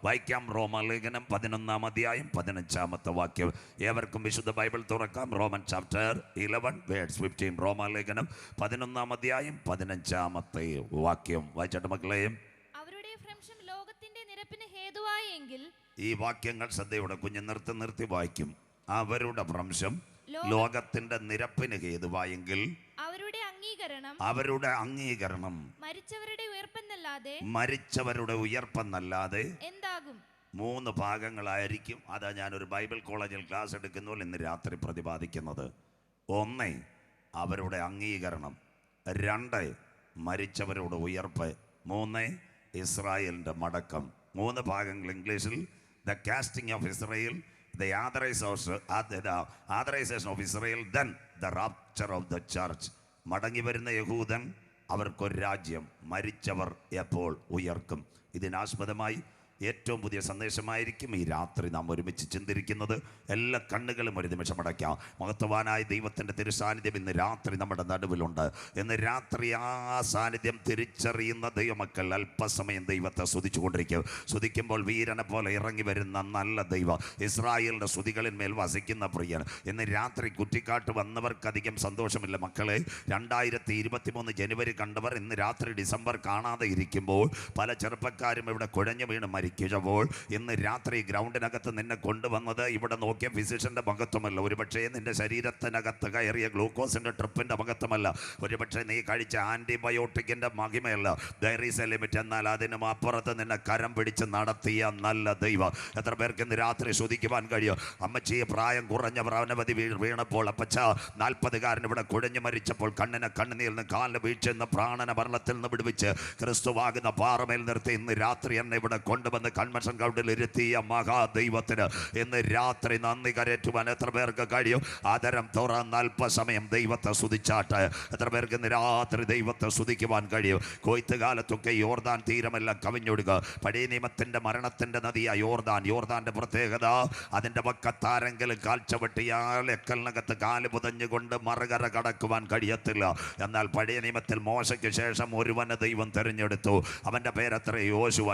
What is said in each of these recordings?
വായിക്കാം. റോമാലേഖനം 11-ാം അധ്യായം 15-ാമത്തെ വാക്യം. ഏവർക്കും വിശുദ്ധ ബൈബിൾ തുറക്കാം. Roman chapter 11 verse 15. റോമാലേഖനം 11-ാം അധ്യായം 15-ാമത്തെ വാക്യം വായിച്ചോട്ടെ മക്കളെ. അവരുടെ ഭ്രംശം ലോകത്തിന്റെ നിരപ്പിന് ഹേതുവായെങ്കിൽ, ഈ വാക്യങ്ങൾ ശ്രദ്ധയോടെ കുഞ്ഞ് നിർത്തി വായിക്കും. അവരുടെ ഭ്രംശം ലോകത്തിന്റെ നിരപ്പിന് ഹേതുവായെങ്കിൽ അവരുടെ അംഗീകരണം മരിച്ചവരുടെ ഉയർപ്പെന്നല്ലാതെ എന്താകും? 3 ഭാഗങ്ങളായിരിക്കും. അതാ ഞാനൊരു ബൈബിൾ കോളേജിൽ ക്ലാസ് എടുക്കുന്നു ഇന്ന് രാത്രി പ്രതിപാദിക്കുന്നത്. 1 അവരുടെ അംഗീകരണം, 2 മരിച്ചവരുടെ ഉയർപ്പ്, 3 ഇസ്രായേലിന്റെ മടക്കം. 3 ഭാഗങ്ങൾ ഇംഗ്ലീഷിൽ. The casting of Israel, the authorization of Israel, then the rapture of the church. മടങ്ങി വരുന്ന യഹൂദൻ, അവർക്കൊരു രാജ്യം, മരിച്ചവർ എപ്പോൾ ഉയർക്കും. ഇതിനാസ്പദമായി ഏറ്റവും പുതിയ സന്ദേശമായിരിക്കും ഈ രാത്രി നാം ഒരുമിച്ച് ചിന്തിരിക്കുന്നത്. എല്ലാ കണ്ണുകളും ഒരു നിമിഷം അടയ്ക്കാം. മഹത്വവാനായ ദൈവത്തിൻ്റെ തിരുസാന്നിധ്യം ഇന്ന് രാത്രി നമ്മുടെ നടുവിലുണ്ട്. ഇന്ന് രാത്രി ആ സാന്നിധ്യം തിരിച്ചറിയുന്ന ദൈവമക്കൾ അല്പസമയം ദൈവത്തെ സ്തുതിച്ചുകൊണ്ടിരിക്കും. സ്തുതിക്കുമ്പോൾ വീരനെ പോലെ ഇറങ്ങി വരുന്ന നല്ല ദൈവം, ഇസ്രായേലിൻ്റെ സ്തുതികളിന്മേൽ വസിക്കുന്ന പ്രിയൻ. ഇന്ന് രാത്രി കുറ്റിക്കാട്ട് വന്നവർക്കധികം സന്തോഷമില്ല മക്കളെ. 2023 ജനുവരി കണ്ടവർ ഇന്ന് രാത്രി ഡിസംബർ കാണാതെ ഇരിക്കുമ്പോൾ പല ചെറുപ്പക്കാരും ഇവിടെ കുഴഞ്ഞു വീണ് മരിക്കുമ്പോൾ ഇന്ന് രാത്രി ഗ്രൗണ്ടിനകത്ത് നിന്നെ കൊണ്ടുവന്നത് ഇവിടെ നോക്കിയ ഫിസിഷ്യന്റെ മഹത്വമല്ല, ഒരുപക്ഷെ നിന്റെ ശരീരത്തിനകത്ത് കയറിയ ഗ്ലൂക്കോസിന്റെ ട്രിപ്പിന്റെ മഹത്വമല്ല, ഒരുപക്ഷെ നീ കഴിച്ച ആന്റിബയോട്ടിക്കിന്റെ മഹിമയല്ല. There is a limit. എന്നാൽ അതിനും അപ്പുറത്ത് നിന്നെ കരം പിടിച്ച് നടത്തിയ നല്ല ദൈവം. എത്ര പേർക്ക് ഇന്ന് രാത്രി ശ്രുതിക്കുവാൻ കഴിയും? അമ്മച്ചിയെ പ്രായം കുറഞ്ഞവർ അനവധി വീണപ്പോൾ, അപ്പച്ച 40കാരൻ ഇവിടെ കുഴഞ്ഞു മരിച്ചപ്പോൾ കണ്ണിനെ കണ്ണുനീരിൽ നിന്ന് കാലിന് വീഴ്ചെന്ന് പ്രാണന മരണത്തിൽ നിന്ന് വിടുവിച്ച് ക്രിസ്തുവാകുന്ന പാറമേൽ നിർത്തി ഇന്ന് രാത്രി എന്നെ ഇവിടെ കൊണ്ടുവന്ന് കൺവെൻഷൻ ഗ്രൗണ്ടിൽ ഇരുത്തിയ മഹാദൈവത്തിന് ഇന്ന് രാത്രി നന്ദി കരേറ്റുവാൻ എത്ര പേർക്ക് കഴിയും? ആദരം തുറന്ന് അല്പസമയം ദൈവത്തെ സ്തുതിച്ചാട്ട്. എത്ര പേർക്ക് ഇന്ന് രാത്രി ദൈവത്തെ സ്തുതിക്കുവാൻ കഴിയും? കൊയ്ത്തുകാലത്തൊക്കെ യോർദാൻ തീരമെല്ലാം കവിഞ്ഞൊടുക്കുക. പഴയ നിയമത്തിന്റെ മരണത്തിന്റെ നദിയായ യോർദാന്റെ പ്രത്യേകത, അതിന്റെ പക്കത്താരെങ്കിലും കാൽ ചവിട്ടിയാൽ എക്കലിനകത്ത് കാല് പുതഞ്ഞുകൊണ്ട് മറുകര കടക്കുവാൻ കഴിയത്തില്ല. എന്നാൽ പഴയ നിയമത്തിൽ മോശയ്ക്ക് ശേഷം ഒരുവനെ ദൈവം തെരഞ്ഞെടുത്തു. അവന്റെ പേരത്ര യോശുവ.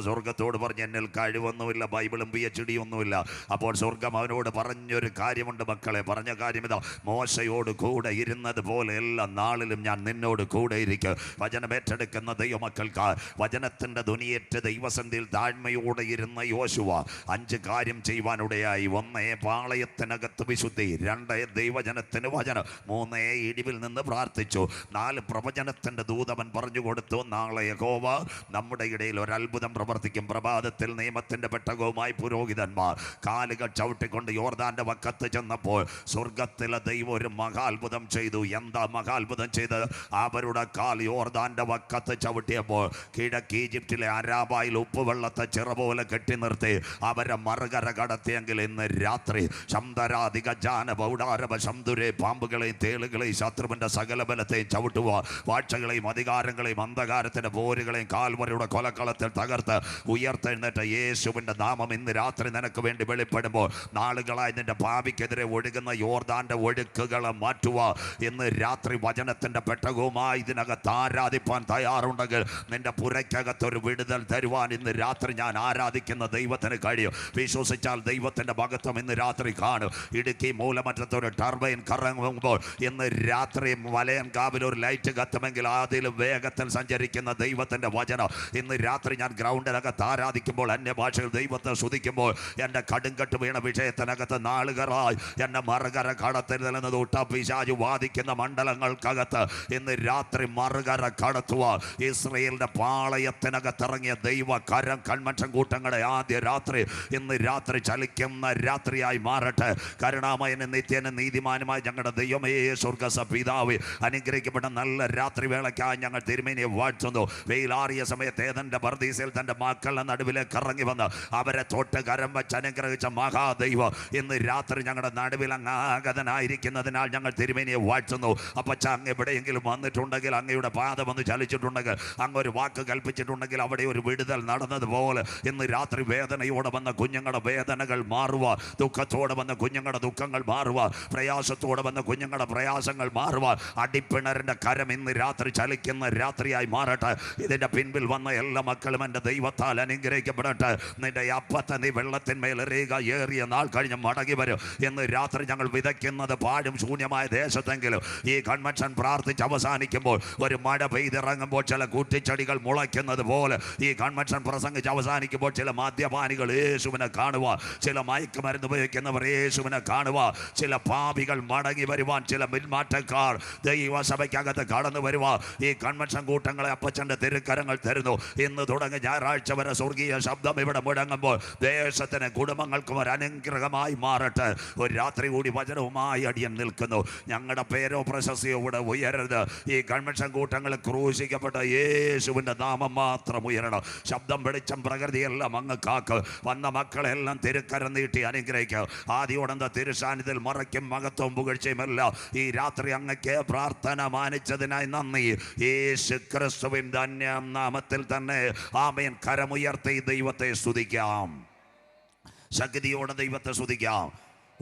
സ്വർഗത്തോട് പറഞ്ഞ് എന്നിൽ കഴിവൊന്നുമില്ല, ബൈബിളും PhD ഒന്നുമില്ല. അപ്പോൾ സ്വർഗം അവനോട് പറഞ്ഞൊരു കാര്യമുണ്ട് മക്കളെ. പറഞ്ഞ കാര്യം ഇതാ, മോശയോട് കൂടെ ഇരുന്നത് പോലെ എല്ലാ നാളിലും ഞാൻ നിന്നോട് കൂടെ ഇരിക്കും. വചനം ഏറ്റെടുക്കുന്ന ദൈവമക്കൾക്ക് വചനത്തിന്റെ ധ്വനിയേറ്റ് ദൈവസന്ധിയിൽ താഴ്മയോടെ ഇരുന്ന യോശുവ 5 കാര്യം ചെയ്യുവാനിടയായി. 1 പാളയത്തിനകത്ത് വിശുദ്ധി, 2 ദൈവജനത്തിന് വചനം, 3 ഇടിവിൽ നിന്ന് പ്രാർത്ഥിച്ചു, 4 പ്രവചനത്തിന്റെ ദൂതവൻ പറഞ്ഞു കൊടുത്തു. നാളെ യഹോവ നമ്മുടെ ഇടയിൽ ഒരു അത്ഭുതം പ്രവർത്തിക്കും. പ്രഭാതത്തിൽ നിയമത്തിന്റെ പെട്ടകവുമായി പുരോഹിതന്മാർ കാലുകൾ ചവിട്ടിക്കൊണ്ട് യോർദാന്റെ വക്കത്ത് ചെന്നപ്പോൾ സ്വർഗത്തിലെ ദൈവം ഒരു മഹാത്ഭുതം ചെയ്തു. എന്താ മഹാത്ഭുതം ചെയ്ത്? അവരുടെ കാൽ യോർദാന്റെ വക്കത്ത് ചവിട്ടിയപ്പോൾ കിഴക്ക് ഈജിപ്തിലെ അരാബായിൽ ഉപ്പുവെള്ളത്തെ ചിറ പോലെ കെട്ടി നിർത്തി അവരെ മറുകര കടത്തിയെങ്കിൽ ഇന്ന് രാത്രി ശംദരാധിക ജാന ബൗഡാരവ ശംദുരെ പാമ്പുകളെയും തേളുകളെയും ശത്രുവിന്റെ സകല ബലത്തെയും ചവിട്ടുക, വാഴ്ചകളെയും അധികാരങ്ങളെയും അന്ധകാരത്തിന്റെ പോരുകളെയും കാൽവരയുടെ കൊലക്കളത്തിൽ തകർത്ത് ഉയർത്തെഴുന്നേറ്റ യേശുവിന്റെ നാമം ഇന്ന് രാത്രി നിനക്ക് വേണ്ടി വെളിപ്പെടുമ്പോൾ നാളുകളായി നിന്റെ ഭാവിക്കെതിരെ ഒഴുകുന്ന യോർദാന്റെ ഒഴുക്കുകളെ മാറ്റുക. ഇന്ന് രാത്രി വചനത്തിന്റെ പെട്ടകവുമായി ഇതിനകത്ത് ആരാധിപ്പാൻ തയ്യാറുണ്ടെങ്കിൽ നിന്റെ പുരയ്ക്കകത്തൊരു വിടുതൽ തരുവാൻ ഇന്ന് രാത്രി ഞാൻ ആരാധിക്കുന്ന ദൈവത്തിന് കഴിയും. വിശ്വസിച്ചാൽ ദൈവത്തിന്റെ മഹത്വം ഇന്ന് രാത്രി കാണും. ഇടുക്കി മൂലമറ്റത്തൊരു ടർബൈൻ കറങ്ങുമ്പോൾ ഇന്ന് രാത്രി വലയൻകാവിൽ ഒരു ലൈറ്റ് കത്തുമെങ്കിൽ അതിൽ വേഗത്തിൽ സഞ്ചരിക്കുന്ന ദൈവത്തിന്റെ വചനം ഇന്ന് രാത്രി ഞാൻ ഗ്രൗണ്ടിനകത്ത് ആരാധിക്കുമ്പോൾ, അന്യഭാഷയിൽ ദൈവത്തെ സ്തുതിക്കുമ്പോൾ എൻ്റെ കടുങ്കട്ട് വീണ വിഷയത്തിനകത്ത് നാളുകളായി എന്നെ മറുകര കടത്തരുതെന്ന് തൊട്ട പിശാച് വാദിക്കുന്ന മണ്ഡലങ്ങൾക്കകത്ത് ഇന്ന് രാത്രി മറുകര കടത്തുക. ഇസ്രയേലിന്റെ പാളയത്തിനകത്തിറങ്ങിയ ദൈവ കരം കൺവെൻഷൻ കൂട്ടങ്ങളുടെ ആദ്യ രാത്രി ഇന്ന് രാത്രി ചലിക്കുന്ന രാത്രിയായി മാറട്ടെ. കരുണാമയനും നിത്യനും നീതിമാനുമായി ഞങ്ങളുടെ ദൈവമേ സ്വർഗ്ഗസ്ഥ പിതാവേ, അനുഗ്രഹിക്കപ്പെട്ട നല്ല രാത്രി വേളയ്ക്കായി ഞങ്ങൾ തിരുമേനിയെ വാഴ്ത്തുന്നു. വെയിലാറിയ സമയത്ത് ഏതന്റെ പർദീസയിൽ തന്റെ മക്കളുടെ നടുവിലേക്ക് ഇറങ്ങി വന്ന് അവരെ തൊട്ട് കരം വെച്ച് അനുഗ്രഹിച്ച മഹാദൈവം ഇന്ന് രാത്രി ഞങ്ങളുടെ നടുവിൽ അങ്ങാഗതനായിരിക്കുന്നതിനാൽ ഞങ്ങൾ തിരുമേനിയെ വാഴ്ത്തുന്നു. അപ്പച്ച, അങ്ങ് എവിടെയെങ്കിലും വന്നിട്ടുണ്ടെങ്കിൽ, അങ്ങയുടെ പാദം ഒന്ന് ചലിച്ചിട്ടുണ്ടെങ്കിൽ, അങ്ങൊരു വാക്ക് കൽപ്പിച്ചിട്ടുണ്ടെങ്കിൽ അവിടെ ഒരു വിടുതൽ നടന്നതുപോലെ ഇന്ന് രാത്രി വേദനയോടെ വന്ന കുഞ്ഞുങ്ങളുടെ വേദനകൾ മാറുക, ദുഃഖത്തോടെ വന്ന കുഞ്ഞുങ്ങളുടെ ദുഃഖങ്ങൾ മാറുക, പ്രയാസത്തോടെ വന്ന കുഞ്ഞുങ്ങളുടെ പ്രയാസങ്ങൾ മാറുക. അടിപ്പിണറിന്റെ കരം ഇന്ന് രാത്രി ചലിക്കുന്ന രാത്രിയായി മാറട്ടെ. ഇതിന്റെ പിൻപിൽ വന്ന എല്ലാ മക്കളും എൻ്റെ ദൈവത്താൽ അനുഗ്രഹിക്കപ്പെടട്ടെ. നിന്റെ അപ്പത്തെ നീ വെള്ളത്തിന്മേൽ എറിയുക, ഏറിയ നാൾ കഴിഞ്ഞ് മടങ്ങി വരും. എന്ന് രാത്രി ഞങ്ങൾ വിതയ്ക്കുന്നത് പാഴും ശൂന്യമായ ദേശത്തെങ്കിലും ഈ കൺവെൻഷൻ പ്രാർത്ഥിച്ച് അവസാനിക്കുമ്പോൾ ഒരു മഴ പെയ്തിറങ്ങുമ്പോൾ ചില കുറ്റിച്ചെടികൾ മുളയ്ക്കുന്നത് പോലെ ഈ കൺവെൻഷൻ പ്രസംഗിച്ച് അവസാനിക്കുമ്പോൾ ചില മദ്യപാനികൾ യേശുവിനെ കാണുക, ചില മയക്കുമരുന്ന് ഉപയോഗിക്കുന്നവർ യേശുവിനെ കാണുക, ചില പാപികൾ മടങ്ങി വരുവാൻ, ചില മിൽമാറ്റക്കാർ ദൈവസഭയ്ക്കകത്ത് കടന്നു വരുക. ഈ കൺവെൻഷൻ കൂട്ടങ്ങളെ അപ്പച്ചൻ്റെ തിരുക്കരങ്ങൾ തരുന്നു. ഇന്ന് തുടങ്ങി ഞായറാഴ്ച വരെ സ്വർഗീയ ശബ്ദം ഇവിടെ മുഴങ്ങുമ്പോൾ ദേശത്തിന് കുടുംബങ്ങൾക്കും ഒരു അനുഗ്രഹമായി മാറട്ടെ. ഒരു രാത്രി കൂടി വചനവുമായി അടിയൻ നിൽക്കുന്നു. ഞങ്ങളുടെ പേരോ പ്രശസ്തിയോ ഇവിടെ ഉയരരുത്. ഈ കൺവെൻഷൻ കൂട്ടങ്ങൾ ക്രൂശിക്കപ്പെട്ട യേശുവിൻ്റെ നാമം മാത്രം ഉയരണം. ശബ്ദം, വെളിച്ചം, പ്രകൃതിയെല്ലാം അങ്ങ് കാക്ക്. വന്ന മക്കളെല്ലാം തിരുക്കരം നീട്ടി അനുഗ്രഹിക്കുക. ആദ്യോടെന്താ തിരുസാന്നിധ്യത്തിൽ മറയ്ക്കും മഹത്വവും പുകഴ്ചയുമെല്ലാം ഈ രാത്രി അങ്ങക്ക് പ്രാർത്ഥന മാനിച്ചതിനായി നന്ദി. യേശു ക്രിസ്തുവിൻ ധന്യ നാമത്തിൽ തന്നെ ആമേൻ. കരമുയർത്തി ദൈവത്തെ സ്തുതിക്കാം. ശക്തിയോടെ ദൈവത്തെ സ്തുതിക്കാം.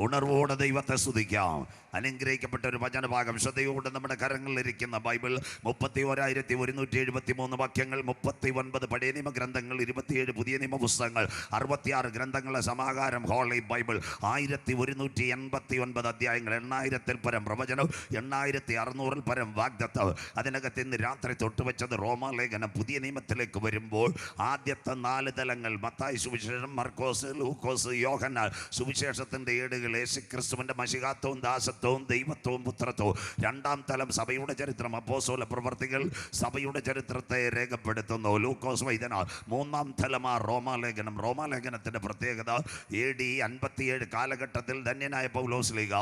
ഉണർവോടെ ദൈവത്തെ സ്തുതിക്കാം. അനുഗ്രഹിക്കപ്പെട്ട ഒരു വചനഭാഗം ശ്രദ്ധയോടെ നമ്മുടെ കരങ്ങളിലിരിക്കുന്ന ബൈബിൾ 31,173 വാക്യങ്ങൾ, 39 പഴയ നിയമ ഗ്രന്ഥങ്ങൾ, 27 പുതിയ നിയമ പുസ്തകങ്ങൾ, 66 ഗ്രന്ഥങ്ങളുടെ സമാഹാരം ഹോളി ബൈബിൾ, 1189 അധ്യായങ്ങൾ, 8000-ൽ പരം പ്രവചനം, 8600-ൽ പരം വാഗ്ദത്തം. അതിനകത്ത് ഇന്ന് രാത്രി തൊട്ടുവെച്ചത് റോമാലേഖനം. പുതിയ നിയമത്തിലേക്ക് വരുമ്പോൾ ആദ്യത്തെ 4 തലങ്ങൾ മത്തായി സുവിശേഷം, മർക്കോസ്, ലൂക്കോസ്, യോഹന്നാൻ സുവിശേഷത്തിൻ്റെ ഏടുകൾ യേശുക്രിസ്തുവിൻ്റെ മശിഹാത്വവും ദാസത്വവും ദൈവത്വവും പുത്രത്വവും. 2-ാം തലം സഭയുടെ ചരിത്രം, അപ്പോസ്തല പ്രവർത്തികൾ സഭയുടെ ചരിത്രത്തെ രേഖപ്പെടുത്തുന്നു, ലൂക്കോസ് വൈദ്യന. 3-ാം തലം റോമാലേഖനം. റോമാലേഖനത്തിൻ്റെ പ്രത്യേകത AD 57 കാലഘട്ടത്തിൽ ധന്യനായ പൗലോസ്ലീഹ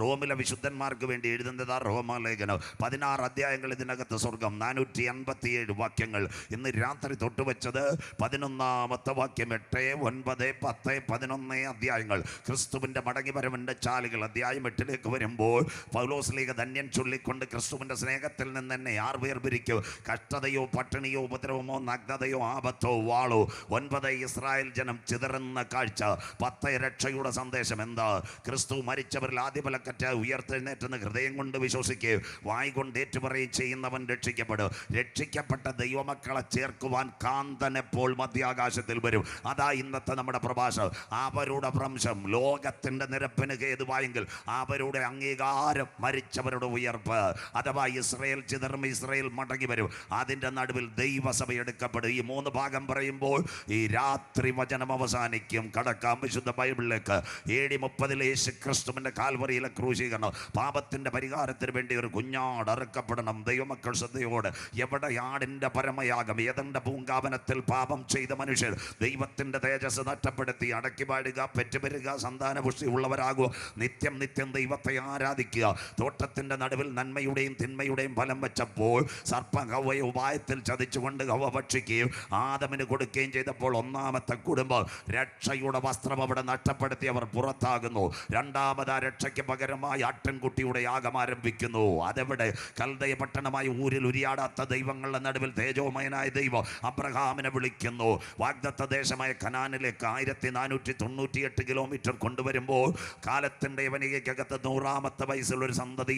റോമിലെ വിശുദ്ധന്മാർക്ക് വേണ്ടി എഴുതുന്നത് റോമാലേഖനം. 16 അധ്യായങ്ങൾ ഇതിനകത്ത് സ്വർഗം, 487 വാക്യങ്ങൾ. ഇന്ന് രാത്രി തൊട്ടുവെച്ചത് 11-ാമത്തെ വാക്യം, 8, 9, 10, 11 അധ്യായങ്ങൾ. ക്രിസ്തുവിൻ്റെ മടങ്ങിവരവിൻ്റെ ചാലുകൾ. അധ്യായം 8-ലേക്ക് വരുമ്പോൾ പൗലോസ്ലീഹ ധന്യൻ ചൊല്ലിക്കൊണ്ട് ക്രിസ്തുവിൻ്റെ സ്നേഹത്തിൽ നിന്ന് എന്നെ ആർ വേർപിരിക്കും? കഷ്ടതയോ പട്ടിണിയോ ഉപദ്രവമോ നഗ്നതയോ ആപത്തോ വാളോ. 9 ഇസ്രായേൽ ജനം ചിതറുന്ന കാഴ്ച. 10 രക്ഷയുടെ സന്ദേശം എന്താ? ക്രിസ്തു മരിച്ചവരിൽ ആദ്യഫലക്കറ്റ ഉയർത്തെഴുന്നേറ്റെന്ന് ഹൃദയം കൊണ്ട് വിശ്വസിക്കുകയും വായ് കൊണ്ട് ഏറ്റുപറയുകയും ചെയ്യുന്നവൻ രക്ഷിക്കപ്പെടും. രക്ഷിക്കപ്പെട്ട ദൈവമക്കളെ ചേർക്കുവാൻ കാന്തൻ എപ്പോൾ മധ്യാകാശത്തിൽ വരും. അതാ ഇന്നത്തെ നമ്മുടെ പ്രഭാഷണം. അവരുടെ ഭ്രംശം ലോകത്തിൻ്റെ നിരപ്പിന് ഹേതുവായെങ്കിൽ അവരുടെ അംഗീകാരം മരിച്ചവരുടെ ഉയർപ്പ്. അഥവാ ഇസ്രായേൽ ചിതറും ഇസ്രായേൽ മടങ്ങി വരും. അതിൻ്റെ നടുവിൽ ദൈവസഭ എടുക്കപ്പെടും. ഈ 3 ഭാഗം പറയുമ്പോൾ ഈ രാത്രി വചനം അവസാനിക്കും. കടക്കാം വിശുദ്ധ ബൈബിളിലേക്ക്. AD 30-ൽ യേശു ക്രിസ്തുവിൻ്റെ കാൽവറിയിലെ ക്രൂശീകരണം. പാപത്തിൻ്റെ പരിഹാരത്തിന് വേണ്ടി ഒരു കുഞ്ഞാട് അറുക്കപ്പെടണം. ദൈവമക്കൾ ശ്രദ്ധയോടെ. എവിടെ ആടിൻ്റെ പരമയാഗം? ഏതെൻ്റെ പൂങ്കാവനത്തിൽ പാപം ചെയ്ത മനുഷ്യർ ദൈവത്തിൻ്റെ തേജസ് നഷ്ടപ്പെടുത്തി അടക്കി പാടുക, പെറ്റുപെരുക, സന്താനപുഷ്ടി ഉള്ളവരാകുക, നിത്യം നിത്യം ദൈവത്തെ ആരാധിക്കുക. തോട്ടത്തിൻ്റെ നടുവിൽ നന്മയുടെയും തിന്മയുടെയും ഫലം വെച്ചപ്പോൾ സർപ്പം ഹവ്വയെ ഉപായത്തിൽ ചതിച്ചുകൊണ്ട് ഹവ്വ ഭക്ഷിക്കുകയും ആദമിന് കൊടുക്കുകയും ചെയ്തപ്പോൾ 1-ാമത്തെ കുടുംബം രക്ഷയുടെ വസ്ത്രം അവിടെ നഷ്ടപ്പെടുത്തി അവർ പുറത്താകുന്നു. 2-ാമത് ആ രക്ഷയ്ക്ക് പകരമായി ആട്ടിൻകുട്ടിയുടെ യാഗം ആരംഭിക്കുന്നു. അതെവിടെ? കൽദയ പട്ടണമായ ഊരിൽ ഉരിയാടാത്ത ദൈവങ്ങളുടെ നടുവിൽ തേജോമയനായ ദൈവം അബ്രഹാമിനെ വിളിക്കുന്നു. വാഗ്ദത്ത ദേശമായ കനാനിലേക്ക് 1498 കിലോമീറ്റർ കൊണ്ടുവരുമ്പോൾ കാലത്തിൻ്റെ യവനികയ്ക്കകത്ത് 100-ാമത്തെ വയസ്സിൽ ഒരു സന്തതി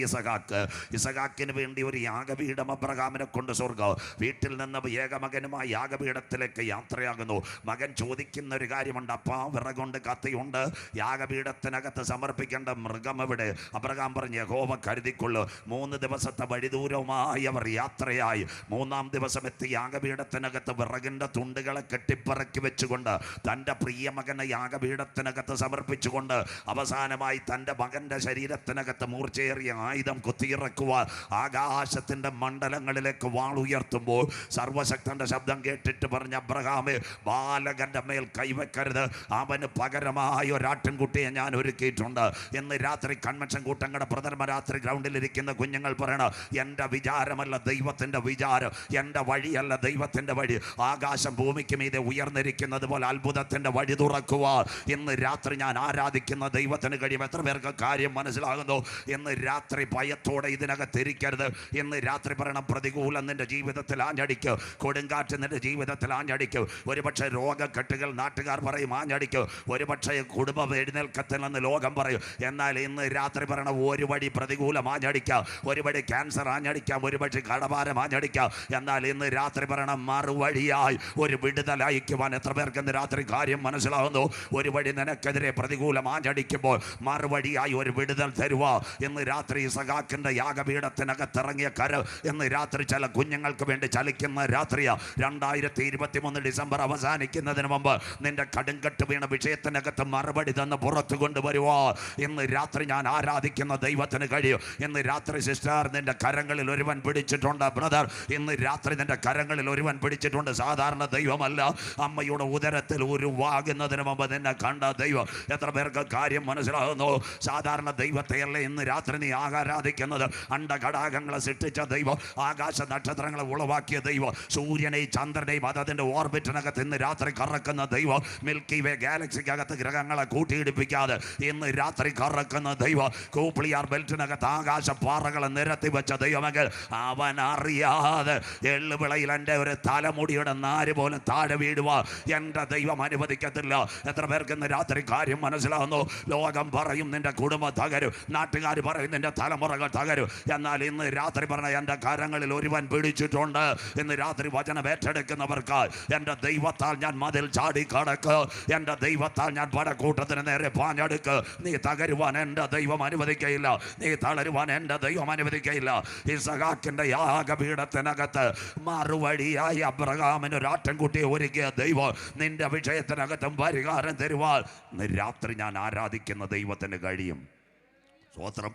ഇസഹാക്കിന് വേണ്ടി ഒരു യാഗപീഠം അബ്രഹാമിനെ കൊണ്ട് സ്വർഗ്ഗം. വീട്ടിൽ നിന്ന് ഏകമകനുമായി യാഗപീഠത്തിലേക്ക് യാത്രയാകുന്നു. മകൻ ചോദിക്കുന്ന ഒരു കാര്യമുണ്ട്. അപ്പാ, വിറകൊണ്ട് കത്തിയുണ്ട്, യാഗപീഠത്തിനകത്ത് സമർപ്പിക്കേണ്ട മൃഗം എവിടെ? അബ്രഹാം പറഞ്ഞു, യഹോവ കരുതിക്കൊള്ളു. 3 ദിവസത്തെ വഴിദൂരവുമായി അവർ യാത്രയായി. 3-ാം ദിവസം എത്തി യാഗപീഠത്തിനകത്ത് വിറകിൻ്റെ തുണ്ടുകളെ കെട്ടിപ്പറക്കി വെച്ചുകൊണ്ട് തൻ്റെ പ്രിയ മകനെ യാഗപീഠത്തിനകത്ത് സമർപ്പിച്ചുകൊണ്ട് അവസാനമായി തൻ്റെ മകൻ്റെ ശരീരത്തിനകത്ത് മൂർച്ചയേറിയ ആയുധം കുത്തിയിറക്കുവാൻ ആകാശത്തിൻ്റെ മണ്ഡലങ്ങളിലേക്ക് വാളുയർത്തുമ്പോൾ സർവശക്തൻ്റെ ശബ്ദം കേട്ടിട്ട് പറഞ്ഞ, അബ്രഹാമേ, ബാലകൻ്റെ മേൽ കൈവെക്കരുത്, അവന് പകരമായ ഒരാട്ടിൻകുട്ടിയെ ഞാൻ ഒരുക്കിയിട്ടുണ്ട് എന്ന് രാത്രി കൺവെൻഷൻ കൂട്ടങ്ങളുടെ പ്രഥമ രാത്രി ഗ്രൗണ്ടിലിരിക്കുന്ന കുഞ്ഞുങ്ങൾ പറയണം, എൻ്റെ വിചാരമല്ല ദൈവത്തിൻ്റെ വിചാരം, എൻ്റെ വഴിയല്ല ദൈവത്തിൻ്റെ വഴി. ആകാശം ഭൂമിക്ക് മീതെ ഉയർന്നിരിക്കുന്നത് പോലെ അത്ഭുതത്തിൻ്റെ വഴി തുറക്കുവാൻ ഇന്ന് രാത്രി ഞാൻ ആരാധിക്കുന്ന ദൈവത്തിന് കഴിയും. എത്ര പേർക്ക് കാര്യം മനസ്സിലാകുന്നു? ഇന്ന് രാത്രി ഭയത്തോടെ ഇതിനകത്തിരിക്കരുത്. ഇന്ന് രാത്രി പറയണം, പ്രതികൂലം നിന്റെ ജീവിതത്തിൽ ആഞ്ഞടിക്കും, കൊടുങ്കാറ്റ് നിന്റെ ജീവിതത്തിൽ ആഞ്ഞടിക്കും. ഒരുപക്ഷെ രോഗക്കെട്ടുകൾ നാട്ടുകാർ പറയും ആഞ്ഞടിക്കും, ഒരുപക്ഷെ കുടുംബം എഴുന്നേൽക്കത്തില്ലെന്ന് ലോകം പറയും. എന്നാൽ ഇന്ന് രാത്രി പറയണം, ഒരു വഴി പ്രതികൂലം ആഞ്ഞടിക്കാം, ഒരു വഴി ക്യാൻസർ ആഞ്ഞടിക്കാം, ഒരു വഴി കടഭാരം ആഞ്ഞടിക്കാം. എന്നാൽ ഇന്ന് രാത്രി പറയണം, മറുവഴിയായി ഒരു വിടുതൽ അയക്കുവാൻ എത്ര പേർക്ക് ഇന്ന് രാത്രി കാര്യം മനസ്സിലാകുന്നു? ഒരു വഴി നിനക്കെതിരെ പ്രതികൂലം ആഞ്ഞടിക്കുമ്പോൾ മറുവഴിയായി ഒരു വിടുതൽ തരുക. ഇന്ന് രാത്രി ഇസഹാക്കിന്റെ യാഗപീഠത്തിനകത്തിറങ്ങിയ കരം ഇന്ന് രാത്രി ചില കുഞ്ഞുങ്ങൾക്ക് വേണ്ടി ചലിക്കുന്ന രാത്രിയാ. 2023 ഡിസംബർ അവസാനിക്കുന്നതിന് മുമ്പ് നിന്റെ കടുങ്കട്ട് വീണ വിഷയത്തിനകത്ത് മറുപടി തന്ന് പുറത്തു കൊണ്ടുവരുവാ. ഇന്ന് രാത്രി ഞാൻ ആരാധിക്കുന്ന ദൈവത്തിന് കഴിയും. ഇന്ന് രാത്രി സിസ്റ്റർ, നിന്റെ കരങ്ങളിൽ ഒരുവൻ പിടിച്ചിട്ടുണ്ട്. ബ്രദർ, ഇന്ന് രാത്രി നിന്റെ കരങ്ങളിൽ ഒരുവൻ പിടിച്ചിട്ടുണ്ട്. സാധാരണ ദൈവമല്ല, അമ്മയുടെ ഉദരത്തിൽ ഉരുവാകുന്നതിന് മുമ്പ് നിന്നെ കണ്ട ദൈവം. എത്ര പേർക്ക് കാര്യം മനസ്സിലാകുന്നു? സാധാരണ ദൈവത്തെയല്ലേ ഇന്ന് രാത്രി നീ ആരാധിക്കുന്നത്. അണ്ടഘടാകങ്ങളെ സൃഷ്ടിച്ച ദൈവം, ആകാശ നക്ഷത്രങ്ങളെ ഉളവാക്കിയ ദൈവം, സൂര്യനെയും ചന്ദ്രനെയും അതതിൻ്റെ ഓർബിറ്റിനകത്ത് ഇന്ന് രാത്രി കറക്കുന്ന ദൈവം, മിൽക്കി വേ ഗാലക്സിക്കകത്ത് ഗ്രഹങ്ങളെ കൂട്ടിയിടിപ്പിക്കാതെ ഇന്ന് രാത്രി കറക്കുന്ന ദൈവം, കൂപ്ലിയാർ ബെൽറ്റിനകത്ത് ആകാശ പാറകളെ നിരത്തി വെച്ച ദൈവമെങ്കിൽ അവൻ അറിയാതെ എള്ളുവിളയിൽ എൻ്റെ ഒരു തലമുടിയുടെ നാര് പോലും താഴെ വീഴുക എൻ്റെ ദൈവം അനുവദിക്കത്തില്ല. എത്ര പേർക്ക് ഇന്ന് രാത്രി കാര്യം മനസ്സിലാകുന്നു? ലോകം പറയും നിന്റെ കുടുംബം തകരും, നാട്ടുകാർ പറയും നിന്റെ തലമുറകൾ തകരും. എന്നാൽ ഇന്ന് രാത്രി പറഞ്ഞ എൻ്റെ കരങ്ങളിൽ ഒരുവൻ പിടിച്ചിട്ടുണ്ട്. ഇന്ന് രാത്രി വചനം ഏറ്റെടുക്കുന്നവർക്ക് എൻ്റെ ദൈവത്താൽ ഞാൻ മതിൽ ചാടി കടക്ക്, എൻ്റെ ദൈവത്താൽ ഞാൻ പടക്കൂട്ടത്തിന് നേരെ പാഞ്ഞെടുക്ക്. നീ തകരുവാൻ എൻ്റെ ദൈവം അനുവദിക്കയില്ല, നീ തളരുവാൻ എൻ്റെ ദൈവം അനുവദിക്കയില്ല. ഇസഹാക്കിന്റെ യാഗപീഠത്തിനകത്ത് മറുവഴിയായി അബ്രഹാമിന് ഒരു ആട്ടിൻകുട്ടിയെ ഒരുക്കിയ ദൈവം നിന്റെ വിഷയത്തിനകത്തും പരിഹാരം തരുവാൻ ഇന്ന് രാത്രി ഞാൻ ആരാധിക്കുന്ന ദൈവത്തിന് കഴിയും. സ്വോത്രം.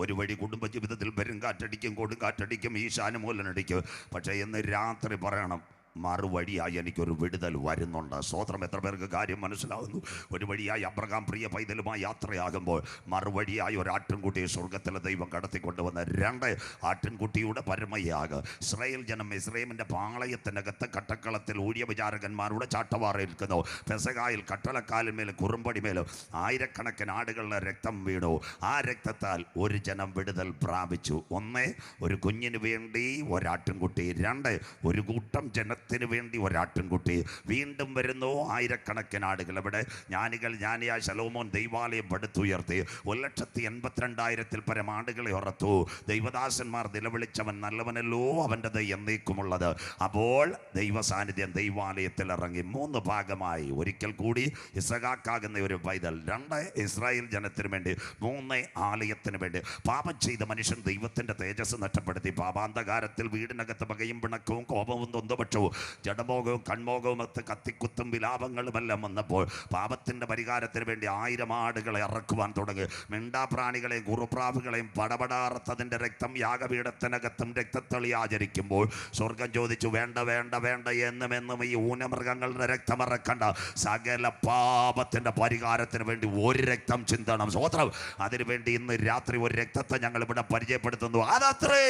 ഒരു വഴി കുടുംബജീവിതത്തിൽ പെരുങ്കാറ്റടിക്കും, കൊടുങ്കാറ്റടിക്കും, ഈശാനുമൂലനടിക്കും. പക്ഷേ ഇന്ന് രാത്രി പറയണം, മറുവഴിയായി എനിക്കൊരു വിടുതൽ വരുന്നുണ്ട്. സ്തോത്രം. എത്ര പേർക്ക് കാര്യം മനസ്സിലാകുന്നു? ഒരു വഴിയായി അബ്രഹാം പ്രിയ പൈതലുമായി യാത്രയാകുമ്പോൾ മറുവഴിയായി ഒരു ആട്ടിൻകുട്ടിയെ സ്വർഗത്തിലെ ദൈവം കടത്തിക്കൊണ്ടുവന്ന 2 ആട്ടിൻകുട്ടിയുടെ പരമയാഗ്. ഇസ്രായേൽ ജനം ഇസ്രയേലിൻ്റെ പാളയത്തിനകത്ത് കട്ടക്കളത്തിൽ ഊഴിയ വിചാരകന്മാരുടെ ചാട്ടവാറേൽക്കുന്നു. പെസഹായിൽ കട്ടളക്കാലിന്മേലും കുറുമ്പടിമേലും ആയിരക്കണക്കിന് ആടുകളുടെ രക്തം വീണു. ആ രക്തത്താൽ ഒരു ജനം വിടുതൽ പ്രാപിച്ചു. 1, ഒരു കുഞ്ഞിന് വേണ്ടി ഒരാട്ടിൻകുട്ടി. 2, ഒരു കൂട്ടം ജനത്തിന് വേണ്ടി ഒരാട്ടിൻകുട്ടി. വീണ്ടും വരുന്നു ആയിരക്കണക്കിന് ആടുകൾ. ഇവിടെ ജ്ഞാനിയായ ശലോമോൻ ദൈവാലയം പടുത്തുയർത്തി 1,82,000 പരം ആടുകളെ ഉറത്തു. ദൈവദാസന്മാർ നിലവിളിച്ചവൻ നല്ലവനല്ലോ, അവൻ്റെ ദൈ എന്നേക്കുമുള്ളത്. അപ്പോൾ ദൈവ സാന്നിധ്യം ദൈവാലയത്തിൽ ഇറങ്ങി 3 ഭാഗമായി. ഒരിക്കൽ കൂടി ഇസഹാക്കാകുന്ന ഒരു പൈതൽ, 2 ഇസ്രായേൽ ജനത്തിന് വേണ്ടി, 3 ആലയത്തിന് വേണ്ടി. പാപം ചെയ്ത മനുഷ്യൻ ദൈവത്തിൻ്റെ തേജസ് നഷ്ടപ്പെടുത്തി. പാപാന്തകാരത്തിൽ വീടിനകത്ത് പകയും പിണക്കവും കോപവും തൊന്തപക്ഷവും ജഡമോകവും കൺമോകവും കത്തിക്കുത്തും വിലാപങ്ങളുമെല്ലാം വന്നപ്പോൾ പാപത്തിൻ്റെ പരിഹാരത്തിന് വേണ്ടി 1000 ആടുകളെ ഇറക്കുവാൻ തുടങ്ങി. മിണ്ടാപ്രാണികളെയും കുറുപ്രാവുകളെയും പടപടാർത്തതിൻ്റെ രക്തം യാഗപീഠത്തിനകത്തും രക്തത്തളി ആചരിക്കുമ്പോൾ സ്വർഗം ചോദിച്ചു, വേണ്ട വേണ്ട വേണ്ട, എന്നും ഈ ഊനമൃഗങ്ങളുടെ രക്തം ഇറക്കണ്ട, സകല പാപത്തിൻ്റെ പരിഹാരത്തിന് വേണ്ടി ഒരു രക്തം ചിന്തണം. സ്വോത്രം. അതിനുവേണ്ടി ഇന്ന് രാത്രി ഒരു രക്തത്തെ ഞങ്ങൾ ഇവിടെ പരിചയപ്പെടുത്തുന്നു. അതത്രേ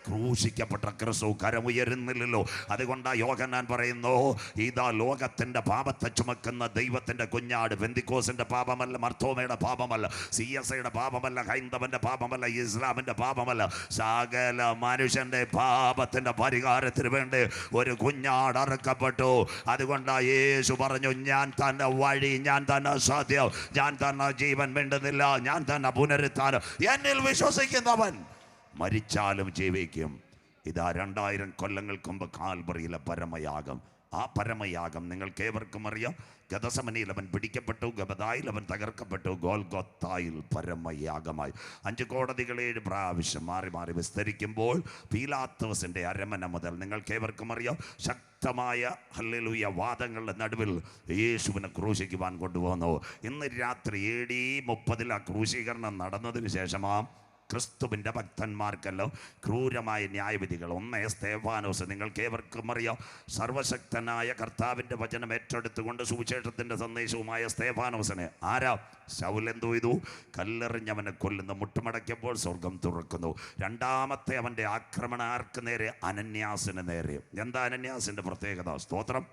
ക്രൂശിക്കപ്പെട്ട ക്രിസ്തു കരമുയരുന്നില്ലല്ലോ. അതുകൊണ്ട് യോഹന്നാൻ പറയുന്നു, ഇതാ ലോകത്തിൻ്റെ പാപത്തെ ചുമക്കുന്ന ദൈവത്തിൻ്റെ കുഞ്ഞാട്. പെന്തിക്കോസിൻ്റെ പാപമല്ല, മർത്തോമയുടെ പാപമല്ല, CSIയുടെ പാപമല്ല, ഹൈന്ദവൻ്റെ പാപമല്ല, ഇസ്ലാമിൻ്റെ പാപമല്ല, സകല മനുഷ്യൻ്റെ പാപത്തിൻ്റെ പരിഹാരത്തിന് വേണ്ടി ഒരു കുഞ്ഞാട് അറുക്കപ്പെട്ടു. അതുകൊണ്ട് യേശു പറഞ്ഞു, ഞാൻ തന്നെ വഴി, ഞാൻ തന്നെ സത്യം, ഞാൻ തന്നെ ജീവൻ, വേണ്ടുന്നില്ല, ഞാൻ തന്നെ പുനരുത്ഥാനം. എന്നിൽ വിശ്വസിക്കുന്നവൻ മരിച്ചാലും ജീവിക്കും. ഇതാ 2000 കൊല്ലങ്ങൾക്ക് മുമ്പ് കാൽവറിയിലെ പരമയാഗം. ആ പരമയാഗം നിങ്ങൾക്ക് ഏവർക്കും അറിയാം. ഗതസമനയിൽ അവൻ പിടിക്കപ്പെട്ടു, ഗബദായിൽ അവൻ തകർക്കപ്പെട്ടു, ഗോൽഗോത്തായിൽ പരമയാഗമായി. 5 കോടതികൾ 7 പ്രാവശ്യം മാറി മാറി വിസ്തരിക്കുമ്പോൾ പീലാത്തോസിൻ്റെ അരമന മുതൽ നിങ്ങൾക്ക് ഏവർക്കും അറിയാം ശക്തമായ ഹല്ലേലൂയ വാദങ്ങളുടെ നടുവിൽ യേശുവിനെ ക്രൂശിക്കുവാൻ കൊണ്ടുപോകുന്നു. ഇന്ന് രാത്രി AD 30 ആ ക്രൂശീകരണം നടന്നതിന് ശേഷമാ ക്രിസ്തുവിൻ്റെ ഭക്തന്മാർക്കെല്ലാം ക്രൂരമായ ന്യായവിധികൾ. 1 സ്തേഫാനോസ്. നിങ്ങൾക്ക് ഏവർക്കും അറിയാം, സർവശക്തനായ കർത്താവിൻ്റെ വചനം ഏറ്റെടുത്തുകൊണ്ട് സുവിശേഷത്തിൻ്റെ സന്ദേശവുമായ സ്തേഫാനോസിനെ ആരാ ശൗലെന്തോ ചെയ്തു? കല്ലെറിഞ്ഞവനെ കൊല്ലുന്നു. മുട്ടുമടക്കിയപ്പോൾ സ്വർഗം തുറക്കുന്നു. 2ാമത്തെ അവൻ്റെ ആക്രമണം ആർക്ക് നേരെ? അനന്യാസിന് നേരെ. എന്താ അനന്യാസിൻ്റെ പ്രത്യേകത? സ്തോത്രം.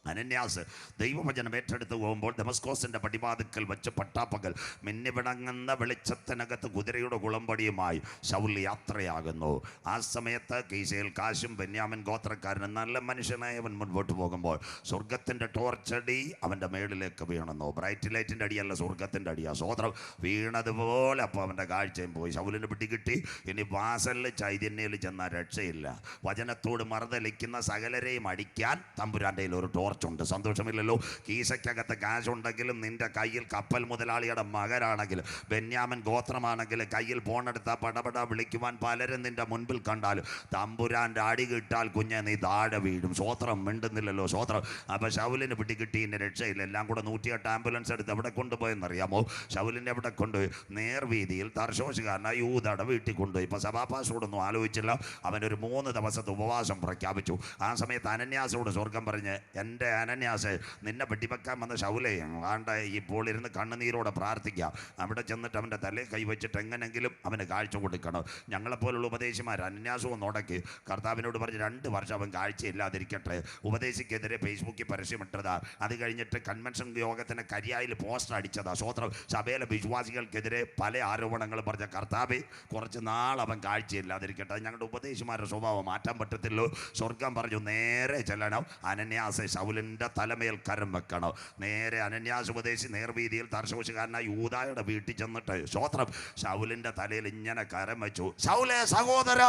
അനന്യാസ് ദൈവവചനം ഏറ്റെടുത്ത് പോകുമ്പോൾ ദമസ്കോസിന്റെ പടിവാതിക്കൽ വെച്ച് പട്ടാപ്പകൽ മിന്നിവിടങ്ങുന്ന വെളിച്ചത്തിനകത്ത് കുതിരയുടെ കുളമ്പടിയുമായി ശൗൽ യാത്രയാകുന്നു. ആ സമയത്ത് കീശയിൽ കാശും ബെന്യാമിൻ ഗോത്രക്കാരനും നല്ല മനുഷ്യനായി അവൻ മുൻപോട്ട് പോകുമ്പോൾ സ്വർഗത്തിൻ്റെ ടോർച്ചടി അവൻ്റെ മേളിലേക്ക് വീണുന്നു. ബ്രൈറ്റ് ലൈറ്റിൻ്റെ അടിയല്ല, സ്വർഗത്തിൻ്റെ അടിയാ. സ്വോത്രം വീണതുപോലെ അപ്പോൾ അവൻ്റെ കാഴ്ചയും പോയി. ശൗലിന് പിടികിട്ടി ഇനി വാസലിൽ ചൈതന്യയിൽ ചെന്നാൽ രക്ഷയില്ല. വചനത്തോട് മറുതലിക്കുന്ന സകലരെയും അടിക്കാൻ തമ്പുരാൻ്റെ ഒരു ടോർച്ചുണ്ട്. സന്തോഷമില്ലല്ലോ. കീശയ്ക്കകത്ത് കാശുണ്ടെങ്കിലും നിന്റെ കയ്യിൽ കപ്പൽ മുതലാളിയുടെ മകനാണെങ്കിലും ബെന്യാമിൻ ഗോത്രമാണെങ്കിലും കയ്യിൽ ഫോണെടുത്താൽ പടപട വിളിക്കുവാൻ പലരും നിന്റെ മുൻപിൽ കണ്ടാലും തമ്പുരാൻ്റെ അടി കിട്ടാൽ കുഞ്ഞെ നീ താഴെ വീഴും. സ്വോത്രം മിണ്ടുന്നില്ലല്ലോ. സ്വോത്രം. അപ്പോൾ ശൗലിന് പിടികിട്ടി ഇന്ന് രക്ഷയില്ല. എല്ലാം കൂടെ 108 ആംബുലൻസ് എടുത്ത് എവിടെ കൊണ്ടുപോയെന്നറിയാമോ? ശൗലിനെ എവിടെ കൊണ്ടുപോയി? നേർവീതിയിൽ തർശോശുകാരനായ യൂദയുടെ വീട്ടിൽ കൊണ്ടുപോയി. ഇപ്പോൾ സഭാപാസോടൊന്നും ആലോചിച്ചില്ല. അവനൊരു 3 ദിവസത്തെ ഉപവാസം പ്രഖ്യാപിച്ചു. ആ സമയത്ത് അനന്യാസോട് സ്വർഗം പറഞ്ഞ്, എൻ്റെ അനന്യാസെ, നിന്നെ വെട്ടിവെക്കാൻ വന്ന ശൗലേ, വേണ്ട ഇപ്പോൾ ഇരുന്ന് കണ്ണുനീരോടെ പ്രാർത്ഥിക്കാം. അവിടെ ചെന്നിട്ട് അവൻ്റെ തലയിൽ കൈവച്ചിട്ട് എങ്ങനെങ്കിലും അവന് കാഴ്ച കൊടുക്കണം. ഞങ്ങളെപ്പോലുള്ള ഉപദേശിമാർ അനന്യാസവും നോടക്കി കർത്താവിനോട് പറഞ്ഞ് 2 വർഷം അവൻ കാഴ്ചയില്ലാതിരിക്കട്ടെ. ഉപദേശിക്കെതിരെ ഫേസ്ബുക്കിൽ പരസ്യമിട്ടതാ. അത് കഴിഞ്ഞിട്ട് കൺവെൻഷൻ യോഗത്തിന് കരിയായിൽ പോസ്റ്റർ അടിച്ചതാ. സ്വോത്രം. സഭയിലെ വിശ്വാസികൾക്കെതിരെ പല ആരോപണങ്ങളും പറഞ്ഞ കർത്താവെ കുറച്ച് നാൾ അവൻ കാഴ്ചയില്ലാതിരിക്കട്ടെ. ഞങ്ങളുടെ ഉപദേശിമാരുടെ സ്വഭാവം മാറ്റാൻ പറ്റത്തില്ലോ. സ്വർഗം പറഞ്ഞു നേരെ ചെല്ലണം. അനന്യാസ് ശൗലിൻ്റെ തലമേൽ കരം വെക്കണം. നേരെ അനന്യാസ് ഉപദേശി നേർവീതിയിൽ തർശോശുകാരനായ യൂദായുടെ വീട്ടിൽ ചെന്നിട്ട് സ്വോത്രം ശൗലിൻ്റെ തലയിൽ ഇങ്ങനെ കരം വെച്ചു. ശൗലേ സഹോദര,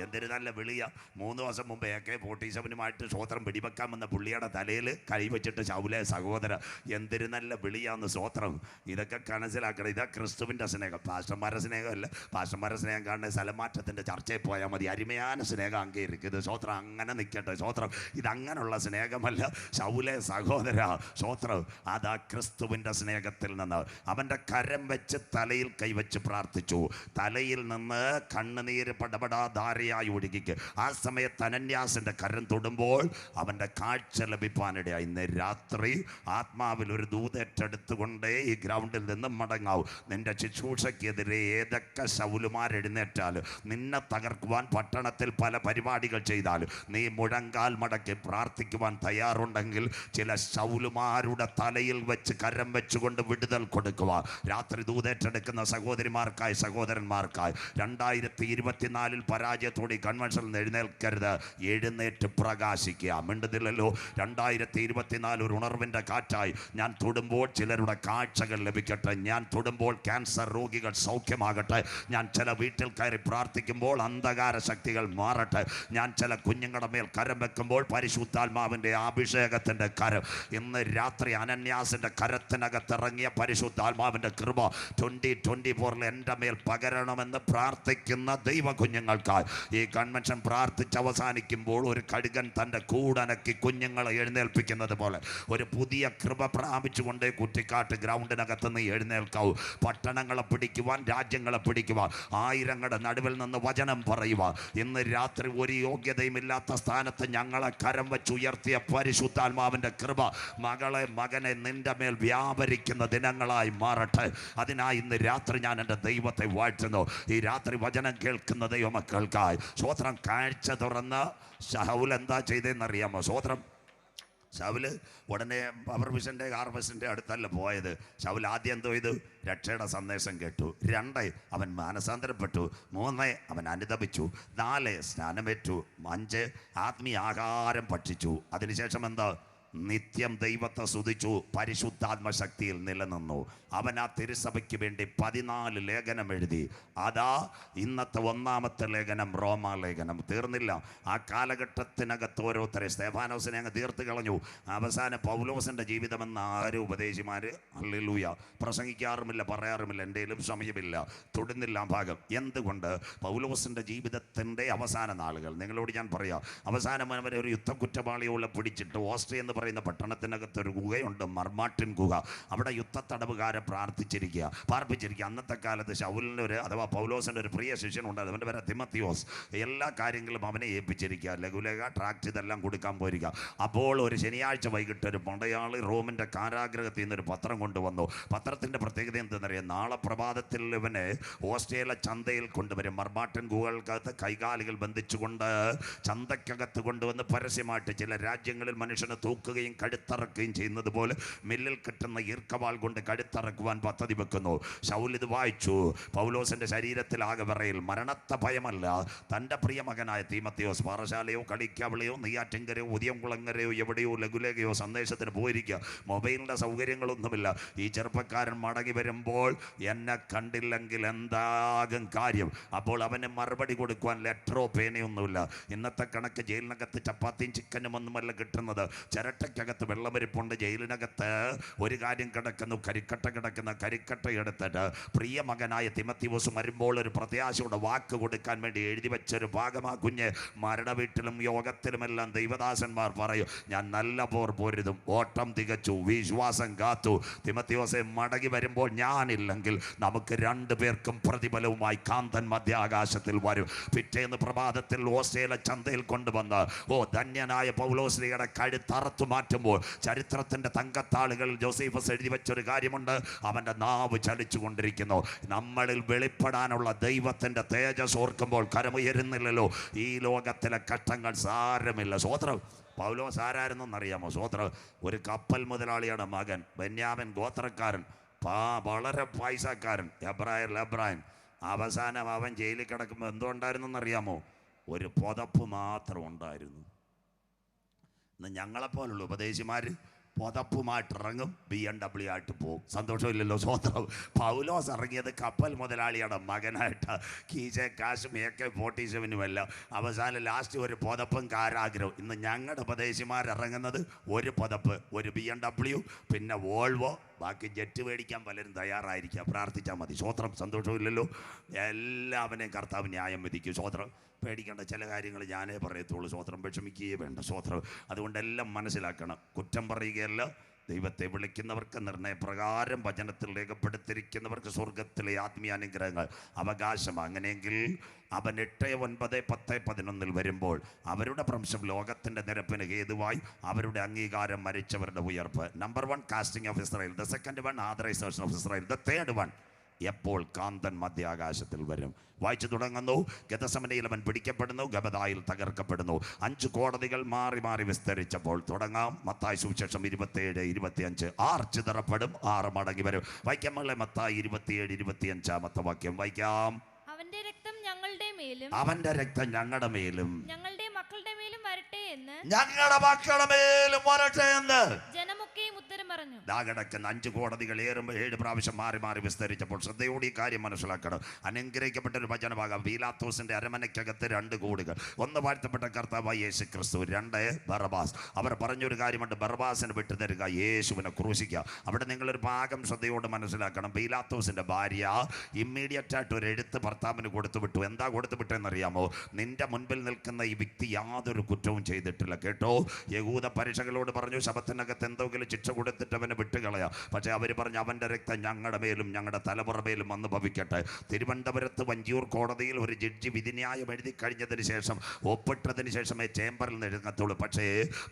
എന്തൊരു നല്ല വിളിയ. 3 ദിവസം മുമ്പ് AK-47 സ്വോത്രം പിടിവെക്കാൻ വന്ന പുള്ളിയുടെ തലയിൽ കൈവച്ചിട്ട് ശൗലേ സഹോദര, എന്തൊരു നല്ല വിളിയാന്ന്. സ്വോത്രം. ഇതൊക്കെ മനസ്സിലാക്കണം. ഇതാ ക്രിസ്തുവിൻ്റെ സ്നേഹം. പാസ്റ്റർമാരുടെ സ്നേഹമല്ല. പാസ്റ്റർമാരുടെ സ്നേഹം കാണുന്ന സ്ഥലമാറ്റത്തിൻ്റെ ചർച്ചയിൽ പോയാൽ മതി. അരുമயான സ്നേഹം അംഗീകരിക്കുന്നത്. സ്വോത്രം. അങ്ങനെ നിൽക്കട്ടെ. സ്വോത്രം. ഇതങ്ങനെയുള്ള സ്നേഹമല്ല. ശൗലേ സഹോദര, സ്വോത്രം. അതാ ക്രിസ്തുവിൻ്റെ സ്നേഹത്തിൽ നിന്ന് അവൻ്റെ കരം വെച്ച് തലയിൽ കൈവച്ച് പ്രാർത്ഥിച്ചു. തലയിൽ നിന്ന് കണ്ണുനീര് പടപടാ ഒഴുകിക്ക്. ആ സമയത്ത് അനന്യാസിന്റെ കരം തൊടുമ്പോൾ അവന്റെ കാഴ്ച ലഭിക്കാനിടയായി. ഇന്ന് രാത്രി ആത്മാവിൽ ഒരു ദൂതേറ്റെടുത്തുകൊണ്ടേ ഈ ഗ്രൗണ്ടിൽ നിന്നും മടങ്ങാവൂ. നിന്റെ ശുശ്രൂഷയ്ക്കെതിരെ ഏതൊക്കെ ശൗലുമാരെഴുന്നേറ്റാലും നിന്നെ തകർക്കുവാൻ പട്ടണത്തിൽ പല പരിപാടികൾ ചെയ്താലും നീ മുഴങ്കാൽ മടക്കി പ്രാർത്ഥിക്കുവാൻ തയ്യാറുണ്ടെങ്കിൽ ചില ശൗലുമാരുടെ തലയിൽ വെച്ച് കരം വെച്ചുകൊണ്ട് വിടുതൽ കൊടുക്കുക. രാത്രി ദൂതേറ്റെടുക്കുന്ന സഹോദരിമാർക്കായി സഹോദരന്മാർക്കായി 2024 പരാജയത്തോടെ കൺവെൻഷനിൽ എഴുന്നേൽക്കരുത്. എഴുന്നേറ്റ് പ്രകാശിക്കുക. മിണ്ടുന്നില്ലല്ലോ. 2024 ഒരു ഉണർവിൻ്റെ കാറ്റായി ഞാൻ തൊടുമ്പോൾ ചിലരുടെ കാഴ്ചകൾ ലഭിക്കട്ടെ. ഞാൻ തൊടുമ്പോൾ ക്യാൻസർ രോഗികൾ സൗഖ്യമാകട്ടെ. ഞാൻ ചില വീട്ടിൽ കയറി പ്രാർത്ഥിക്കുമ്പോൾ അന്ധകാര ശക്തികൾ മാറട്ടെ. ഞാൻ ചില കുഞ്ഞുങ്ങളുടെ മേൽ കരം വെക്കുമ്പോൾ പരിശുദ്ധാത്മാവിൻ്റെ അഭിഷേകത്തിൻ്റെ കരം. ഇന്ന് രാത്രി അനന്യാസിൻ്റെ കരത്തിനകത്തിറങ്ങിയ പരിശുദ്ധാത്മാവിൻ്റെ കൃപ 2024 എൻ്റെ മേൽ പകരണമെന്ന് പ്രാർത്ഥിക്കുന്ന ദൈവ കുഞ്ഞുങ്ങൾക്കായി ഈ കൺവെൻഷൻ പ്രാർത്ഥിച്ച് അവസാനിക്കുമ്പോൾ ഒരു കടുകൻ തൻ്റെ കൂടനക്കി കുഞ്ഞുങ്ങളെ എഴുന്നേൽപ്പിക്കുന്നത് പോലെ ഒരു പുതിയ കൃപ പ്രാപിച്ചുകൊണ്ട് കുറ്റിക്കാട്ട് ഗ്രൗണ്ടിനകത്ത് നിന്ന് എഴുന്നേൽക്കാവൂ. പട്ടണങ്ങളെ പിടിക്കുവാൻ, രാജ്യങ്ങളെ പിടിക്കുവാൻ, ആയിരങ്ങളുടെ നടുവിൽ നിന്ന് വചനം പറയുക. ഇന്ന് രാത്രി ഒരു യോഗ്യതയുമില്ലാത്ത സ്ഥാനത്ത് ഞങ്ങളെ കരം വെച്ച് ഉയർത്തിയ പരിശുദ്ധാത്മാവിൻ്റെ കൃപ മകളെ, മകനെ നിന്റെ മേൽ വ്യാപരിക്കുന്ന ദിനങ്ങളായി മാറട്ടെ. അതിനായി ഇന്ന് രാത്രി ഞാൻ എൻ്റെ ദൈവത്തെ വാഴ്ത്തുന്നു. ഈ രാത്രി വചനം കേൾക്കുന്ന ദൈവമക്കൾക്കായി സ്വോത്രം. കാഴ്ച തുറന്ന് ശൗൽ എന്താ ചെയ്തതെന്നറിയാമോ? സ്വോത്രം. ശൗല് ഉടനെ പവർ വിഷൻ്റെ ഹാർവസ്റ്റിൻ്റെ അടുത്തല്ല പോയത്. ശൗൽ ആദ്യം എന്തോ ചെയ്തു? രക്ഷയുടെ സന്ദേശം കേട്ടു. 2 അവൻ മാനസാന്തരപ്പെട്ടു. 3 അവൻ അനുതപിച്ചു. 4 സ്നാനമേറ്റു. 5 ആത്മീയ ആഹാരം ഭക്ഷിച്ചു. അതിനുശേഷം എന്താ? നിത്യം ദൈവത്തെ സ്തുതിച്ചു. പരിശുദ്ധാത്മശക്തിയിൽ നിലനിന്നു. അവൻ ആ തിരുസഭയ്ക്ക് വേണ്ടി 14 ലേഖനം എഴുതി. അതാ ഇന്നത്തെ 1ാമത്തെ ലേഖനം, റോമാലേഖനം. തീർന്നില്ല. ആ കാലഘട്ടത്തിനകത്ത് ഓരോരുത്തരെ സ്തെഫാനോസിനെ അങ്ങ് തീർത്ത് കളഞ്ഞു. അവസാനം പൗലോസിൻ്റെ ജീവിതമെന്ന് ആരും ഉപദേശിമാർ ഹല്ലേലൂയ പ്രസംഗിക്കാറുമില്ല, പറയാറുമില്ല. എൻ്റെയിലും സമയമില്ല, തൊടുന്നില്ല ഭാഗം. എന്തുകൊണ്ട്? പൗലോസിൻ്റെ ജീവിതത്തിൻ്റെ അവസാന നാളുകൾ നിങ്ങളോട് ഞാൻ പറയാം. അവസാനം അവരെ ഒരു യുദ്ധക്കുറ്റവാളിയോളം പിടിച്ചിട്ട് ഓസ്ട്രിയ എന്ന് പറയുന്ന പട്ടണത്തിനകത്ത് ഒരു ഗുഹയുണ്ട്, മർമാട്ടിൻ ഗുഹ. അവിടെ യുദ്ധത്തടവുകാരെ പാർപ്പിച്ചിരിക്കുക. അന്നത്തെ കാലത്ത് ശൗലിൻ്റെ ഒരു അഥവാ പൗലോസിൻ്റെ ഒരു പ്രിയ ശിഷ്യനുണ്ടായിരുന്നു. അവൻ്റെ പേര് തിമത്തിയോസ്. എല്ലാ കാര്യങ്ങളും അവനെ ഏൽപ്പിച്ചിരിക്കുക. ലഘുലേഖ, ട്രാക്ട് ഇതെല്ലാം കൊടുക്കാൻ പോയിരിക്കുക. അപ്പോൾ ഒരു ശനിയാഴ്ച വൈകിട്ട് ഒരു പടയാളി റോമിൻ്റെ കാരാഗ്രഹത്തിൽ നിന്നൊരു പത്രം കൊണ്ടുവന്നു. പത്രത്തിൻ്റെ പ്രത്യേകത എന്തെന്നറിയാം? നാളെ പ്രഭാതത്തിൽ ഇവനെ ഓസ്ട്രേലിയ ചന്തയിൽ കൊണ്ടുവരും. മർമാട്ടിൻ ഗുഹകൾക്കകത്ത് കൈകാലുകൾ ബന്ധിച്ചുകൊണ്ട് ചന്തയ്ക്കകത്ത് കൊണ്ടുവന്ന് പരസ്യമായിട്ട് ചില രാജ്യങ്ങളിൽ മനുഷ്യനെ തൂക്ക് തൂക്കുകയും കഴുത്തറക്കുകയും ചെയ്യുന്നത് പോലെ മില്ലിൽ കിട്ടുന്ന ഈർക്കവാൾ കൊണ്ട് കഴുത്തറക്കുവാൻ പദ്ധതി വെക്കുന്നു. ശൗൽ ഇത് വായിച്ചു. പൗലോസിന്റെ ശരീരത്തിലാകെ വിറയിൽ. മരണത്തെ ഭയമല്ല, തൻ്റെ പ്രിയമകനായ തീമത്തിയോസ് പാറശാലയോ കളിക്കാവിളയോ നെയ്യാറ്റിൻകരയോ ഉദിയംകുളങ്ങരയോ എവിടെയോ ലഘുലേഖയോ സന്ദേശത്തിന് പോയിരിക്കുക. മൊബൈലിൻ്റെ സൗകര്യങ്ങളൊന്നുമില്ല. ഈ ചെറുപ്പക്കാരൻ മടങ്ങി വരുമ്പോൾ എന്നെ കണ്ടില്ലെങ്കിൽ എന്താകും കാര്യം? അപ്പോൾ അവന് മറുപടി കൊടുക്കുവാൻ ലെറ്ററോ പേനയൊന്നുമില്ല. ഇന്നത്തെ കണക്ക് ജയിലിനകത്ത് ചപ്പാത്തിയും ചിക്കനും ഒന്നുമല്ല കിട്ടുന്നത്. ചിരട്ടയ്ക്കകത്ത് വെള്ളമരിപ്പുണ്ട്. ജയിലിനകത്ത് ഒരു കാര്യം കിടക്കുന്നു, കരിക്കട്ട കിടക്കുന്ന കരിക്കട്ട എടുത്തിട്ട് പ്രിയ മകനായ തിമത്തിയോസ് വരുമ്പോൾ ഒരു പ്രത്യാശയുടെ വാക്ക് കൊടുക്കാൻ വേണ്ടി എഴുതി വെച്ചൊരു ഭാഗമാ കുഞ്ഞ്. മരണവീട്ടിലും യോഗത്തിലുമെല്ലാം ദൈവദാസന്മാർ പറയും, ഞാൻ നല്ല പോർ പൊരുതും, ഓട്ടം തികച്ചു, വിശ്വാസം കാത്തു. തിമത്തിയോസെ മടങ്ങി വരുമ്പോൾ ഞാനില്ലെങ്കിൽ നമുക്ക് രണ്ടു പേർക്കും പ്രതിഫലവുമായി കാന്തൻ മധ്യാകാശത്തിൽ വരും. പിറ്റേന്ന് പ്രഭാതത്തിൽ ഓസ്ട്രേലിയ ചന്തയിൽ കൊണ്ടുവന്ന് ധന്യനായ പൗലോസ്ലിയുടെ കഴുത്തറത്തു മാറ്റുമ്പോൾ ചരിത്രത്തിൻ്റെ തങ്കത്താളുകളിൽ ജോസഫസ് എഴുതി വെച്ചൊരു കാര്യമുണ്ട്. അവൻ്റെ നാവ് ചലിച്ചു കൊണ്ടിരിക്കുന്നു. നമ്മളിൽ വെളിപ്പെടാനുള്ള ദൈവത്തിൻ്റെ തേജസ് ഓർക്കുമ്പോൾ കരമുയരുന്നില്ലല്ലോ. ഈ ലോകത്തിലെ കഷ്ടങ്ങൾ സാരമില്ല. സ്വോത്രം. പൗലോസ് ആരായിരുന്നെന്നറിയാമോ? സ്വോത്രം. ഒരു കപ്പൽ മുതലാളിയുടെ മകൻ, ബെന്യാമിൻ ഗോത്രക്കാരൻ, വളരെ പൈസക്കാരൻ, എബ്രായൻ. അവസാനം അവൻ ജയിലിൽ കിടക്കുമ്പോൾ എന്തുകൊണ്ടായിരുന്നെന്നറിയാമോ? ഒരു പുതപ്പ് മാത്രം ഉണ്ടായിരുന്നു. ഇന്ന് ഞങ്ങളെപ്പോലുള്ള ഉപദേശിമാർ പുതപ്പുമായിട്ടിറങ്ങും, BMW ആയിട്ട് പോകും. സന്തോഷമില്ലല്ലോ. സ്വോത്രം. പൗലോസ് ഇറങ്ങിയത് കപ്പൽ മുതലാളിയുടെ മകനായിട്ട്. കീശെ കാശും AK-47 അവസാനം ലാസ്റ്റ് ഒരു പുതപ്പും കാരാഗ്രഹവും. ഇന്ന് ഞങ്ങളുടെ ഉപദേശിമാരിറങ്ങുന്നത് ഒരു പുതപ്പ്, ഒരു BMW, പിന്നെ വോൾവോ, ബാക്കി ജെറ്റ് മേടിക്കാൻ പലരും തയ്യാറായിരിക്കുക. പ്രാർത്ഥിച്ചാൽ മതി. സ്വോത്രം. സന്തോഷമില്ലല്ലോ. എല്ലാവരെയും കർത്താവ് ന്യായം വിധിക്കും. സ്വോത്രം. പേടിക്കേണ്ട ചില കാര്യങ്ങൾ ഞാനേ പറയത്തുള്ളൂ. സ്വോത്രം. വിഷമിക്കുകയേ വേണ്ട. സ്വോത്രം. അതുകൊണ്ടെല്ലാം മനസ്സിലാക്കണം. കുറ്റം പറയുകയല്ല. ദൈവത്തെ വിളിക്കുന്നവർക്ക്, നിർണയപ്രകാരം വചനത്തിൽ രേഖപ്പെടുത്തിയിരിക്കുന്നവർക്ക് സ്വർഗത്തിലെ ആത്മീയാനുഗ്രഹങ്ങൾ അവകാശമാണ്. അങ്ങനെയെങ്കിൽ അവൻ 8, 9, 10, 11 വരുമ്പോൾ അവരുടെ ഭ്രംശം ലോകത്തിൻ്റെ നിരപ്പിന് ഹേതുവായി അവരുടെ അംഗീകാരം മരിച്ചവരുടെ ഉയർപ്പ്. Number 1 casting of Israel. The second one authorisation of Israel. The third one എപ്പോൾ കാന്തൻ മധ്യാകാശത്തിൽ വരും. വായിച്ചു തുടങ്ങുന്നു. ഗെത്സമനയിൽ അവൻ പിടിക്കപ്പെടുന്നു, ഗബദായിൽ തകർക്കപ്പെടുന്നു. 5 കോടതികൾ മാറി മാറി വിസ്തരിച്ചപ്പോൾ. തുടങ്ങാം. മത്തായി സുവിശേഷം 27, 25. 6 ചിതറപ്പെടും, 6 മടങ്ങി വരും. വായിക്കാം മകളെ. മത്തായി 27, 25 വാക്യം വായിക്കാം. അവന്റെ രക്തം ഞങ്ങളുടെ മേലും അവന്റെ രക്തം ഞങ്ങളുടെ മേലും ഞങ്ങളുടെ മക്കളുടെ മേലും വരട്ടെ എന്ന് ഞങ്ങളുടെ മക്കളുടെ മേലും വരട്ടെ എന്ന് ജനമൊക്കെയും ഉത്തരം പറഞ്ഞു. കിടക്കുന്ന 5 കോടതികൾ ഏറുമ്പോൾ 7 പ്രാവശ്യം മാറി മാറി വിസ്തരിച്ചപ്പോൾ. ശ്രദ്ധയോടെ ഈ കാര്യം മനസ്സിലാക്കണം. അനുഗ്രഹിക്കപ്പെട്ട ഒരു വചനഭാഗം. പീലാത്തോസിന്റെ അരമനയ്ക്കകത്ത് 2 കൂടുകൾ. 1 വാഴ്ത്തപ്പെട്ട കർത്താവായ യേശു ക്രിസ്തു, 2 ബറബാസ്. അവർ പറഞ്ഞൊരു കാര്യമുണ്ട്, ബറബാസിന് വിട്ടു തരിക, യേശുവിനെ ക്രൂശിക്കുക. അവിടെ നിങ്ങളൊരു ഭാഗം ശ്രദ്ധയോട് മനസ്സിലാക്കണം. പീലാത്തോസിന്റെ ഭാര്യ ഇമ്മീഡിയറ്റ് ആയിട്ട് ഒരു എഴുത്ത് ഭർത്താവിന് കൊടുത്തു വിട്ടു. എന്താ കൊടുത്തു വിട്ടെന്നറിയാമോ? നിന്റെ മുൻപിൽ നിൽക്കുന്ന ഈ വ്യക്തി യാതൊരു കുറ്റവും ചെയ്തിട്ടില്ല കേട്ടോ. യഹൂദ പരീക്ഷകളോട് പറഞ്ഞു, ശബത്തിനകത്ത് എന്തെങ്കിലും ശിക്ഷ കൊടുത്തിട്ട് അവനെ വിട്ടുകളയാ. പക്ഷേ അവർ പറഞ്ഞു, അവൻ്റെ രക്തം ഞങ്ങളുടെ മേലും ഞങ്ങളുടെ തലമുറ മേലും വന്ന് ഭവിക്കട്ടെ. തിരുവനന്തപുരത്ത് വഞ്ചിയൂർ കോടതിയിൽ ഒരു ജഡ്ജി വിധിന്യായം എഴുതി കഴിഞ്ഞതിന് ശേഷം, ഒപ്പിട്ടതിന് ശേഷമേ ചേംബറിൽ നിന്ന് എഴുന്നത്തുള്ളൂ. പക്ഷേ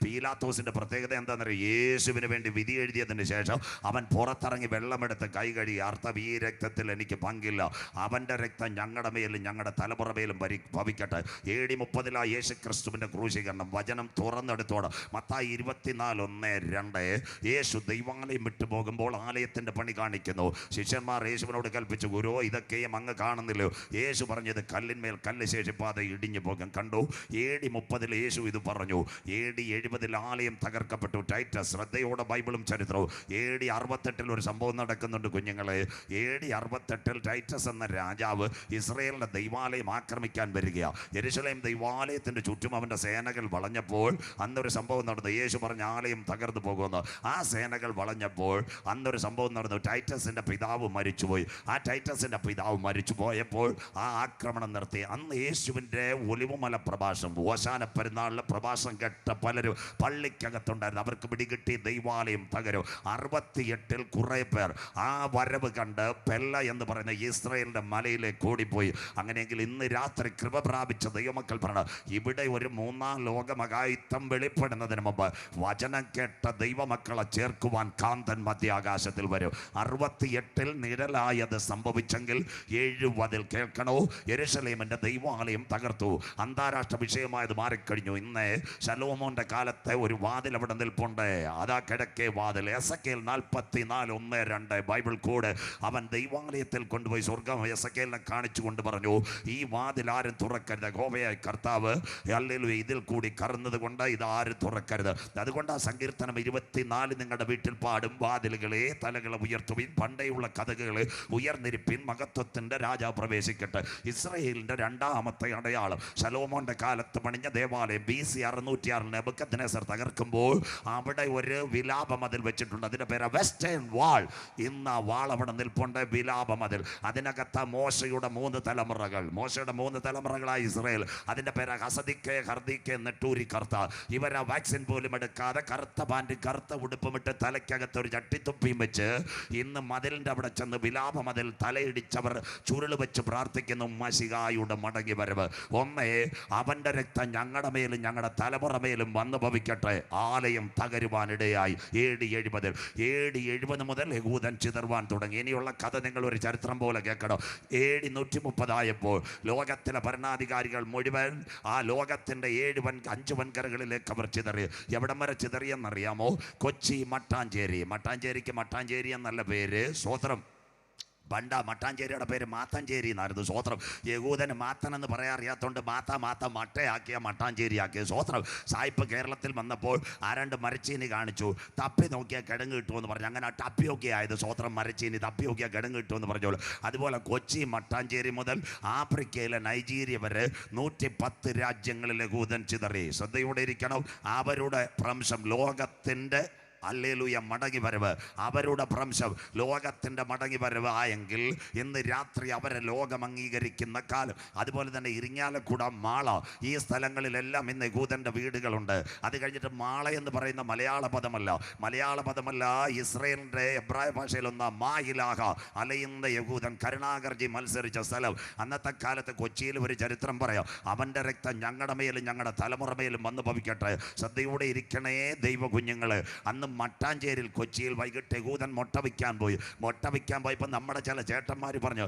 പീലാത്തോസിന്റെ പ്രത്യേകത എന്താണെന്നറിയാം? യേശുവിന് വേണ്ടി വിധി എഴുതിയതിന് ശേഷം അവൻ പുറത്തിറങ്ങി വെള്ളമെടുത്ത് കൈ കഴുകി, അർത്ഥം ഈ രക്തത്തിൽ എനിക്ക് പങ്കില്ല, അവൻ്റെ രക്തം ഞങ്ങളുടെ മേലും ഞങ്ങളുടെ തലമുറ മേലും ഭവിക്കട്ടെ. AD 30 യേശു ക്രിസ്തുവിന്റെ ക്രൂശീകരണം. വചനം തുറന്നെടുത്തോടെ. മത്തായി 24, 1, 2. യേശു ദൈവാലയം വിട്ടു പോകുമ്പോൾ ആലയത്തിന്റെ പണി കാണിക്കുന്നു. ശിഷ്യന്മാർ യേശുവിനോട് കൽപ്പിച്ചു, ഗുരു ഇതൊക്കെയും അങ്ങ് കാണുന്നില്ലോ? യേശു പറഞ്ഞത്, കല്ലിന്മേൽ കല്ല് ശേഷിപ്പാതെ ഇടിഞ്ഞു പോകും. കണ്ടു. AD 30 യേശു ഇത് പറഞ്ഞു. AD 70 ആലയം തകർക്കപ്പെട്ടു. ടൈറ്റസ്. ശ്രദ്ധയോടെ ബൈബിളും ചരിത്രവും. AD 68 ഒരു സംഭവം നടക്കുന്നുണ്ട് കുഞ്ഞുങ്ങളെ. AD 68 ടൈറ്റസ് എന്ന രാജാവ് ഇസ്രായേലിന്റെ ദൈവാലയം ആക്രമിക്കാൻ വരികയാണ്. യെരുശലേം ദൈവാലയത്തിന്റെ ചുറ്റും അവന്റെ സേനകൾ വളഞ്ഞപ്പോൾ അന്നൊരു സംഭവം നടന്നു. യേശു പറഞ്ഞ ആലയം തകർന്നു പോകുന്നു. ആ സേനകൾ വളഞ്ഞപ്പോൾ അന്നൊരു സംഭവം നടന്നു. ടൈറ്റസിന്റെ പിതാവ് മരിച്ചുപോയി. ആ ടൈറ്റസിന്റെ പിതാവ് മരിച്ചു പോയപ്പോൾ ആ ആക്രമണം നിർത്തി. അന്ന് യേശുവിൻ്റെ ഒലിവുമല പ്രഭാഷണം, ഓശാന പെരുന്നാളിലെ പ്രഭാഷണം കേട്ട പലരും പള്ളിക്കകത്തുണ്ടായിരുന്നു. അവർക്ക് പിടികിട്ടി ദൈവാലയം തകരും. 68 കുറേ പേർ ആ വരവ് കണ്ട് പെല്ല എന്ന് പറയുന്ന ഇസ്രായേലിന്റെ മലയിലേക്ക് ഓടിപ്പോയി. അങ്ങനെയെങ്കിൽ ഇന്ന് രാത്രി കൃപ പ്രാപിച്ച ദൈവമക്കൾ പറഞ്ഞു, ഇവിടെ ഒരു 3-ാം ലോകമഹായുദ്ധം വെളിപ്പെടുന്നതിന് മുമ്പ് വചനം കേട്ട ദൈവമക്കളെ ചേർക്കുവാൻ കാന്തൻ മധ്യാകാശത്തിൽ വരും. 68 നിഴലായത് സംഭവിച്ചെങ്കിൽ 70 കേൾക്കണോ? യെരൂശലേമിന്റെ ദൈവാലയം തകർത്തു. അന്താരാഷ്ട്ര വിഷയമായത് മാറിക്കഴിഞ്ഞു. ഇന്ന് ശലോമോന്റെ കാലത്തെ ഒരു വാതിൽ അവിടെ നിൽപ്പുണ്ട്. അതാ കിഴക്കേ വാതിൽ. എസെക്കേൽ 44:1-2 ബൈബിൾ കോഡ്. അവൻ ദൈവാലയത്തിൽ കൊണ്ടുപോയി സ്വർഗം എസെക്കേലിനെ കാണിച്ചു കൊണ്ട് പറഞ്ഞു, ഈ വാതിൽ ആരും തുറക്കരുത്. യഹോവയായ കർത്താവ് ഹല്ലേലൂയ ഇതിൽ കൂടി കറന്നത് കൊണ്ട് ഇത് ആരും തുറക്കരുത്. അതുകൊണ്ട് ആ സങ്കീർത്തനം 24 നിങ്ങളുടെ വീട്ടിൽ പാടും. വാതിലുകളെ തലകളെ ഉയർത്തുവിൻ, പണ്ടേയുള്ള കഥകളെ ഉയർന്നിരിപ്പിൻ, മഹത്വത്തിന്റെ രാജാവ് പ്രവേശിക്കട്ടെ. ഇസ്രായേലിന്റെ രണ്ടാമത്തെ അടയാളം ശലോമോന്റെ കാലത്ത് പണിഞ്ഞ ദേവാലയം BC 606 നെബൂഖദ്നേസർ തകർക്കുമ്പോൾ അവിടെ ഒരു വിലാപമതിൽ വെച്ചിട്ടുണ്ട്. അതിന്റെ പേര് വെസ്റ്റേൺ വാൾ. ഇന്ന് ആ വാൾ അവിടെ നിൽപ്പുണ്ട്, വിലാപമതിൽ. അതിനകത്ത് മോശയുടെ 3 തലമുറകൾ, മോശയുടെ 3 തലമുറകളായി ഇസ്രായേൽ. അതിന്റെ പേര് ഹസദിക്കെ, ഹർദിക്കെ, നെട്ടൂരി കർത്ത. ഇവരാ വാക്സിൻ പോലും എടുക്കാതെ കറുത്ത പാൻറ്റും കറുത്ത ഉടുപ്പും ഇട്ട് തലയ്ക്കകത്ത് ഒരു ചട്ടിത്തുപ്പിയും വെച്ച് ഇന്ന് മതിലിന്റെ അവിടെ ചെന്ന് വിലാപമതിൽ തലയിടിച്ചവർ ചുരുൾ വെച്ച് പ്രാർത്ഥിക്കുന്നു, മശിഹായുടെ മടങ്ങി വരവ്. ഒന്നേ, അവന്റെ രക്തം ഞങ്ങളുടെ മേലും ഞങ്ങളുടെ തലമുറ മേലും വന്നു ഭവിക്കട്ടെ. ആലയം തകരുവാനിടയായി. AD 70 മുതൽ യഹൂദൻ ചിതറുവാൻ തുടങ്ങി. ഇനിയുള്ള കഥ നിങ്ങൾ ഒരു ചരിത്രം പോലെ കേൾക്കണം. AD 130 ആയപ്പോൾ ലോകത്തിലെ ഭരണാധികാരികൾ മുഴുവൻ ആ ലോകത്തിന്റെ 5 വൻകരകളിലേക്ക് അവർ ചിതറി. എവിടം വരെ ചിതറിയെന്നറിയാമോ? കൊച്ചി, മട്ടാഞ്ചേരി. മട്ടാഞ്ചേരിക്ക് മട്ടാഞ്ചേരി എന്നല്ല പേര്, സ്വോത്രം. പണ്ട മട്ടാഞ്ചേരിയുടെ പേര് മാത്തഞ്ചേരി എന്നായിരുന്നു. സ്വോത്രം. യഹൂദന് മാത്തൻ എന്ന് പറയാൻ അറിയാത്തതുകൊണ്ട് മാത്ത മട്ടയാക്കിയ മട്ടാഞ്ചേരിയാക്കിയ. സ്വോത്രം. സായിപ്പ് കേരളത്തിൽ വന്നപ്പോൾ ആരണ്ട് മരച്ചീനി കാണിച്ചു. തപ്പി നോക്കിയാൽ കിടങ്ങ് കിട്ടുമെന്ന് പറഞ്ഞു. അങ്ങനെ ടപ്പിയൊക്കെ ആയത്. സ്വോത്രം. മരച്ചീനി തപ്പി നോക്കിയാൽ കിടങ്ങ് കിട്ടുമെന്ന് പറഞ്ഞോളൂ. അതുപോലെ കൊച്ചി, മട്ടാഞ്ചേരി മുതൽ ആഫ്രിക്കയിലെ നൈജീരിയ വരെ 110 രാജ്യങ്ങളിൽ യഹൂദൻ ചിതറി. ശ്രദ്ധയോടെ ഇരിക്കണം. അവരുടെ ഭ്രംശം ലോകത്തിൻ്റെ ഹല്ലേലൂയ മടങ്ങി വരവ്, അവരുടെ ഭ്രംശം ലോകത്തിൻ്റെ മടങ്ങി വരവ് ആയെങ്കിൽ ഇന്ന് രാത്രി അവരെ ലോകം അംഗീകരിക്കുന്ന കാലം. അതുപോലെ തന്നെ ഇരിങ്ങാലക്കുട, മാള, ഈ സ്ഥലങ്ങളിലെല്ലാം ഇന്ന് യഹൂദൻ്റെ വീടുകളുണ്ട്. അത് കഴിഞ്ഞിട്ട് മാള എന്ന് പറയുന്ന മലയാള പദമല്ല, ഇസ്രയേലിൻ്റെ എബ്രായ ഭാഷയിലൊന്ന മായിലാഹ, അലയുന്ന യഹൂദൻ, കരുണാകർജി മത്സരിച്ച സ്ഥലം. അന്നത്തെ കാലത്ത് കൊച്ചിയിൽ ഒരു ചരിത്രം പറയാം. അവൻ്റെ രക്തം ഞങ്ങളുടെ മേലും ഞങ്ങളുടെ തലമുറ മേലും വന്നു ഭവിക്കട്ടെ. ശ്രദ്ധയോടെ ഇരിക്കണേ ദൈവ കുഞ്ഞുങ്ങൾ. അന്ന് മട്ടാഞ്ചേരിയിൽ, കൊച്ചിയിൽ വൈകിട്ട് യഹൂദൻ മുട്ട വയ്ക്കാൻ പോയപ്പോൾ നമ്മുടെ ചില ചേട്ടന്മാർ പറഞ്ഞു,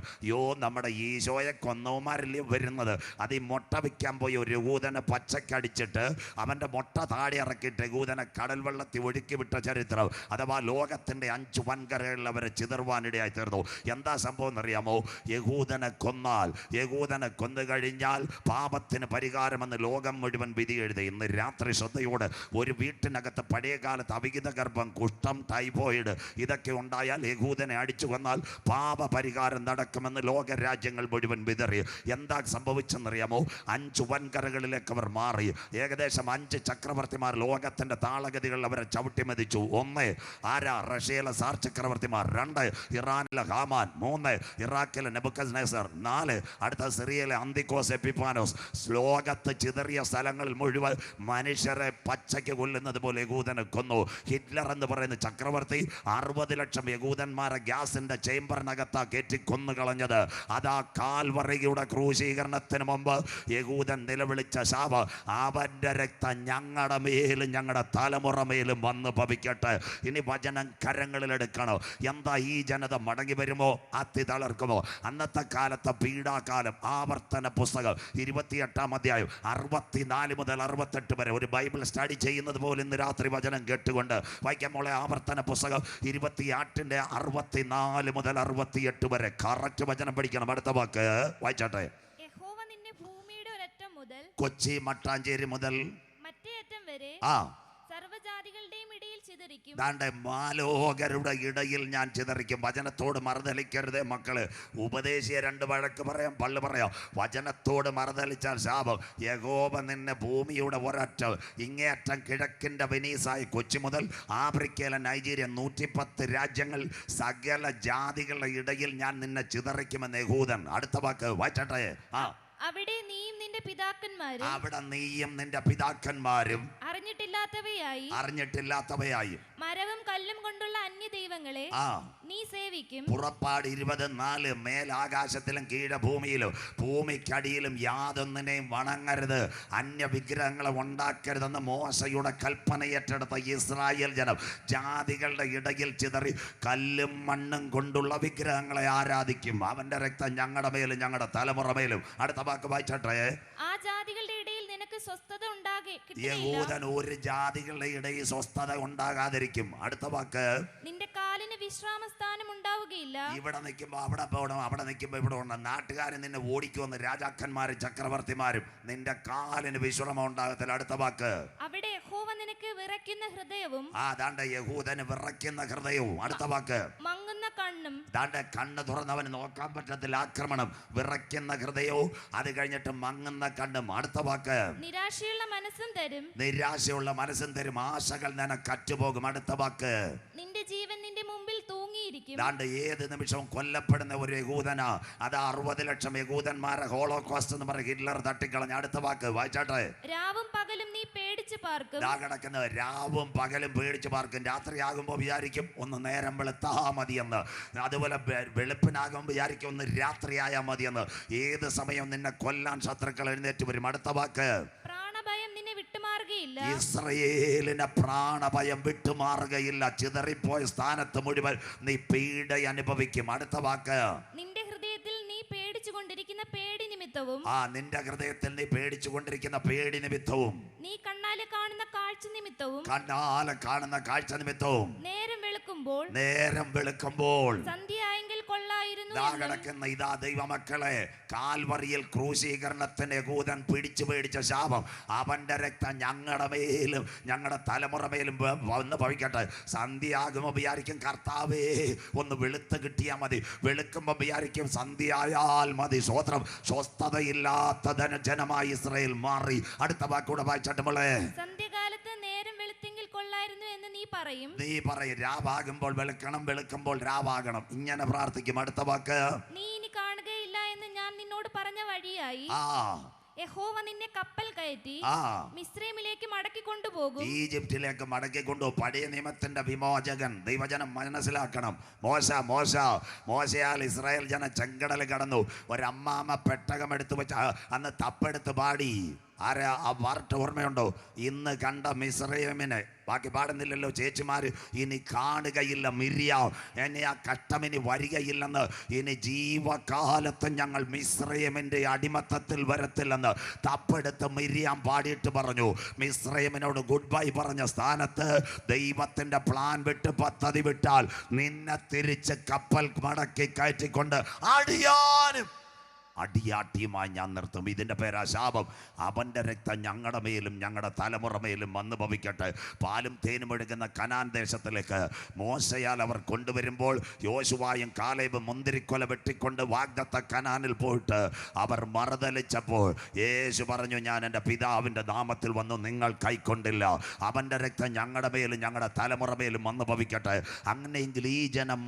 നമ്മുടെ ഈശോയെ കൊന്നവന്മാരല്ലേ വരുന്നത്. അത് ഈ മുട്ട വയ്ക്കാൻ പോയി ഒരു യഹൂദനെ പച്ചക്കടിച്ചിട്ട് അവൻ്റെ മുട്ട താഴെ ഇറക്കിയിട്ട് യഹൂദനെ കടൽ വെള്ളത്തിൽ ഒഴുക്കി വിട്ട ചരിത്രം. അഥവാ ലോകത്തിൻ്റെ 5 വൻകരകളിൽ അവരെ ചിതറുവാനിടയായി തീർന്നു. എന്താ സംഭവം എന്നറിയാമോ? യഹൂദനെ കൊന്നു കഴിഞ്ഞാൽ പാപത്തിന് പരിഹാരമെന്ന് ലോകം മുഴുവൻ വിധി എഴുതി. ഇന്ന് രാത്രി ശ്രദ്ധയോട്, ഒരു വീട്ടിനകത്ത് പഴയ കാലത്ത് അവിഹിത ഗർഭം, കുഷ്ഠം, ടൈഫോയിഡ് ഇതൊക്കെ ഉണ്ടായാൽ യഹൂദനെ അടിച്ചു കൊന്നാൽ പാപ പരിഹാരം നടക്കുമെന്ന് ലോകരാജ്യങ്ങൾ മുഴുവൻ വിതറി. എന്താ സംഭവിച്ചെന്നറിയാമോ? 5 വൻകരകളിലേക്ക് അവർ മാറി. ഏകദേശം 5 ചക്രവർത്തിമാർ ലോകത്തിന്റെ താളഗതികൾ അവരെ ചവിട്ടി മതിച്ചു. 1 ആരാ? റഷ്യയിലെ സാർ ചക്രവർത്തിമാർ. 2 ഇറാനിലെ ഹാമാൻ. 3 ഇറാഖിലെ നെബൂഖദ്നേസർ. 4 അടുത്ത സിറിയയിലെ അന്തിക്കോസ് എപ്പിഫാനോസ്. ലോകത്ത് ചിതറിയ സ്ഥലങ്ങളിൽ മുഴുവൻ മനുഷ്യരെ പച്ചയ്ക്ക് കൊല്ലുന്നത് പോലെ യഹൂദനെ കൊന്നു. ഹിറ്റ്ലർ എന്ന് പറയുന്ന ചക്രവർത്തി 60 ലക്ഷം യഹൂദന്മാരെ ഗ്യാസിന്റെ ചേംബറിനകത്താ കയറ്റി കൊന്നുകളഞ്ഞത്. അതാ കാൽവറിയുടെ ക്രൂശീകരണത്തിന് മുമ്പ് യഹൂദൻ നിലവിളിച്ച ശാപം. അവന്റെ രക്തം ഞങ്ങളുടെ മേലും ഞങ്ങളുടെ തലമുറ മേലും വന്ന് ഭവിക്കട്ടെ. ഇനി വചനം കരങ്ങളിലെടുക്കണോ? എന്താ ഈ ജനത മടങ്ങി വരുമോ? അത്തി തളർക്കുമോ? അന്നത്തെ കാലത്തെ പീഡാകാലം. ആവർത്തന പുസ്തകം 28-ാം അധ്യായം 64 മുതൽ 68 വരെ ഒരു ബൈബിൾ സ്റ്റഡി ചെയ്യുന്നത് പോലെ ഇന്ന് രാത്രി വചനം കേട്ടുകൊണ്ട് വായിക്കാൻ മോളെ. ആവർത്തന പുസ്തകം 28-ന്റെ 64 മുതൽ 68 വരെ കറക്റ്റ് വചനം പഠിക്കണം. അടുത്ത വാക്ക് വായിച്ചാട്ടെ. യഹോവ നിന്നെ ഭൂമിയുടെ ഒരറ്റം മുതൽ, കൊച്ചി മട്ടാഞ്ചേരി മുതൽ മറ്റേ അറ്റം വരെ സർവ്വജാതികളുടെയും ഇടയിൽ ചിതറിക്കും. മാലോകരുടെ ഇടയിൽ ഞാൻ ചിതറിക്കും. വചനത്തോട് മറുതലിക്കരുതേ മക്കള്. ഉപദേശിയെ 2 വഴക്ക് പറയാം, പള്ളു പറയാം. വചനത്തോട് മറുതലിച്ചാൽ ശാപം. യഹോവ നിന്നെ ഭൂമിയുടെ ഒരറ്റം, ഇങ്ങേയറ്റം കിഴക്കിന്റെ വെനീസായി കൊച്ചി മുതൽ ആഫ്രിക്കയിലെ നൈജീരിയ 110 രാജ്യങ്ങൾ, സകല ജാതികളുടെ ഇടയിൽ ഞാൻ നിന്നെ ചിതറിക്കുമെന്ന് യഹൂദൻ. അടുത്ത വാക്ക് വായിച്ചട്ടെ. അവിടെ നീയും നിന്റെ പിതാക്കന്മാരും അറിഞ്ഞിട്ടില്ലാത്തവയായി മരവും കല്ലും കൊണ്ടുള്ള അന്യ ദൈവങ്ങളെ നീ സേവിക്കും. പുറപ്പാട് 24 മേലാകാശത്തിലും കീഴഭൂമിയിലും ഭൂമിക്കടിയിലും യാതൊന്നിനെയും വണങ്ങരുത്, അന്യ വിഗ്രഹങ്ങളെ ഉണ്ടാക്കരുതെന്ന് മോശയുടെ കൽപ്പന ഏറ്റെടുത്ത ഇസ്രായേൽ ജനം ജാതികളുടെ ഇടയിൽ ചിതറി കല്ലും മണ്ണും കൊണ്ടുള്ള വിഗ്രഹങ്ങളെ ആരാധിക്കും. അവന്റെ രക്തം ഞങ്ങളുടെ മേലും ഞങ്ങളുടെ തലമുറ മേലും. അടുത്ത വാക്ക് വായിച്ചട്ടെ. ആ ജാതികളുടെ ഇടയിൽ നിനക്ക് സ്വസ്ഥത യഹൂദൻ ഒരു ജാതികളുടെ ഇടയിൽ സ്വസ്ഥത ഉണ്ടാകാതിരിക്കും. അടുത്ത വാക്ക്, നിന്റെ കാലിന് വിശ്രാമസ്ഥാനം ഉണ്ടാവുകയില്ല. ഇവിടെ നിൽക്കുമ്പോ അവിടെ പോകണം, അവിടെ നിൽക്കുമ്പോ ഇവിടെ പോകണം. നാട്ടുകാരൻ നിന്നെ ഓടിക്കുമെന്ന് രാജാക്കന്മാരും ചക്രവർത്തിമാരും. നിന്റെ കാലിന് വിശ്രമം ഉണ്ടാകത്തില്ല. അടുത്ത വാക്ക്, അവിടെ യഹോവ നിനക്ക് വിറയ്ക്കുന്ന ഹൃദയവും. ദാണ്ടെ യഹൂദന് വിറയ്ക്കുന്ന ഹൃദയവും. അടുത്ത വാക്ക്, മങ്ങുന്ന കണ്ണും. ദാണ്ടെ കണ്ണ് തുറന്നവന് നോക്കാൻ പറ്റത്തില്ല ആക്രമണം. വിറയ്ക്കുന്ന ഹൃദയവും, അത് കഴിഞ്ഞിട്ട് മങ്ങുന്ന കണ്ണും. അടുത്ത വാക്ക്, നിരാശയുള്ള മനസ്സും തരും. നിരാശയുള്ള മനസ്സും തരും. ആശകൾ നിനക്ക് അറ്റുപോകും. അടുത്ത വാക്ക്, നിന്റെ ജീവൻ നിന്റെ മുമ്പിൽ തൂങ്ങിയിരിക്കും. ദാണ്ട് ഏത് നിമിഷവും കൊല്ലപ്പെടുന്ന ഒരു യഹൂദനാ. അത് 60 ലക്ഷം യഹൂദന്മാരെ ഹോളോകോസ്റ്റ് എന്ന് പറഞ്ഞ് ഹിറ്റ്ലർ തട്ടിക്കളഞ്ഞ. അടുത്ത വാക്ക് വായിച്ചാട്ടെ. രാവും പകലും നീ പേടിച്ച് പാർക്കും. കിടക്കുന്നത് രാവും പകലും പേടിച്ച് പാർക്കും. രാത്രിയാകുമ്പോൾ വിചാരിക്കും ഒന്ന് നേരം വെളുത്താ മതിയെന്ന്. അതുപോലെ വെളുപ്പിനാകുമ്പോൾ വിചാരിക്കും ഒന്ന് രാത്രിയായാൽ മതിയെന്ന്. ഏത് സമയം നിന്നെ കൊല്ലാൻ ശത്രുക്കൾ എഴുന്നേറ്റ് വരും. അടുത്ത വാക്ക്, പ്രാണഭയം നിന്നെ വിട്ടുമാറുകയില്ല. ഇസ്രയേലിന് പ്രാണഭയം വിട്ടുമാറുകയില്ല. ചിതറിപ്പോയ സ്ഥാനത്ത് മുഴുവൻ നീ പീഡ അനുഭവിക്കും. അടുത്ത വാക്ക്, നിന്റെ ഹൃദയത്തിൽ നീ പേടിച്ചുകൊണ്ടിരിക്കുന്ന പേടി നിമിത്തവും. നിന്റെ ഹൃദയത്തിൽ നീ പേടിച്ചുകൊണ്ടിരിക്കുന്ന പേടി നിമിത്തവും, നീ കണ്ണാലെ കാണുന്ന കാഴ്ച നിമിത്തവും, കണ്ണാലെ കാണുന്ന കാഴ്ച നിമിത്തവും, നേരം വെളുക്കുമ്പോൾ സന്ധ്യയായെങ്കിൽ കൊള്ളായിരുന്നു. കിടക്കുന്ന ഇതാ ദൈവമക്കളെ, കാൽവറിയിൽ ക്രൂശീകരണത്തിന് യഹൂദൻ പിടിച്ചു പേടിച്ച ശാപം, അവന്റെ രക്തം ഞങ്ങളുടെ മേലും ഞങ്ങളുടെ തലമുറ മേലും വന്ന് ഭവിക്കട്ടെ. സന്ധ്യയാകുമ്പോൾ വിചാരിക്കും കർത്താവേ ഒന്ന് വെളുത്ത് കിട്ടിയാൽ മതി. വെളുക്കുമ്പോൾ വിചാരിക്കും സന്ധ്യയായാൽ മതി. സ്വോത്രം. സ്വസ്ഥതയില്ലാത്ത ജനമായി ഇസ്രായേൽ മാറി. അടുത്ത വാക്കൂടെ വായിച്ചിട്ട് മോളെ, സന്ധ്യകാലത്ത് നേരം വെളുത്തെങ്കിൽ കൊള്ളായിരുന്നു എന്ന് നീ പറയും. രാവാകുമ്പോൾ വെളുക്കണം, വെളുക്കുമ്പോൾ രാവാകണം. ഇങ്ങനെ പ്രാർത്ഥിക്കും. അടുത്ത വാക്ക്, നീ ഇനി കാണുകയില്ല എന്ന് ഞാൻ നിന്നോട് പറഞ്ഞ വഴിയായി യഹോവ നിന്നെ കപ്പൽ കയറ്റി മിസ്രൈമിലേക്ക് മടക്കി കൊണ്ടുപോകും. ഈജിപ്തിലേക്ക് മടക്കി കൊണ്ടുപോകും. പഴയ നിയമത്തിന്റെ വിമോചകൻ. ദൈവജനം മനസ്സിലാക്കണം. മോശയാൽ ഇസ്രായേൽ ജനം ചെങ്കടൽ കടന്നു. ഒരമ്മാമ പെട്ടകം എടുത്തു വെച്ച അന്ന് തപ്പെടുത്ത് പാടി. ആരാ ആ പാർട്ട് ഓർമ്മയുണ്ടോ? ഇന്ന് കണ്ട മിസ്രൈമിനെ, ബാക്കി പാടുന്നില്ലല്ലോ ചേച്ചിമാര്, ഇനി കാണുകയില്ല മിര്യാം, എന്നെ ആ കഷ്ടമിനി വരികയില്ലെന്ന്, ഇനി ജീവകാലത്ത് ഞങ്ങൾ മിസ്രൈമിന്റെ അടിമത്തത്തിൽ വരത്തില്ലെന്ന് തപ്പെടുത്ത് മിര്യാം പാടിയിട്ട് പറഞ്ഞു. മിസ്രൈമിനോട് ഗുഡ് ബൈ പറഞ്ഞ സ്ഥാനത്ത് ദൈവത്തിന്റെ പ്ലാൻ വിട്ട് പദ്ധതി വിട്ടാൽ നിന്നെ തിരിച്ച് കപ്പൽ മടക്കി കയറ്റിക്കൊണ്ട് അടിയാട്ടിയുമായി ഞാൻ നിർത്തും. ഇതിൻ്റെ പേരാ ശാപം. അവൻ്റെ രക്തം ഞങ്ങളുടെ മേലും ഞങ്ങളുടെ തലമുറ മേലും വന്നു ഭവിക്കട്ടെ. പാലും തേനും ഒഴുകുന്ന കനാൻ ദേശത്തിലേക്ക് മോശയാൽ അവർ കൊണ്ടുവരുമ്പോൾ യോശുവായും കാലേബും മുന്തിരിക്കൊല വെട്ടിക്കൊണ്ട് വാഗ്ദത്ത കനാനിൽ പോയിട്ട് അവർ മറുതലിച്ചപ്പോൾ യേശു പറഞ്ഞു, ഞാൻ എൻ്റെ പിതാവിൻ്റെ നാമത്തിൽ വന്നു, നിങ്ങൾ കൈക്കൊണ്ടില്ല. അവൻ്റെ രക്തം ഞങ്ങളുടെ മേലും ഞങ്ങളുടെ തലമുറ മേലും വന്നു ഭവിക്കട്ടെ. അങ്ങനെയെങ്കിൽ ഈ ജനം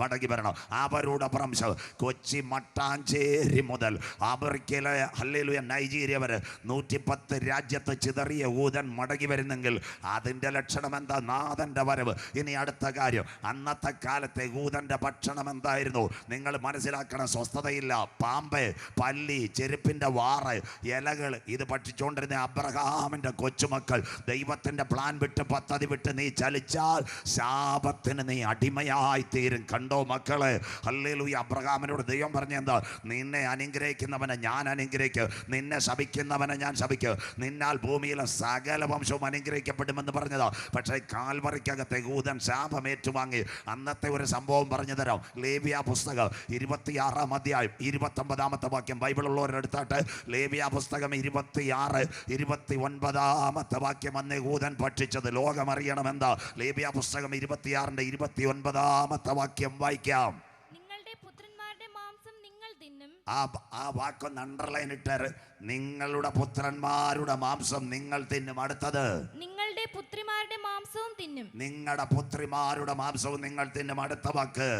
മടങ്ങി വരണം. അവരുടെ ഭ്രംശം കൊച്ചി മട്ടാഞ്ചേരി മുതൽ ആഫ്രിക്കയിലെ ഹല്ലേലൂയ നൈജീരിയ വരെ 110 രാജ്യത്ത് ചിതറിയ ഊതൻ മടങ്ങി വരുന്നെങ്കിൽ അതിൻ്റെ ലക്ഷണം എന്താ? നാഥൻ്റെ വരവ്. ഇനി അടുത്ത കാര്യം, അന്നത്തെ കാലത്തെ ഊതൻ്റെ ഭക്ഷണം എന്തായിരുന്നു? നിങ്ങൾ മനസ്സിലാക്കണം. സ്വസ്ഥതയില്ല. പാമ്പ്, പല്ലി, ചെരുപ്പിൻ്റെ വാറ്, ഇലകൾ, ഇത് ഭക്ഷിച്ചുകൊണ്ടിരുന്ന അബ്രഹാമിൻ്റെ കൊച്ചുമക്കൾ. ദൈവത്തിൻ്റെ പ്ലാൻ വിട്ട് പദ്ധതി വിട്ട് നീ ചലിച്ചാൽ ശാപത്തിന് നീ അടിമയായി തീരും. കണ്ടോ മക്കളെ? ഹല്ലേലൂയ. അബ്രഹാമിനോട് ദൈവം പറഞ്ഞെന്താ? നിന്നെ അനുഗ്രഹിക്കുന്നവനെ ഞാൻ അനുഗ്രഹിക്കും, നിന്നെ ശപിക്കുന്നവനെ ഞാൻ ശപിക്കും, നിന്നാൽ ഭൂമിയിലെ സകല വംശവും അനുഗ്രഹിക്കപ്പെടുമെന്ന് പറഞ്ഞതാ. പക്ഷേ കാൽവറിക്കകത്തെ യൂദൻ ശാപം ഏറ്റുവാങ്ങി. അന്നത്തെ ഒരു സംഭവം പറഞ്ഞു തരാം. ലേവ്യ പുസ്തകം 26-ാം അധ്യായം 29-ാമത്തെ വാക്യം ബൈബിളുള്ളവരുടെ അടുത്തായിട്ട്. ലേവ്യ പുസ്തകം 26-29-ാമത്തെ വാക്യം. അന്ന് യൂദൻ ഭക്ഷിച്ചത് ലോകമറിയണമെന്താ? ലേവ്യ പുസ്തകം 26-ന്റെ 29-ാമത്തെ വാക്യം വായിക്കാം. ആ വാക്കൊന്ന് അണ്ടർലൈൻ ഇട്ടേര്. നിങ്ങളുടെ പുത്രന്മാരുടെ മാംസം നിങ്ങൾ തിന്നും. അടുത്തത്, നിങ്ങളുടെ പുത്രിമാരുടെ മാംസവും തിന്നും. നിങ്ങളുടെ പുത്രിമാരുടെ മാംസവും നിങ്ങൾ തിന്നും. അടുത്ത വാക്ക്,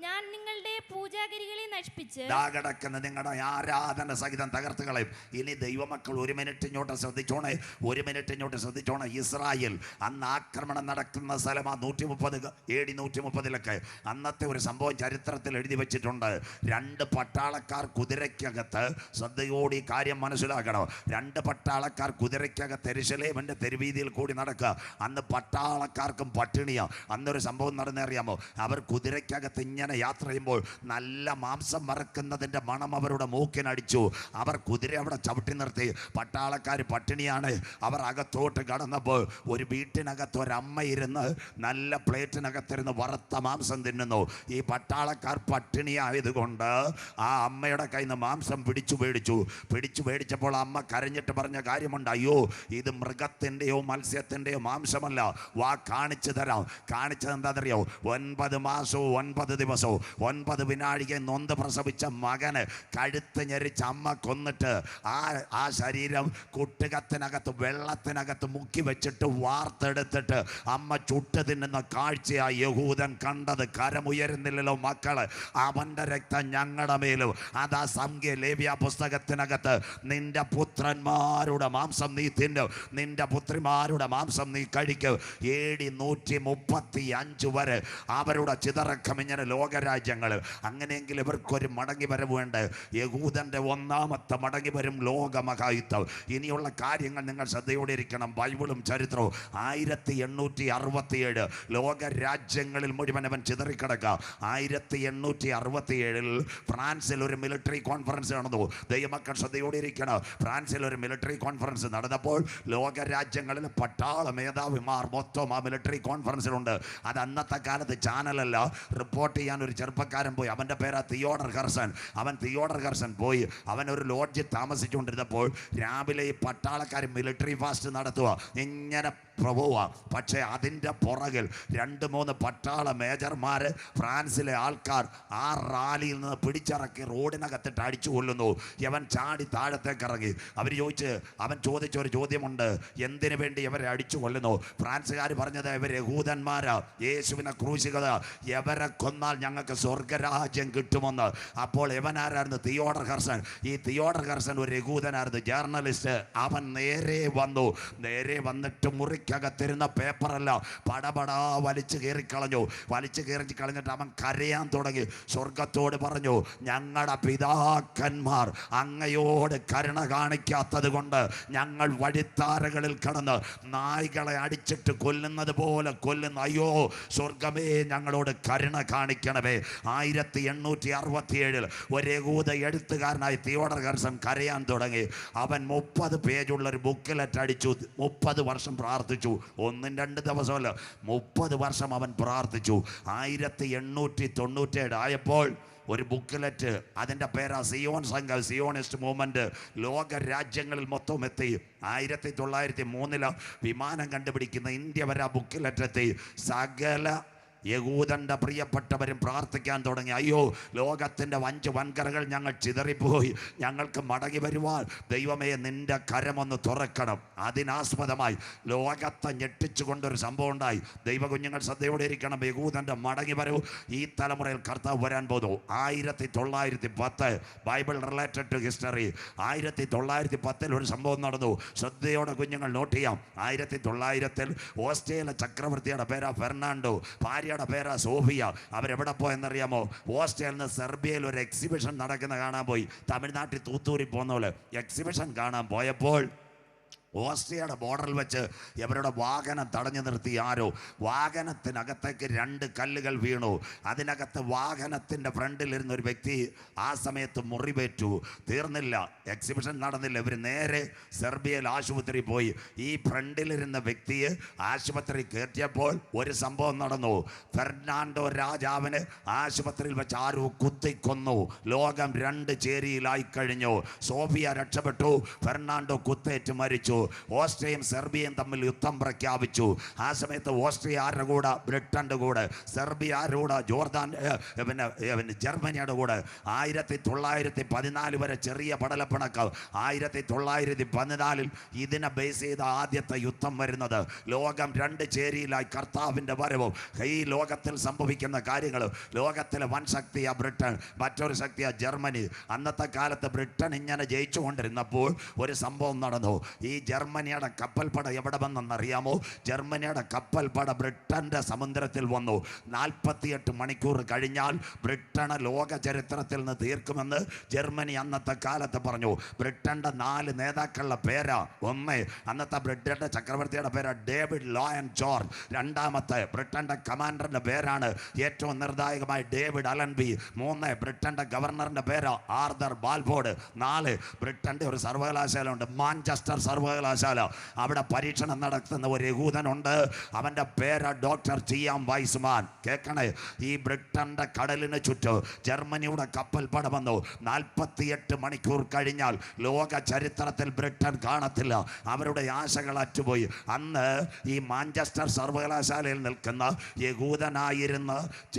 ഞാൻ നിങ്ങളുടെ പൂജാഗിരികളെ നശിപ്പിച്ച് കിടക്കുന്ന നിങ്ങളുടെ ആരാധന സഹിതം തകർത്ത് കളയും. ഇനി ദൈവമക്കൾ ഒരു മിനിറ്റ് ഇങ്ങോട്ട് ശ്രദ്ധിച്ചോണേ, ഒരു മിനിറ്റ് ഇങ്ങോട്ട് ശ്രദ്ധിച്ചോണേ. ഇസ്രായേൽ അന്ന് ആക്രമണം നടക്കുന്ന സ്ഥലം ആ 130 AD 130 അന്നത്തെ ഒരു സംഭവം ചരിത്രത്തിൽ എഴുതി വെച്ചിട്ടുണ്ട്. 2 പട്ടാളക്കാർ കുതിരയ്ക്കകത്ത്, ശ്രദ്ധയോടെ ഈ കാര്യം മനസ്സിലാക്കണം, 2 പട്ടാളക്കാർ കുതിരയ്ക്കകത്ത് യെരൂശലേമിന്റെ തെരുവീതിയിൽ കൂടി നടക്കുക. അന്ന് പട്ടാളക്കാർക്കും പട്ടിണിയാ. അന്നൊരു സംഭവം നടന്നറിയാമോ? അവർ കുതിരയ്ക്കകത്ത് ഇങ്ങനെ യാത്ര ചെയ്യുമ്പോൾ നല്ല മാംസം മറക്കുന്നതിൻ്റെ മണം അവരുടെ മൂക്കിനടിച്ചു. അവർ കുതിര അവിടെ ചവിട്ടി നിർത്തി. പട്ടാളക്കാർ പട്ടിണിയാണ്. അവർ അകത്തോട്ട് കടന്നപ്പോൾ ഒരു വീട്ടിനകത്ത് ഒരമ്മ ഇരുന്ന് നല്ല പ്ലേറ്റിനകത്തിരുന്ന് വറുത്ത മാംസം തിന്നുന്നു. ഈ പട്ടാളക്കാർ പട്ടിണിയായതുകൊണ്ട് ആ അമ്മയുടെ കയ്യിൽ നിന്ന് മാംസം പിടിച്ചു മേടിച്ചപ്പോൾ അമ്മ കരഞ്ഞിട്ട് പറഞ്ഞ കാര്യമുണ്ട്, അയ്യോ ഇത് മൃഗത്തിൻ്റെയോ മത്സ്യത്തിൻ്റെയോ മാംസമല്ല, വാ കാണിച്ചു തരാം. കാണിച്ചത് എന്താണെന്നറിയോ? 9 മാസവും 9 ദിവസവും 9 വിനാഴികയും നൊന്ത് പ്രസവിച്ച മകന് കഴുത്ത് ഞെരിച്ച് അമ്മ കൊന്നിട്ട് ആ ശരീരം കുട്ടുകത്തിനകത്ത് വെള്ളത്തിനകത്ത് മുക്കി വെച്ചിട്ട് വാർത്തെടുത്തിട്ട് അമ്മ ചുട്ട് തിന്നുന്ന കാഴ്ചയായി യഹൂദൻ കണ്ടത്. കരമുയരുന്നില്ലല്ലോ മക്കള്, അവൻ്റെ രക്തം ഞങ്ങളുടെ മേലും. അതാ സംഖ്യ ലേവ്യ പുസ്തകത്തിനകത്ത് നിന്റെ പുത്രന്മാരുടെ മാംസം നീ തിന്നും, നിന്റെ പുത്രിമാരുടെ മാംസം നീ കഴിക്കും. AD 135 വരെ അവരുടെ ചിതറക്കം ഇങ്ങനെ ലോകരാജ്യങ്ങൾ. അങ്ങനെയെങ്കിൽ ഇവർക്കൊരു മടങ്ങി വരവുണ്ട്. യഹൂദന്റെ 1ാമത്തെ മടങ്ങി വരും ലോകമഹായുദ്ധം. ഇനിയുള്ള കാര്യങ്ങൾ നിങ്ങൾ ശ്രദ്ധയോടെ ഇരിക്കണം. ബൈബിളും ചരിത്രവും. 1867 ലോകരാജ്യങ്ങളിൽ മുഴുവൻ അവൻ ചിതറിക്കിടക്കുക. 1867 ഫ്രാൻസിൽ ഒരു മിലിറ്ററി കോൺഫറൻസ് നടന്നു. ദൈവമക്കൾ ശ്രദ്ധയോടെ ഇരിക്കണം. ഫ്രാൻസിൽ ഒരു മിലിറ്ററി കോൺഫറൻസ് നടന്നപ്പോൾ ലോകരാജ്യങ്ങളിൽ പട്ടാള മേധാവിമാർ മൊത്തം ആ മിലിറ്ററി കോൺഫറൻസിലുണ്ട്. അത് അന്നത്തെ കാലത്ത് ചാനലല്ല, റിപ്പോർട്ട് ചെയ്യാൻ ഒരു ചെറുപ്പക്കാരൻ പോയി. അവൻ്റെ പേരാ തിയോഡർ ഹെർസൺ. അവൻ പോയി. അവൻ ഒരു ലോഡ്ജിൽ താമസിച്ചുകൊണ്ടിരുന്നപ്പോൾ രാവിലെ ഈ പട്ടാളക്കാർ മിലിറ്ററി ഫാസ്റ്റ് നടത്തുക, ഇങ്ങനെ പോവുക. പക്ഷേ അതിൻ്റെ പുറകിൽ 2-3 പട്ടാള മേജർമാർ ഫ്രാൻസിലെ ആൾക്കാർ ആ റാലിയിൽ നിന്ന് പിടിച്ചിറക്കി റോഡിനകത്തിട്ട് അടിച്ചു കൊല്ലുന്നു. ഇവൻ ചാടി താഴത്തേക്ക് ഇറങ്ങി. അവൻ ചോദിച്ചൊരു ചോദ്യമുണ്ട്, എന്തിനു വേണ്ടി ഇവരെ അടിച്ചു കൊല്ലുന്നു? ഫ്രാൻസുകാർ പറഞ്ഞത്, ഇവർ യഹൂദന്മാരാ, യേശുവിനെ ക്രൂശിക്കുക, ഇവരെ കൊന്നാൽ ഞങ്ങൾക്ക് സ്വർഗരാജ്യം കിട്ടുമെന്ന്. അപ്പോൾ ഇവനാരായിരുന്നു? Theodor Herzl. ഈ തിയോഡർ ഹെർസൺ ഒരു യഹൂദനായിരുന്നു, ജേർണലിസ്റ്റ്. അവൻ നേരെ വന്നിട്ട് മുറിക്കകത്തിരുന്ന പേപ്പറല്ല പടപടാ വലിച്ചു കയറിക്കളഞ്ഞിട്ട് അവൻ കരയാൻ തുടങ്ങി. സ്വർഗത്തോട് പറഞ്ഞു, ഞങ്ങളുടെ പിതാക്കന്മാർ അങ്ങയോട് കരുണ കാണിക്കാത്തത് കൊണ്ട് ഞങ്ങൾ വഴിത്താരകളിൽ കടന്ന് നായ്കളെ അടിച്ചിട്ട് കൊല്ലുന്നത് പോലെ കൊല്ലുന്നു. അയ്യോ സ്വർഗമേ, ഞങ്ങളോട് കരുണ കാണിക്കണമേ. 1867 ഒരു യഹൂദ എഴുത്തുകാരനായ തിയോഡർ ഹെർസൺ കരയാൻ തുടങ്ങി. അവൻ 30 പേജുള്ളൊരു ബുക്കിലെറ്റ് അടിച്ചു. 30 വർഷം പ്രാർത്ഥിച്ചു. 1-2 ദിവസമല്ല, 30 വർഷം അവൻ പ്രാർത്ഥിച്ചു. 1897 ആയപ്പോൾ ഒരു ബുക്കിലെറ്റ്, അതിൻ്റെ പേരാ സിയോൺ സംഘം, സിയോണിസ്റ്റ് മൂവ്മെൻറ്റ്. ലോക രാജ്യങ്ങളിൽ മൊത്തം എത്തി. 1903 വിമാനം കണ്ടുപിടിക്കുന്ന ഇന്ത്യ വരെ ആ ബുക്കിലെറ്റെത്തി. സകല യഹൂദന്റെ പ്രിയപ്പെട്ടവരും പ്രാർത്ഥിക്കാൻ തുടങ്ങി. അയ്യോ ലോകത്തിൻ്റെ 5 വൻകരകൾ ഞങ്ങൾ ചിതറിപ്പോയി, ഞങ്ങൾക്ക് മടങ്ങി വരുവാൻ ദൈവമേ നിന്റെ കരമൊന്ന് തുറക്കണം. അതിനാസ്പദമായി ലോകത്തെ ഞെട്ടിച്ചുകൊണ്ടൊരു സംഭവം ഉണ്ടായി. ദൈവകുഞ്ഞുങ്ങൾ ശ്രദ്ധയോടെ ഇരിക്കണം. യഹൂദന്റെ മടങ്ങി വരവ് ഈ തലമുറയിൽ കർത്താവ് വരാൻ പോകുന്നു. 1910 ബൈബിൾ റിലേറ്റഡ് ടു ഹിസ്റ്ററി. 1910 ഒരു സംഭവം നടന്നു. ശ്രദ്ധയോടെ കുഞ്ഞുങ്ങൾ നോട്ട് ചെയ്യാം. 1900 ഓസ്ട്രേലിയ ചക്രവർത്തിയുടെ പേരാ ഫെർണാണ്ടോ, ഭാര്യയുടെ പേരാ സോഫിയ. അവരെവിടെ പോയെന്നറിയാമോ? ഓസ്ട്രേലിയയിൽ നിന്ന് സെർബിയയിൽ ഒരു എക്സിബിഷൻ നടക്കുന്ന കാണാൻ പോയി. തമിഴ്നാട്ടിൽ തൂത്തൂരി പോകുന്ന പോലെ എക്സിബിഷൻ കാണാൻ പോയപ്പോൾ ഓസ്ട്രിയയുടെ ബോർഡറിൽ വെച്ച് ഇവരുടെ വാഹനം തടഞ്ഞു നിർത്തി ആരോ. വാഹനത്തിനകത്തേക്ക് 2 കല്ലുകൾ വീണു. അതിനകത്ത് വാഹനത്തിൻ്റെ ഫ്രണ്ടിലിരുന്ന ഒരു വ്യക്തി ആ സമയത്ത് മുറിവേറ്റു. തീർന്നില്ല, എക്സിബിഷൻ നടന്നില്ല. ഇവർ നേരെ സെർബിയയിൽ ആശുപത്രി പോയി. ഈ ഫ്രണ്ടിലിരുന്ന വ്യക്തിയെ ആശുപത്രി കയറ്റിയപ്പോൾ ഒരു സംഭവം നടന്നു. ഫെർണാണ്ടോ രാജാവിന് ആശുപത്രിയിൽ വെച്ച് ആരോ കുത്തിക്കൊന്നു. ലോകം 2 ചേരിയിലായി കഴിഞ്ഞു. സോഫിയ രക്ഷപ്പെട്ടു, ഫെർണാണ്ടോ കുത്തേറ്റ് മരിച്ചു. ഓസ്ട്രിയയും സെർബിയയും തമ്മിൽ യുദ്ധം പ്രഖ്യാപിച്ചു. ആ സമയത്ത് ഓസ്ട്രിയ ആരുടെ കൂടെ? ബ്രിട്ടൻ്റെ കൂടെ. സെർബിയ ആരുടെ കൂടെ? ജോർദാൻ പിന്നെ ജർമ്മനിയുടെ കൂടെ. 1914 വരെ ചെറിയ പടലപ്പിണക്കം. 1914 ഇതിനെ ബേസ് ചെയ്ത ആദ്യത്തെ യുദ്ധം വരുന്നത്. ലോകം രണ്ട് ചേരിയിലായി കർത്താവിൻ്റെ വരവും. ഈ ലോകത്തിൽ സംഭവിക്കുന്ന കാര്യങ്ങൾ, ലോകത്തിലെ വൻ ശക്തിയാ ബ്രിട്ടൻ, മറ്റൊരു ശക്തിയാ ജർമ്മനി. അന്നത്തെ കാലത്ത് ബ്രിട്ടൻ ഇങ്ങനെ ജയിച്ചുകൊണ്ടിരുന്നപ്പോൾ ഒരു സംഭവം നടന്നു. ഈ ജർമ്മനിയുടെ കപ്പൽപ്പട എവിടെ വന്നെന്നറിയാമോ? ജർമ്മനിയുടെ കപ്പൽപ്പട ബ്രിട്ടൻ്റെ സമുദ്രത്തിൽ വന്നു. 48 മണിക്കൂർ കഴിഞ്ഞാൽ ബ്രിട്ടനെ ലോക ചരിത്രത്തിൽ നിന്ന് തീർക്കുമെന്ന് ജർമ്മനി അന്നത്തെ കാലത്ത് പറഞ്ഞു. ബ്രിട്ടൻ്റെ 4 നേതാക്കളുടെ പേരാ. ഒന്ന്, അന്നത്തെ ബ്രിട്ടൻ്റെ ചക്രവർത്തിയുടെ പേര് ഡേവിഡ് ലോയൻ ജോർജ്. രണ്ടാമത്തെ ബ്രിട്ടൻ്റെ കമാൻഡറിൻ്റെ പേരാണ് ഏറ്റവും നിർണായകമായ ഡേവിഡ് അലൻബി. 3, ബ്രിട്ടൻ്റെ ഗവർണറിൻ്റെ പേര് ആർതർ ബാൽഫോർഡ്. 4, ബ്രിട്ടൻ്റെ ഒരു സർവകലാശാല ഉണ്ട്, മാഞ്ചസ്റ്റർ സർവകലാശാല. അവിടെ പരീക്ഷണം നടത്തുന്ന ഒരു യഹൂദനുണ്ട്. അവൻ്റെ പേര് ഡോക്ടർ ചിയാം വൈസ്മാൻ. കേൾക്കണേ, ഈ ബ്രിട്ടൻ്റെ കടലിന് ചുറ്റും ജർമ്മനിയുടെ കപ്പൽപ്പട വന്നു. 48 മണിക്കൂർ കഴിഞ്ഞാൽ ലോക ചരിത്രത്തിൽ ബ്രിട്ടൻ കാണത്തില്ല. അവരുടെ ആശകൾ അറ്റുപോയി. അന്ന് ഈ മാഞ്ചസ്റ്റർ സർവകലാശാലയിൽ നിൽക്കുന്ന യഹൂദനായിരുന്ന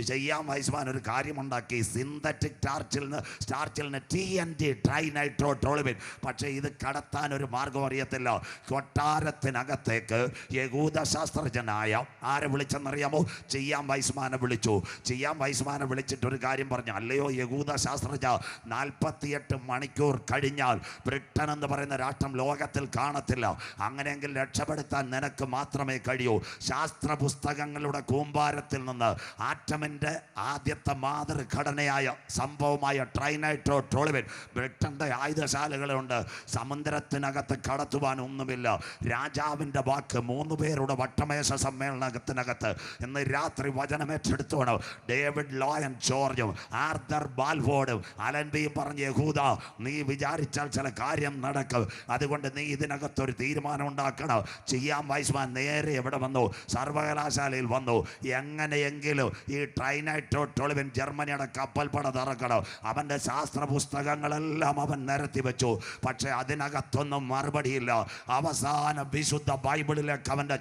ചിയാം വൈസ്മാൻ ഒരു കാര്യമുണ്ടാക്കി. സിന്തറ്റിക് സ്റ്റാർച്ചിൽ നിന്ന് TNT, ട്രൈനൈട്രോട്രോളിൻ. പക്ഷേ ഇത് കടത്താൻ ഒരു മാർഗം അറിയത്തില്ല. കൊട്ടാരത്തിനകത്തേക്ക് യഹൂദ ശാസ്ത്രജ്ഞനായ ആരെ വിളിച്ചെന്നറിയാമോ? ചിയാം വൈസ്മാനെ വിളിച്ചു. ചിയാം വൈസ്മാനെ വിളിച്ചിട്ട് ഒരു കാര്യം പറഞ്ഞു. അല്ലയോ യഹൂദ ശാസ്ത്രജ്ഞ, 48 മണിക്കൂർ കഴിഞ്ഞാൽ ബ്രിട്ടൻ എന്ന് പറയുന്ന രാഷ്ട്രം ലോകത്തിൽ കാണത്തില്ല. അങ്ങനെയെങ്കിൽ രക്ഷപ്പെടുത്താൻ നിനക്ക് മാത്രമേ കഴിയൂ. ശാസ്ത്ര പുസ്തകങ്ങളുടെ കൂമ്പാരത്തിൽ നിന്ന് ആറ്റമിൻ്റെ ആദ്യത്തെ മാതൃഘടനയായ സംഭവമായ ട്രൈനൈട്രോട്രോളിൻ ബ്രിട്ടൻ്റെ ആയുധശാലകളുണ്ട്. സമുദ്രത്തിനകത്ത് കടത്തുവാൻ ഒന്നുമില്ല. രാജാവിൻ്റെ വാക്ക് 3 പേരുടെ വട്ടമേശ സമ്മേളനത്തിനകത്ത് ഇന്ന് രാത്രി വചനമേറ്റെടുത്തോണം. ഡേവിഡ് ലോയൻ ജോർജും ആർതർ ബാൽഫോർഡും അലൻബിയും പറഞ്ഞ യഹൂദ, നീ വിചാരിച്ചാൽ ചില കാര്യം നടക്കും. അതുകൊണ്ട് നീ ഇതിനകത്തൊരു തീരുമാനം ഉണ്ടാക്കണം. ചിയാം വൈസ്മാൻ നേരെ എവിടെ വന്നു? സർവകലാശാലയിൽ വന്നു. എങ്ങനെയെങ്കിലും ഈ ട്രൈനൈട്രോട്രോളിൻ ജർമ്മനിയുടെ കപ്പൽപ്പട തറക്കണം. അവൻ്റെ ശാസ്ത്ര പുസ്തകങ്ങളെല്ലാം അവൻ നിരത്തി വെച്ചു. പക്ഷെ അതിനകത്തൊന്നും മറുപടിയില്ല. അവസാന വിശുദ്ധ ബൈബിളിലേക്ക് അവൻ്റെ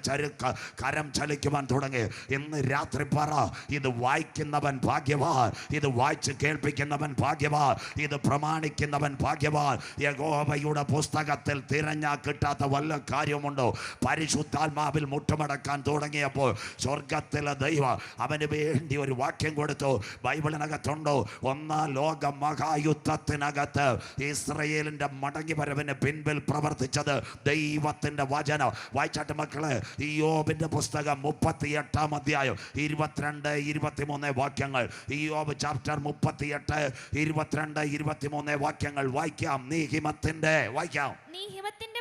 കരം ചലിക്കുവാൻ തുടങ്ങി. ഇന്ന് രാത്രി പറ, ഇത് വായിക്കുന്നവൻ ഭാഗ്യവാൻ, ഇത് വായിച്ച് കേൾപ്പിക്കുന്നവൻ ഭാഗ്യവാൻ, ഇത് പ്രമാണിക്കുന്നവൻ ഭാഗ്യവാൻ. യഹോവയുടെ പുസ്തകത്തിൽ തിരഞ്ഞാൽ കിട്ടാത്ത വല്ല കാര്യമുണ്ടോ? പരിശുദ്ധാത്മാവിൽ മുട്ടുമടക്കാൻ തുടങ്ങിയപ്പോൾ സ്വർഗത്തിലെ ദൈവം അവന് വേണ്ടി ഒരു വാക്യം കൊടുത്തു. ബൈബിളിനകത്തുണ്ടോ? 1-ാം ലോക മഹായുദ്ധത്തിനകത്ത് ഇസ്രയേലിൻ്റെ മടങ്ങി വരവിന് പിൻപിൽ പ്രവർത്തിച്ചത് ദൈവത്തിൻ്റെ വചനം. വായിച്ചാട്ട് മക്കളെ, ഇയ്യോബിൻ്റെ പുസ്തകം 38-ാം അധ്യായം 22-23 വാക്യങ്ങൾ. ഇയ്യോബ് ചാപ്റ്റർ 38, 22, 23 വാക്യങ്ങൾ വായിക്കാം. നീ ഹിമത്തിന്റെ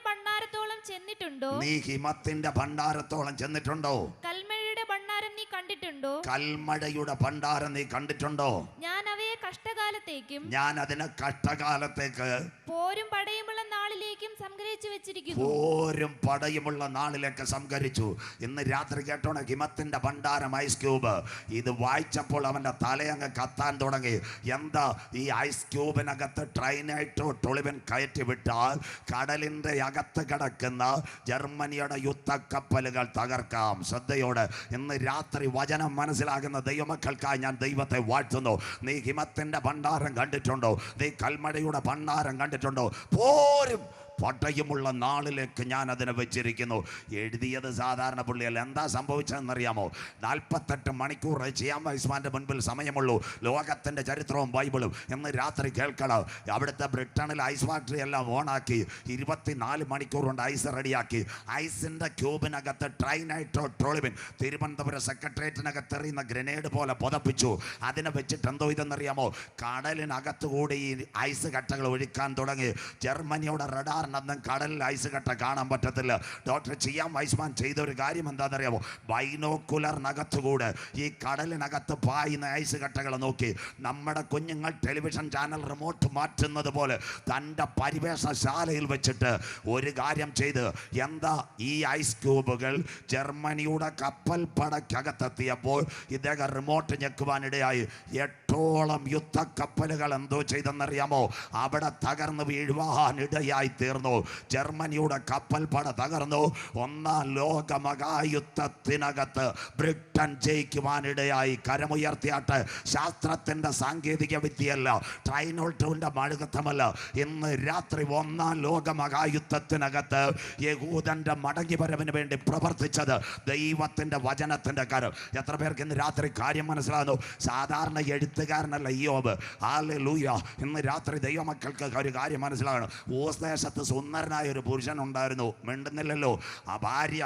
ഭണ്ഡാരത്തോളം ചെന്നിട്ടുണ്ടോ? നീ ഹിമത്തിന്റെ ഭണ്ഡാരത്തോളം ചെന്നിട്ടുണ്ടോ? കൽമഴയുടെ ഭണ്ഡാരം നീ കണ്ടിട്ടുണ്ടോ? കൽമഴയുടെ ഭണ്ഡാരം നീ കണ്ടിട്ടുണ്ടോ? ഞാൻ അവയെ കഷ്ടകാലത്തേക്കും, ഞാൻ അതിനെ കഷ്ടകാലത്തേക്ക്, പോരും പടയുമുള്ള നാളിലേക്കും സംഗ്രഹിച്ചു വെച്ചിരിക്കുന്നു. പോരും പടയുമുള്ള നാളിലേക്ക് സംഗ്രഹിച്ചു. ഇന്ന് രാത്രി കേട്ടോണ, ഹിമത്തിന്റെ ഭണ്ഡാരം ഐസ് ക്യൂബ്. ഇത് വായിച്ചപ്പോൾ അവന്റെ തലയങ്ങ് കത്താൻ തുടങ്ങി. എന്താ ഈ ഐസ് ക്യൂബിനകത്ത് ട്രൈനൈട്രോട്രോളിൻ കയറ്റി വിട്ടാൽ കടലിന്റെ അകത്ത് കിടക്കുന്ന ജർമ്മനിയുടെ യുദ്ധക്കപ്പലുകൾ തകർക്കാം. ശ്രദ്ധയോടെ ഇന്ന് രാത്രി വചനം മനസ്സിലാകുന്ന ദൈവമക്കൾക്കായി ഞാൻ ദൈവത്തെ വാഴ്ത്തുന്നു. നീ ഹിമത്തിന്റെ ഭണ്ഡാരം കണ്ടിട്ടുണ്ടോ? നീ കൽമഴയുടെ ഭണ്ഡാരം കണ്ടിട്ടുണ്ടോ? പോരും പട്ടയുമുള്ള നാളിലേക്ക് ഞാൻ അതിനെ വെച്ചിരിക്കുന്നു. എഴുതിയത് സാധാരണ പുള്ളിയല്ല. എന്താ സംഭവിച്ചതെന്നറിയാമോ? 48 മണിക്കൂർ ചിയാം വൈസ്മാൻ്റെ മുൻപിൽ സമയമുള്ളൂ. ലോകത്തിൻ്റെ ചരിത്രവും ബൈബിളും ഇന്ന് രാത്രി കേൾക്കണം. അവിടുത്തെ ബ്രിട്ടനിൽ ഐസ് ഫാക്ടറി എല്ലാം ഓണാക്കി 24 മണിക്കൂർ കൊണ്ട് ഐസ് റെഡിയാക്കി. ഐസിൻ്റെ ക്യൂബിനകത്ത് ട്രൈനൈട്രോട്രോളിൻ തിരുവനന്തപുരം സെക്രട്ടേറിയറ്റിനകത്ത് എറിയുന്ന ഗ്രനേഡ് പോലെ പുതപ്പിച്ചു. അതിനെ വെച്ചിട്ട് എന്തോ ഇതെന്നറിയാമോ? കടലിനകത്തുകൂടി ഈ ഐസ് കട്ടകൾ ഒഴിക്കാൻ തുടങ്ങി. ജർമ്മനിയുടെ റഡാർ കടലിൽ ഐസ് കട്ട കാണാൻ പറ്റത്തില്ല. ഡോക്ടർ ചിയാം വൈസ്മാൻ ചെയ്ത ഒരു കാര്യം എന്താണെന്നറിയാമോ? ബൈനോക്കുലറിനകത്തുകൂടെ ഈ കടലിനകത്ത് പായുന്ന ഐസ് കട്ടകൾ നോക്കി. നമ്മുടെ കുഞ്ഞുങ്ങൾ ടെലിവിഷൻ ചാനൽ റിമോട്ട് മാറ്റുന്നത് പോലെ തൻ്റെ പരിവേഷശാലയിൽ വെച്ചിട്ട് ഒരു കാര്യം ചെയ്ത്, എന്താ ഈ ഐസ് ക്യൂബുകൾ ജർമ്മനിയുടെ കപ്പൽ പടക്കകത്തെത്തിയപ്പോൾ ഇദ്ദേഹം റിമോട്ട് ഞെക്കുവാനിടയായി. 8 8ഓളം യുദ്ധക്കപ്പലുകൾ എന്തോ ചെയ്തെന്നറിയാമോ? അവിടെ തകർന്നു വീഴുവാനിടയായി തീർന്നു. ജർമ്മനിയുടെ കപ്പൽ പട തകർന്നു. 1-ാം ലോക മഹായുദ്ധത്തിനകത്ത് ബ്രിട്ടൻ ജയിക്കുവാനിടയായി. കരമുയർത്തിയാട്ട്. ശാസ്ത്രത്തിൻ്റെ സാങ്കേതിക വിദ്യയല്ല, ട്രൈനോൾട്ടിൻ്റെ മഴുകത്തമല്ല. ഇന്ന് രാത്രി 1-ാം ലോക മഹായുദ്ധത്തിനകത്ത് യഹൂദന്റെ മടങ്ങിവരവിന് വേണ്ടി പ്രവർത്തിച്ചത് ദൈവത്തിൻ്റെ വചനത്തിൻ്റെ കരം. എത്ര പേർക്ക് ഇന്ന് രാത്രി കാര്യം മനസ്സിലാകുന്നു? സാധാരണ എഴുത്തുകാരനല്ല ഇയ്യോബ്. ഹല്ലേലൂയ. ഇന്ന് രാത്രി ദൈവമക്കൾക്ക് ഒരു കാര്യം മനസ്സിലാകണം. ഓസ് ദേശത്ത് സുന്ദരനായ ഒരു പുരുഷൻ ഉണ്ടായിരുന്നു. മിണ്ടുന്നില്ലല്ലോ. ആ ഭാര്യ,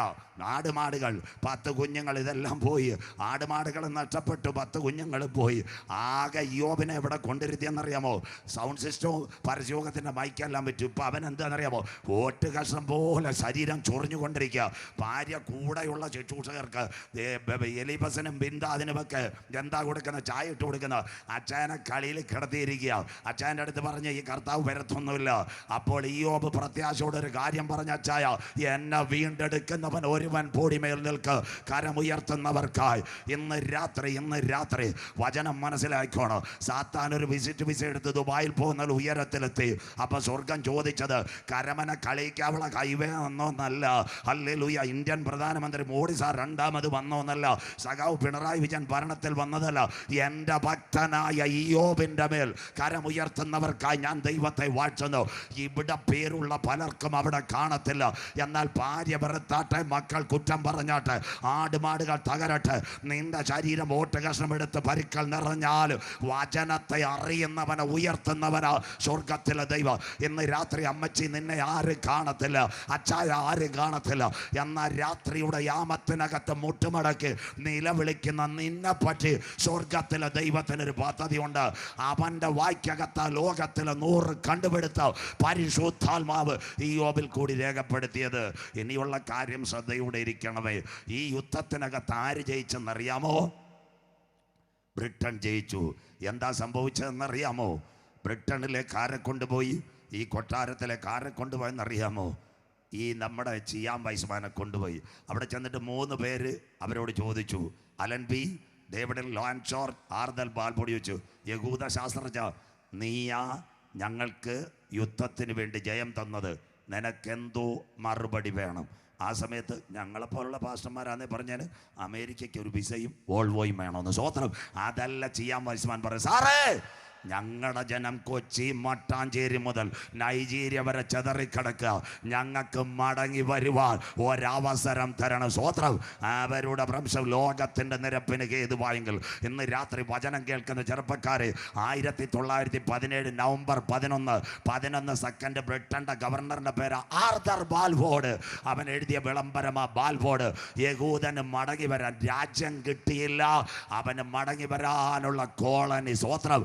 ആടുമാടുകൾ, 10 കുഞ്ഞുങ്ങൾ, ഇതെല്ലാം പോയി. ആടുമാടുകൾ നഷ്ടപ്പെട്ടു, 10 കുഞ്ഞുങ്ങൾ പോയി. ആകെ ഇയ്യോബിനെ എവിടെ കൊണ്ടിരുത്തിയെന്നറിയാമോ? സൗണ്ട് സിസ്റ്റവും പരസ്യോഗത്തിൻ്റെ മൈക്കെല്ലാം പറ്റും. ഇപ്പം അവൻ എന്താണെന്നറിയാമോ? ഓട്ട് കഷ്ണം പോലെ ശരീരം ചൊറിഞ്ഞുകൊണ്ടിരിക്കുക. ഭാര്യ കൂടെയുള്ള ശുശ്രൂഷകർക്ക് എലിബസിനും ബിന്ദാദിനുമൊക്കെ എന്താ കൊടുക്കുന്ന? ചായ ഇട്ട് കൊടുക്കുന്ന. അച്ഛനെ കളിയിൽ കിടത്തിയിരിക്കുക. അച്ഛൻ്റെ അടുത്ത് പറഞ്ഞ് ഈ കർത്താവ് വരത്തൊന്നുമില്ല. അപ്പോൾ ഇയ്യോബ് പ്രത്യാശയോടെ ഒരു കാര്യം പറഞ്ഞ, അച്ചായ, എന്നെ വീണ്ടെടുക്കുന്നവൻ ഒരുവൻ പൊടിമേൽ നിൽക്ക്, കരമുയർത്തുന്നവർക്കായി. ഇന്ന് രാത്രി വചനം മനസ്സിലാക്കണം. സാത്താൻ ഒരു വിസിറ്റ് വിസ എടുത്ത് ദുബായിൽ പോകുന്ന ഉയരത്തിലെത്തി. അപ്പൊ സ്വർഗം ചോദിച്ചത് കരമന കളിക്കാവുള്ള ഹൈവേ വന്നോന്നല്ല. ഹല്ലേലൂയ. ഇന്ത്യൻ പ്രധാനമന്ത്രി മോഡി സാർ 2ാമത് വന്നോന്നല്ല. സഖാവ് പിണറായി വിജയൻ ഭരണത്തിൽ വന്നതല്ല. എൻ്റെ ഭക്തനായ ഇയ്യോബിൻ്റെ മേൽ കരമുയർത്തുന്നവർക്കായി ഞാൻ ദൈവത്തെ വാഴ്ത്തുന്നു. ഇവിടെ പേരുള്ള പലർക്കും അവിടെ കാണത്തില്ല. എന്നാൽ ഭാര്യ വെറുത്താട്ടെ, മക്കൾ കുറ്റം പറഞ്ഞാട്ടെ, ആടുമാടുകൾ തകരട്ടെ, നിന്റെ ശരീരം ഓട്ട് കഷ്ണം എടുത്ത് പരിക്കൽ നിറഞ്ഞാൽ വചനത്തെ അറിയുന്നവനെ ഉയർത്തുന്നവനാ സ്വർഗത്തിലെ ദൈവം. ഇന്ന് രാത്രി അമ്മച്ചി നിന്നെ ആരും കാണത്തില്ല, അച്ചായ ആരും കാണത്തില്ല. എന്നാൽ രാത്രിയുടെ യാമത്തിനകത്ത് മുട്ടുമടക്കി നിലവിളിക്കുന്ന നിന്നെ പറ്റി സ്വർഗത്തിലെ ദൈവത്തിനൊരു പദ്ധതിയുണ്ട്. അവൻ്റെ വായ്ക്കകത്ത് ലോകത്തിലെ 100 കണ്ടുപിടുത്ത പരിശുദ്ധാത്മാവ് ഇയ്യോബിൽ കൂടി രേഖപ്പെടുത്തിയത്. ഇനിയുള്ള കാര്യം ശ്രദ്ധയോടെ ഇരിക്കണമേ. ഈ യുദ്ധത്തിനകത്ത് ആര് ജയിച്ചെന്നറിയാമോ? ബ്രിട്ടൻ ജയിച്ചു. എന്താ സംഭവിച്ചതെന്നറിയാമോ? ബ്രിട്ടനിലെ കാരെ കൊണ്ടുപോയി, ഈ കൊട്ടാരത്തിലെ കാരെ കൊണ്ടുപോയെന്നറിയാമോ? ഈ നമ്മുടെ ചിയാം വൈസ്മാനെ കൊണ്ടുപോയി. അവിടെ ചെന്നിട്ട് 3 പേര് അവരോട് ചോദിച്ചു, അലൻ ബി, ഡേവിഡ് ലോൻഷോർ, ആർദൽ ബാൽബോഡി വെച്ചു, യഹൂദ ശാസ്ത്രജ്ഞ, നീയാ ഞങ്ങൾക്ക് യുദ്ധത്തിന് വേണ്ടി ജയം തന്നത്, നിനക്കെന്തോ മറുപടി വേണം. ആ സമയത്ത് ഞങ്ങളെപ്പോലുള്ള പാസ്റ്റർമാരാന്നേ പറഞ്ഞാൽ അമേരിക്കയ്ക്ക് ഒരു വിസയും വോൾവോയും വേണമെന്ന്. സ്വോത്രം. അതല്ല ചിയാം വൈസ്മാൻ പറയും, സാറേ ഞങ്ങളുടെ ജനം കൊച്ചി മട്ടാഞ്ചേരി മുതൽ നൈജീരിയ വരെ ചെതറിക്കിടക്കുക, ഞങ്ങൾക്ക് മടങ്ങി വരുവാൻ ഒരവസരം തരണം. സ്വോത്രം. അവരുടെ വംശം ലോകത്തിൻ്റെ നിരപ്പിന് ഹേതുവായെങ്കിൽ ഇന്ന് രാത്രി വചനം കേൾക്കുന്ന ചെറുപ്പക്കാരെ, 1917 നവംബർ 11 സെക്കൻഡ് ബ്രിട്ടൻ്റെ ഗവർണറിൻ്റെ പേര് ആർതർ ബാൽഫോർഡ്. അവൻ എഴുതിയ വിളംബരമാ ബാൽഫോർഡ്. യഹൂദന് മടങ്ങി വരാൻ രാജ്യം കിട്ടിയില്ല, അവന് മടങ്ങി വരാനുള്ള കോളനി. സ്വോത്രം.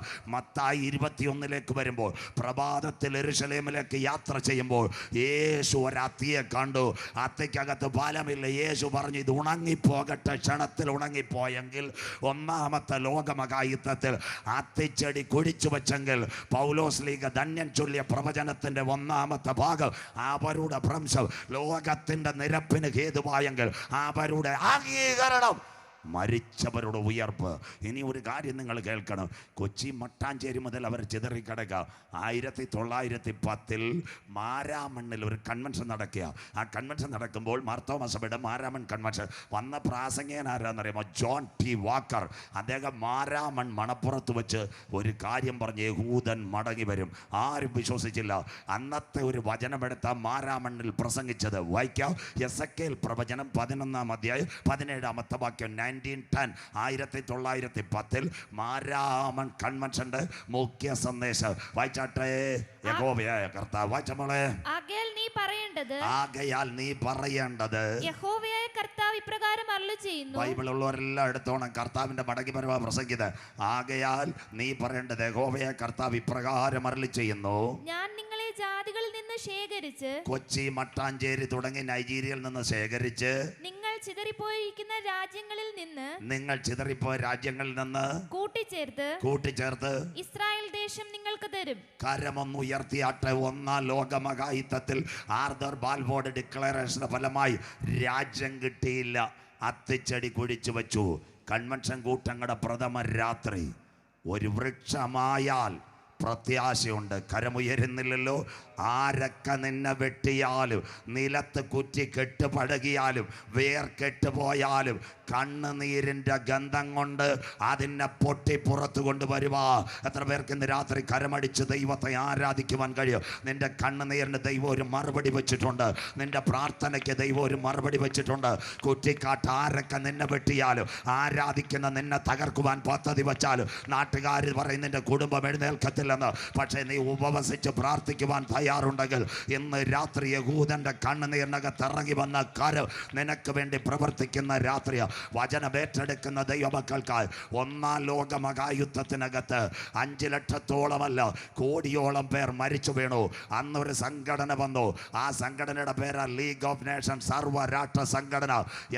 മത്തായി 21 വരുമ്പോൾ പ്രഭാതത്തിൽ യെരൂശലേമിലേക്ക് യാത്ര ചെയ്യുമ്പോൾ യേശു ഒരത്തിയെ കണ്ടു. അത്തിക്കകത്ത് ഫലമില്ല. യേശു പറഞ്ഞു, ഇത് ഉണങ്ങിപ്പോകട്ടെ. ക്ഷണത്തിൽ ഉണങ്ങിപ്പോയെങ്കിൽ 1-ാമത്തെ ലോകമഹായുദ്ധത്തിൽ അത്തിച്ചെടി കുഴിച്ചു വെച്ചെങ്കിൽ പൗലോസ് ലീഗ ധന്യൻ ചൊല്ലിയ പ്രവചനത്തിൻ്റെ 1-ാമത്തെ ഭാഗം, അവരുടെ ഭ്രംശം ലോകത്തിൻ്റെ നിരപ്പിന് ഹേതുവായെങ്കിൽ അവരുടെ അംഗീകരണം, മരിച്ചവരുടെ ഉയർപ്പ്. ഇനി ഒരു കാര്യം നിങ്ങൾ കേൾക്കണം. കൊച്ചി മട്ടാഞ്ചേരി മുതൽ അവർ ചിതറിക്കിടക്കുക. 1910 മാരാമണ്ണിൽ ഒരു കൺവെൻഷൻ നടക്കുക. ആ കൺവെൻഷൻ നടക്കുമ്പോൾ മാർത്തോമാ സഭയുടെ മാരാമൺ കൺവെൻഷൻ വന്ന പ്രാസംഗികൻ ആരാന്നറിയാമോ? John T Walker. അദ്ദേഹം മാരാമൺ മണപ്പുറത്ത് വെച്ച് ഒരു കാര്യം പറഞ്ഞ് യഹൂദൻ മടങ്ങി വരും. ആരും വിശ്വസിച്ചില്ല. അന്നത്തെ ഒരു വചനമെടുത്ത മാരാമണ്ണിൽ പ്രസംഗിച്ചത് വായിക്കാം. എസെക്കേൽ പ്രവചനം 11-ാം അധ്യായം 17-ാമത്തെ വാക്യം. 1910 മാരാമൺ കൺവെൻഷന്റെ മുഖ്യ സന്ദേശം വായിച്ചാട്ടെ. യഹോവയായ കർത്താവ് വായിച്ചമോളെ. ആകയാൽ നീ പറയേണ്ടത് യഹോവയായ കർത്താവ് ഇപ്രകാരം അരുളിച്ചെയ്യുന്നു. ബൈബിൾ ഉള്ളവരെല്ലാം എടുത്തോണം. കർത്താവിന്റെ മടങ്ങി വരവാ പ്രസംഗിക്കുന്നത്. ആകയാൽ നീ പറയേണ്ടത് യഹോവയായ കർത്താവ് ഇപ്രകാരം അരുളിച്ചെയ്യുന്നു, ഞാൻ നിങ്ങളെ ജാതികളിൽ നിന്ന് ശേഖരിച്ച്, കൊച്ചി മട്ടാഞ്ചേരി തുടങ്ങി നൈജീരിയയിൽ നിന്ന് ശേഖരിച്ച്, നിങ്ങൾ ചിതറിപ്പോയിരിക്കുന്ന രാജ്യങ്ങളിൽ നിന്ന് കൂട്ടിച്ചേർത്ത് ഇസ്രായേൽ ദേശം നിങ്ങൾക്ക് തരും. കരമൊന്നുയർത്തിയാട്ടെ. 1-ാം ലോകമഹായുദ്ധത്തിൽ ആർതർ ബാൽഫോർഡ് ഡിക്ലറേഷന്റെ ഫലമായി രാജ്യം കിട്ടിയില്ല, അത്തിച്ചെടി കുഴിച്ചു വെച്ചു. കൺവെൻഷൻ കൂട്ടങ്ങളുടെ പ്രഥമ രാത്രി ഒരു വൃക്ഷമായാൽ പ്രത്യാശയുണ്ട്. കരമുയരുന്നില്ലല്ലോ. ആരൊക്കെ നിന്നെ വെട്ടിയാലും, നിലത്ത് കുറ്റി കെട്ടുപഴകിയാലും, വേർകെട്ട് പോയാലും, കണ്ണുനീരിൻ്റെ ഗന്ധം കൊണ്ട് അതിനെ പൊട്ടി പുറത്തു കൊണ്ടുവരുവാ. എത്ര പേർക്ക് ഇന്ന് രാത്രി കരമടിച്ച് ദൈവത്തെ ആരാധിക്കുവാൻ കഴിയും? നിന്റെ കണ്ണുനീരിന് ദൈവം ഒരു മറുപടി വെച്ചിട്ടുണ്ട്. നിന്റെ പ്രാർത്ഥനയ്ക്ക് ദൈവം ഒരു മറുപടി വെച്ചിട്ടുണ്ട്. കുറ്റിക്കാട്ട് ആരൊക്കെ നിന്നെ വെട്ടിയാലും, ആരാധിക്കുന്ന നിന്നെ തകർക്കുവാൻ പദ്ധതി വെച്ചാലും, നാട്ടുകാർ പറയും നിന്റെ കുടുംബം എഴുന്നേൽക്കത്തില്ലെന്ന്. പക്ഷേ നീ ഉപവസിച്ച് പ്രാർത്ഥിക്കുവാൻ തയ്യാറുണ്ടെങ്കിൽ ഇന്ന് രാത്രി യഹൂദന്റെ കണ്ണുനീരിനകത്ത് ഇറങ്ങി വന്ന കരം നിനക്ക് വേണ്ടി പ്രവർത്തിക്കുന്ന രാത്രി. വചനം ഏറ്റെടുക്കുന്ന ദൈവമക്കൾക്കായി ഒന്നാം ലോക മഹായുദ്ധത്തിനകത്ത് 5 ലക്ഷത്തോളമല്ല കോടിയോളം പേർ മരിച്ചു വീണു. അന്നൊരു സംഘടന വന്നു. ആ സംഘടനയുടെ പേരാ ലീഗ് ഓഫ് നേഷൻ, സർവ്വരാഷ്ട്ര സംഘടന.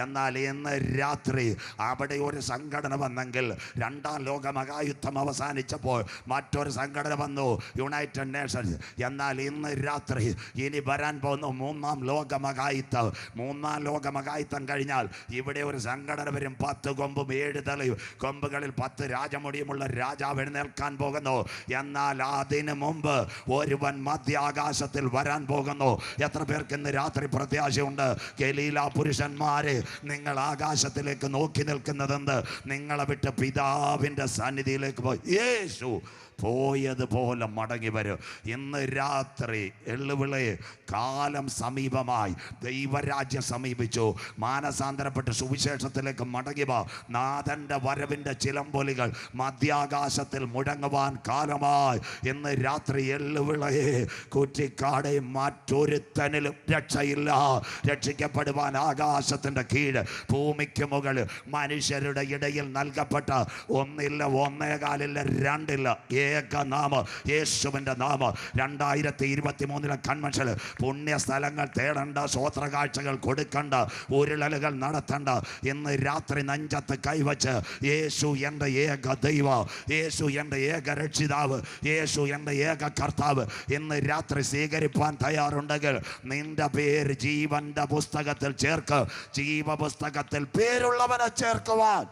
എന്നാൽ ഇന്ന് രാത്രി അവിടെ ഒരു സംഘടന വന്നെങ്കിൽ 2ാം ലോക മഹായുദ്ധം അവസാനിച്ചപ്പോൾ മറ്റൊരു സംഘടന വന്നു, യുണൈറ്റഡ് നേഷൻസ്. എന്നാൽ ഇന്ന് രാത്രി ഇനി വരാൻ പോകുന്ന 3ാം ലോക മഹായുദ്ധം. 3ാം ലോക മഹായുദ്ധം കഴിഞ്ഞാൽ ഇവിടെ ഒരു സംഘടന വരും. 10 കൊമ്പും 7 തലയും, കൊമ്പുകളിൽ 10 രാജമുടിയുമുള്ള രാജാവ് എഴുന്നേൽക്കാൻ പോകുന്നു. എന്നാൽ അതിനു മുമ്പ് ഒരുവൻ മധ്യാകാശത്തിൽ വരാൻ പോകുന്നു. എത്ര പേർക്ക് ഇന്ന് രാത്രി പ്രത്യാശയുണ്ട്? ഗലീല പുരുഷന്മാരെ, നിങ്ങൾ ആകാശത്തിലേക്ക് നോക്കി നിൽക്കുന്നതെന്ത്? നിങ്ങളെ വിട്ട് പിതാവിൻ്റെ സന്നിധിയിലേക്ക് പോയി യേശു പോയതുപോലെ മടങ്ങി വരും. ഇന്ന് രാത്രി എള്ളുവിളെ, കാലം സമീപമായി, ദൈവരാജ്യം സമീപിച്ചു. മാനസാന്തരപ്പെട്ട് സുവിശേഷത്തിലേക്ക് മടങ്ങി വാ. നാഥൻ്റെ വരവിൻ്റെ ചിലമ്പൊലികൾ മധ്യാകാശത്തിൽ മുഴങ്ങുവാൻ കാലമായി. ഇന്ന് രാത്രി എള്ളുവിളയെ, കുറ്റിക്കാടെ, മറ്റൊരുത്തനിലും രക്ഷയില്ല. രക്ഷിക്കപ്പെടുവാൻ ആകാശത്തിൻ്റെ കീഴ്, ഭൂമിക്ക് മുകളിൽ, മനുഷ്യരുടെ ഇടയിൽ നൽകപ്പെട്ട ഒന്നില്ല, 1.25 2 ഏകനാമം, യേശുവിൻ്റെ നാമം. 2023 കൺവെൻഷൻ പുണ്യസ്ഥലങ്ങൾ തേടണ്ട, സ്വോത്രകാഴ്ചകൾ കൊടുക്കണ്ട, ഉരുളലുകൾ നടത്തണ്ട. ഇന്ന് രാത്രി നെഞ്ചത്ത് കൈവച്ച് യേശു എൻ്റെ ഏക ദൈവം, യേശു എൻ്റെ ഏക രക്ഷിതാവ്, യേശു എൻ്റെ ഏക കർത്താവ് ഇന്ന് രാത്രി സ്വീകരിപ്പാൻ തയ്യാറുണ്ടെങ്കിൽ നിന്റെ പേര് ജീവന്റെ പുസ്തകത്തിൽ ചേർക്ക്. ജീവപുസ്തകത്തിൽ പേരുള്ളവനെ ചേർക്കുവാൻ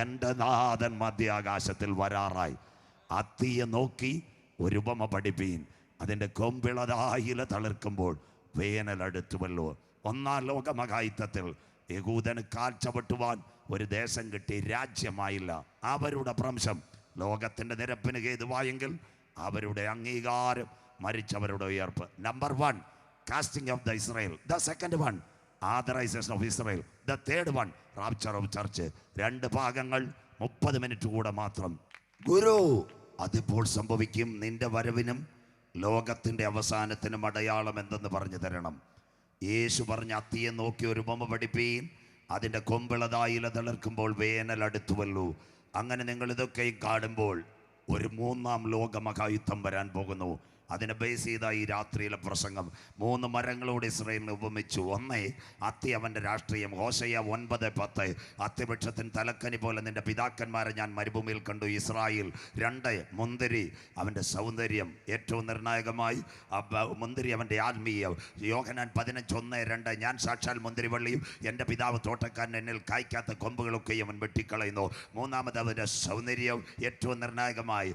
എൻ്റെ നാഥൻ മധ്യാകാശത്തിൽ വരാറായി. അത്തിയെ നോക്കി ഒരു ഉപമ പഠിപ്പീൻ. അതിൻ്റെ കൊമ്പിളതായില തളിർക്കുമ്പോൾ വേനലടുത്തുവല്ലോ. 1ാം ലോക മഹായുദ്ധത്തിൽ യഹൂദന് കാൽ ചവിട്ടുവാൻ ഒരു ദേശം കിട്ടി, രാജ്യമായില്ല. അവരുടെ ഭ്രംശം ലോകത്തിൻ്റെ നിരപ്പിന് ഹേതുവായെങ്കിൽ അവരുടെ അംഗീകാരം, മരിച്ചവരുടെ ഉയർപ്പ്. Number 1 casting of the Israel. The second one authorisation of Israel. The third one rapture of church. 2 ഭാഗങ്ങൾ 30 മിനിറ്റ് കൂടെ മാത്രം. ഗുരു, അതിപ്പോൾ സംഭവിക്കും. നിന്റെ വരവിനും ലോകത്തിൻ്റെ അവസാനത്തിനും അടയാളം എന്തെന്ന് പറഞ്ഞു തരണം. യേശു പറഞ്ഞ അത്തിയെ നോക്കി ഒരു ഉപമ പഠിപ്പീൻ. അതിൻ്റെ കൊമ്പിളതായില തളിർക്കുമ്പോൾ വേനൽ അടുത്തുവല്ലോ. അങ്ങനെ നിങ്ങൾ ഇതൊക്കെയും കാണുമ്പോൾ ഒരു 3ാം ലോക മഹായുദ്ധം വരാൻ പോകുന്നു. അതിനെ ബേസ് ചെയ്ത ഈ രാത്രിയിലെ പ്രസംഗം 3 മരങ്ങളോട് ഇസ്രായേലിനെ ഉപമിച്ചു. 1 അത്തി, അവൻ്റെ രാഷ്ട്രീയം. ഹോശയ്യ 9:10 അത്തിവൃക്ഷത്തിന് തലക്കനി പോലെ നിന്റെ പിതാക്കന്മാരെ ഞാൻ മരുഭൂമിയിൽ കണ്ടു, ഇസ്രായേൽ. 2 മുന്തിരി, അവൻ്റെ സൗന്ദര്യം. ഏറ്റവും നിർണായകമായി മുന്തിരി അവൻ്റെ ആത്മീയം. യോഹന്നാൻ 15:1-2 ഞാൻ സാക്ഷാൽ മുന്തിരിവള്ളിയും എൻ്റെ പിതാവ് തോട്ടക്കാരൻ, എന്നിൽ കായ്ക്കാത്ത കൊമ്പുകളൊക്കെയും അവൻ വെട്ടിക്കളയുന്നു. 3ാമത് അവൻ്റെ സൗന്ദര്യം. ഏറ്റവും നിർണായകമായി